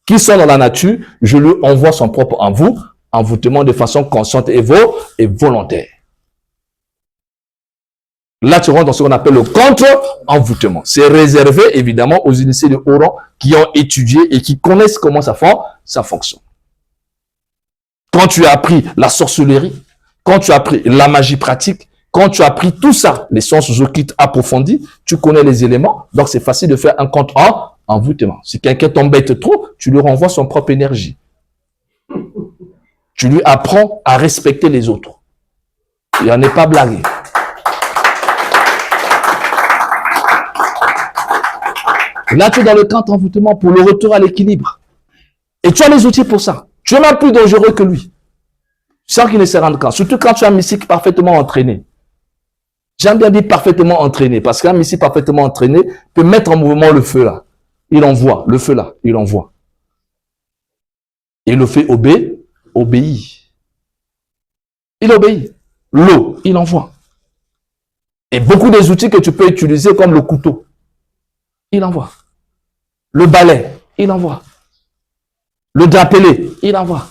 qui sont dans la nature, je lui envoie son propre envoûtement de façon consciente et volontaire. Là, tu rentres dans ce qu'on appelle le contre-envoûtement. C'est réservé, évidemment, aux initiés de haut rang qui ont étudié et qui connaissent comment ça fonctionne. Quand tu as appris la sorcellerie, quand tu as appris la magie pratique, Quand tu as pris tout ça, les sens occultes approfondis, tu connais les éléments, donc c'est facile de faire un compte en envoûtement. Si quelqu'un t'embête trop, tu lui renvoies son propre énergie. Tu lui apprends à respecter les autres. Il n'en est pas blagué. Là, tu es dans le camp d'envoûtement pour le retour à l'équilibre. Et tu as les outils pour ça. Tu es même plus dangereux que lui. Sans qu'il ne se rende compte. Surtout quand tu as un mystique parfaitement entraîné. J'aime bien dire parfaitement entraîné, parce qu'un mystique parfaitement entraîné peut mettre en mouvement le feu là. Il envoie, le feu là, il envoie. Et le feu obéit. Il obéit. L'eau, il envoie. Et beaucoup des outils que tu peux utiliser comme le couteau, il envoie. Le balai, il envoie. Le drapelé, il envoie.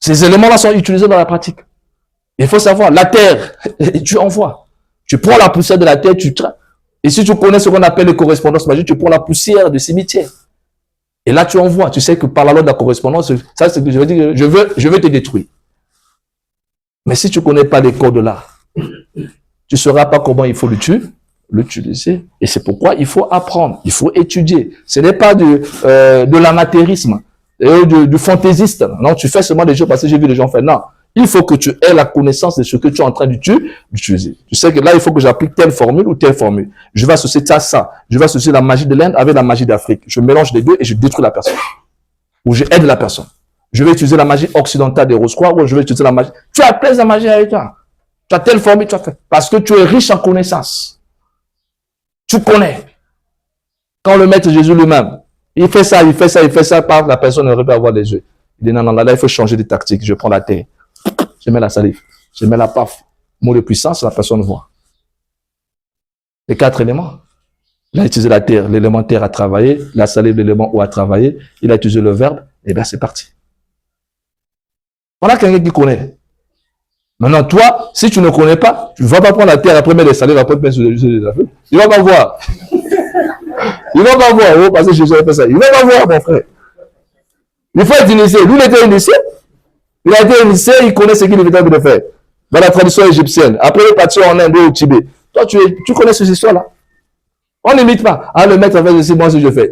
Ces éléments-là sont utilisés dans la pratique. Il faut savoir, la terre, tu envoies. Tu prends la poussière de la terre, tu traces. Et si tu connais ce qu'on appelle les correspondances magiques, tu prends la poussière du cimetière. Et là, tu envoies. Tu sais que par la loi de la correspondance, ça, c'est que je veux dire, je veux te détruire. Mais si tu ne connais pas les codes là, tu ne sauras pas comment il faut l'utiliser. Et c'est pourquoi il faut apprendre, il faut étudier. Ce n'est pas de l'amateurisme, du fantaisiste. Non, tu fais seulement des choses parce que j'ai vu les gens faire. Non, il faut que tu aies la connaissance de ce que tu es en train d'utiliser. Tu sais que là, il faut que j'applique telle formule ou telle formule. Je vais associer ça à ça. Je vais associer la magie de l'Inde avec la magie d'Afrique. Je mélange les deux et je détruis la personne. Ou je aide la personne. Je vais utiliser la magie occidentale des Rose-Croix ou je vais utiliser la magie. Tu as plein de magie avec toi. Tu as telle formule, tu as fait. Parce que tu es riche en connaissances. Tu connais. Quand le maître Jésus lui-même, il fait ça, par la personne ne pas avoir les yeux. Il dit non, là, il faut changer de tactique. Je prends la terre. Je mets la salive. Je mets la paf. Mot de puissance, la personne voit. Les 4 éléments. Il a utilisé la terre, l'élément terre a travaillé, la salive, l'élément eau a travaillé, il a utilisé le verbe, et bien c'est parti. Voilà quelqu'un qui connaît. Maintenant, toi, si tu ne connais pas, tu ne vas pas prendre la terre, après mettre les salives, après mettre sur les affaires. Il ne va pas voir. Il ne va pas voir. Oh, parce que Jésus a fait ça. Il ne va pas voir, mon frère. Il faut être initié. Lui, il était initié. Il a été initié, il connaît ce qu'il est en train de faire. Dans la tradition égyptienne. Après, il est parti en Inde ou au Tibet. Toi, tu connais ces histoires-là. On n'imite pas. Ah, le maître a fait ceci, moi aussi je fais.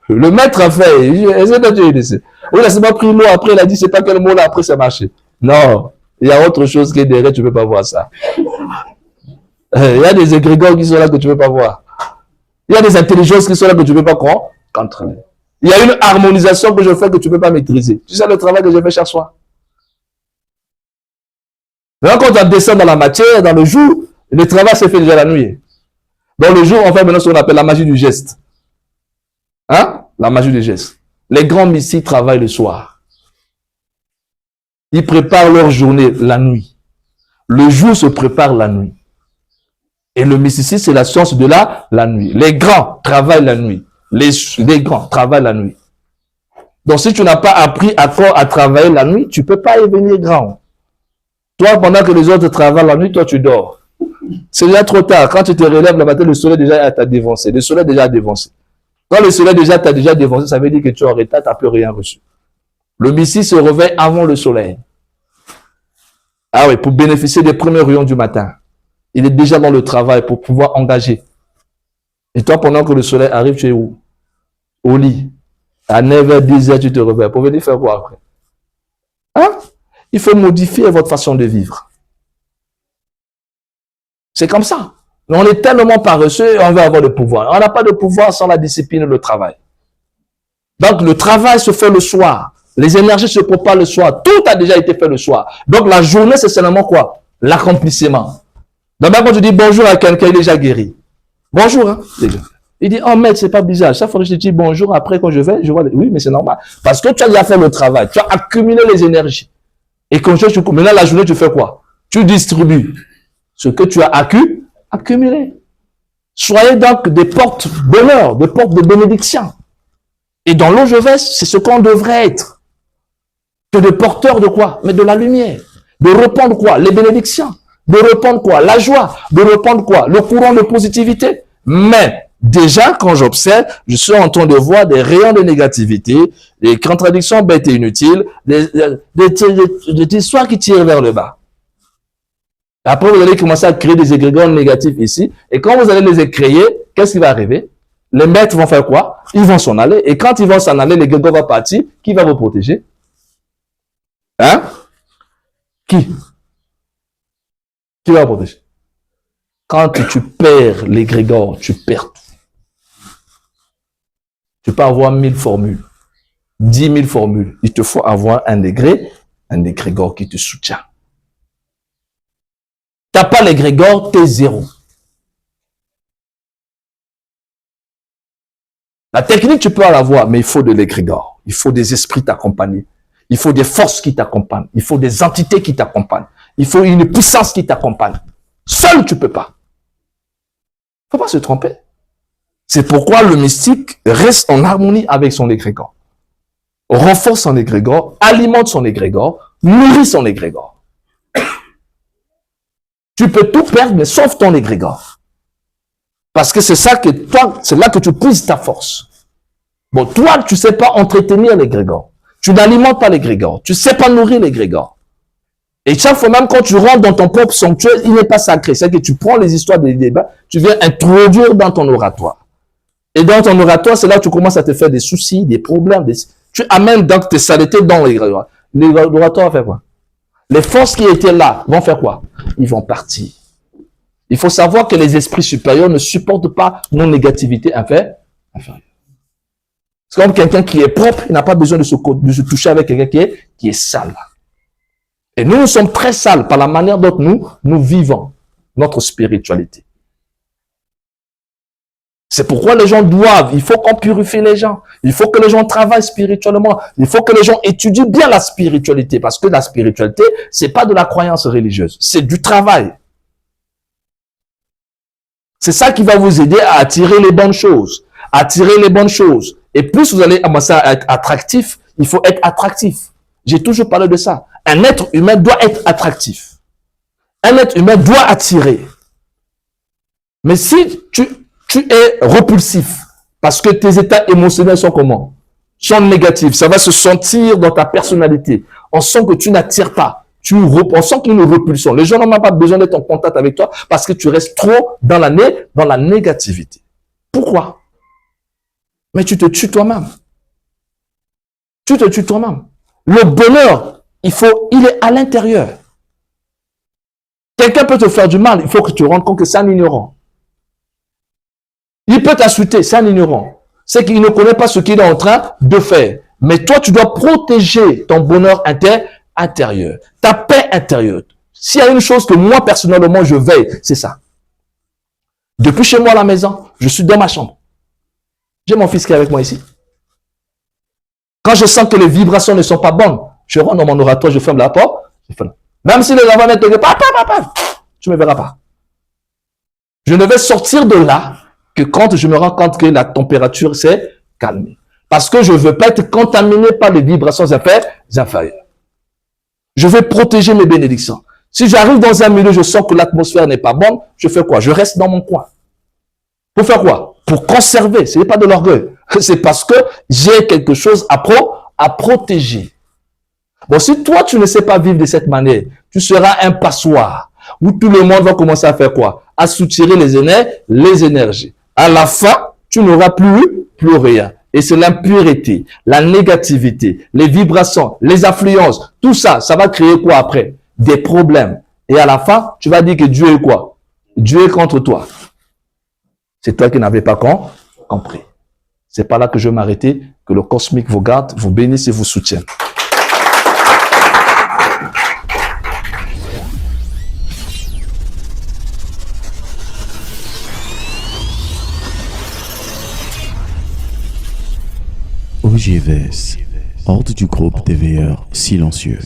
Le maître a fait. Oui, là, c'est pas pris le mot. Après, il a dit, c'est pas quel mot là. Après, ça a marché. Non. Il y a autre chose qui est derrière, tu ne peux pas voir ça. Il y a des égrégores qui sont là que tu ne peux pas voir. Il y a des intelligences qui sont là que tu ne peux pas contrôler. Il y a une harmonisation que je fais que tu ne peux pas maîtriser. Tu sais le travail que je fais chaque soir. Maintenant, quand on descend dans la matière, dans le jour, le travail se fait déjà la nuit. Dans le jour, on fait maintenant ce qu'on appelle la magie du geste. Hein? La magie du geste. Les grands mystiques travaillent le soir. Ils préparent leur journée la nuit. Le jour se prépare la nuit. Et le mysticisme, c'est la science de la nuit. Les grands travaillent la nuit. Les grands travaillent la nuit. Donc, si tu n'as pas appris à travailler la nuit, tu ne peux pas y venir grand. Toi, pendant que les autres travaillent la nuit, toi, tu dors. C'est déjà trop tard. Quand tu te relèves le matin, le soleil déjà t'a dévancé. Le soleil déjà dévancé. Quand le soleil déjà t'a dévancé, ça veut dire que tu es en retard, tu n'as plus rien reçu. Le mystique se réveille avant le soleil. Ah oui, pour bénéficier des premiers rayons du matin. Il est déjà dans le travail pour pouvoir engager. Et toi, pendant que le soleil arrive, tu es où? Au lit. À 9h, 10h, tu te réveilles. Pour venir faire quoi après? Hein? Il faut modifier votre façon de vivre. C'est comme ça. Mais on est tellement paresseux et on veut avoir le pouvoir. On n'a pas de pouvoir sans la discipline et le travail. Donc, le travail se fait le soir. Les énergies se préparent le soir. Tout a déjà été fait le soir. Donc, la journée, c'est seulement quoi? L'accomplissement. D'abord, quand tu dis bonjour à quelqu'un, il est déjà guéri. Bonjour, hein? Il dit, oh, maître, c'est pas bizarre. Chaque fois que je te dis bonjour, après, quand je vais, je vois, oui, mais c'est normal. Parce que tu as déjà fait le travail. Tu as accumulé les énergies. Et quand maintenant, la journée, tu fais quoi? Tu distribues ce que tu as accumulé. Soyez donc des porte-bonheur, des portes de bénédiction. Et dans l'eau, c'est ce qu'on devrait être. Que des porteurs de quoi? Mais de la lumière. De répandre quoi? Les bénédictions. De répandre quoi? La joie. De répandre quoi? Le courant de positivité. Mais déjà, quand j'observe, je suis en train de voir des rayons de négativité, des contradictions bêtes et inutiles, des histoires qui tirent vers le bas. Après, vous allez commencer à créer des égrégores négatifs ici. Et quand vous allez les créer, qu'est-ce qui va arriver? Les maîtres vont faire quoi? Ils vont s'en aller. Et quand ils vont s'en aller, l'égrégore va partir. Qui va vous protéger? Hein? Qui? Qui va vous protéger? Quand tu perds l'égrégore, tu perds tout. Tu peux avoir 1000 formules, 10 000 formules. Il te faut avoir un égrégore qui te soutient. Tu n'as pas l'égrégore, tu es zéro. La technique, tu peux en avoir, mais il faut de l'égrégore. Il faut des esprits t'accompagner. Il faut des forces qui t'accompagnent. Il faut des entités qui t'accompagnent. Il faut une puissance qui t'accompagne. Seul, tu ne peux pas. Il ne faut pas se tromper. C'est pourquoi le mystique reste en harmonie avec son égrégore. Renforce son égrégore, alimente son égrégore, nourrit son égrégore. Tu peux tout perdre, mais sauf ton égrégore. Parce que c'est ça que toi, c'est là que tu puises ta force. Bon, toi, tu ne sais pas entretenir l'égrégore. Tu n'alimentes pas l'égrégore. Tu ne sais pas nourrir l'égrégore. Et chaque fois, même quand tu rentres dans ton propre sanctuaire, il n'est pas sacré. C'est que tu prends les histoires des débats, tu viens introduire dans ton oratoire. Et dans ton oratoire, c'est là que tu commences à te faire des soucis, des problèmes. Tu amènes donc tes saletés dans l'égrégore. L'oratoire va faire quoi? Les forces qui étaient là vont faire quoi? Ils vont partir. Il faut savoir que les esprits supérieurs ne supportent pas nos négativités inférieures. C'est comme quelqu'un qui est propre, il n'a pas besoin de se toucher avec quelqu'un qui est sale. Et nous, nous sommes très sales par la manière dont nous vivons notre spiritualité. C'est pourquoi les gens doivent, il faut qu'on purifie les gens. Il faut que les gens travaillent spirituellement. Il faut que les gens étudient bien la spiritualité. Parce que la spiritualité, c'est pas de la croyance religieuse. C'est du travail. C'est ça qui va vous aider à attirer les bonnes choses. Attirer les bonnes choses. Et plus vous allez commencer à être attractif, il faut être attractif. J'ai toujours parlé de ça. Un être humain doit être attractif. Un être humain doit attirer. Mais si tu es repulsif, parce que tes états émotionnels sont comment? Sont négatifs. Ça va se sentir dans ta personnalité. On sent que tu n'attires pas. On sent qu'il y a une repulsion. Les gens n'ont même pas besoin d'être en contact avec toi parce que tu restes trop dans la négativité. Pourquoi? Mais tu te tues toi-même. Tu te tues toi-même. Le bonheur, il est à l'intérieur. Quelqu'un peut te faire du mal, il faut que tu te rendes compte que c'est un ignorant. Il peut t'insulter, c'est un ignorant. C'est qu'il ne connaît pas ce qu'il est en train de faire. Mais toi, tu dois protéger ton bonheur intérieur, ta paix intérieure. S'il y a une chose que moi, personnellement, je veille, c'est ça. Depuis chez moi à la maison, je suis dans ma chambre. J'ai mon fils qui est avec moi ici. Quand je sens que les vibrations ne sont pas bonnes, je rentre dans mon oratoire, je ferme la porte. Même si les enfants mettent papa, tu ne me verras pas. Je ne vais sortir de là que quand je me rends compte que la température s'est calmée. Parce que je ne veux pas être contaminé par les vibrations inférieures. Je vais protéger mes bénédictions. Si j'arrive dans un milieu, je sens que l'atmosphère n'est pas bonne, je fais quoi? Je reste dans mon coin. Pour faire quoi? Pour conserver. Ce n'est pas de l'orgueil. C'est parce que j'ai quelque chose à protéger. Bon, si toi, tu ne sais pas vivre de cette manière, tu seras un passoire où tout le monde va commencer à faire quoi? À soutirer les énergies. À la fin, tu n'auras plus rien. Et c'est l'impureté, la négativité, les vibrations, les affluences, tout ça, ça va créer quoi après? Des problèmes. Et à la fin, tu vas dire que Dieu est quoi? Dieu est contre toi. C'est toi qui n'avais pas compris. C'est pas là que je vais m'arrêter. Que le cosmique vous garde, vous bénisse et vous soutienne. OGVS, ordre du groupe des veilleurs silencieux.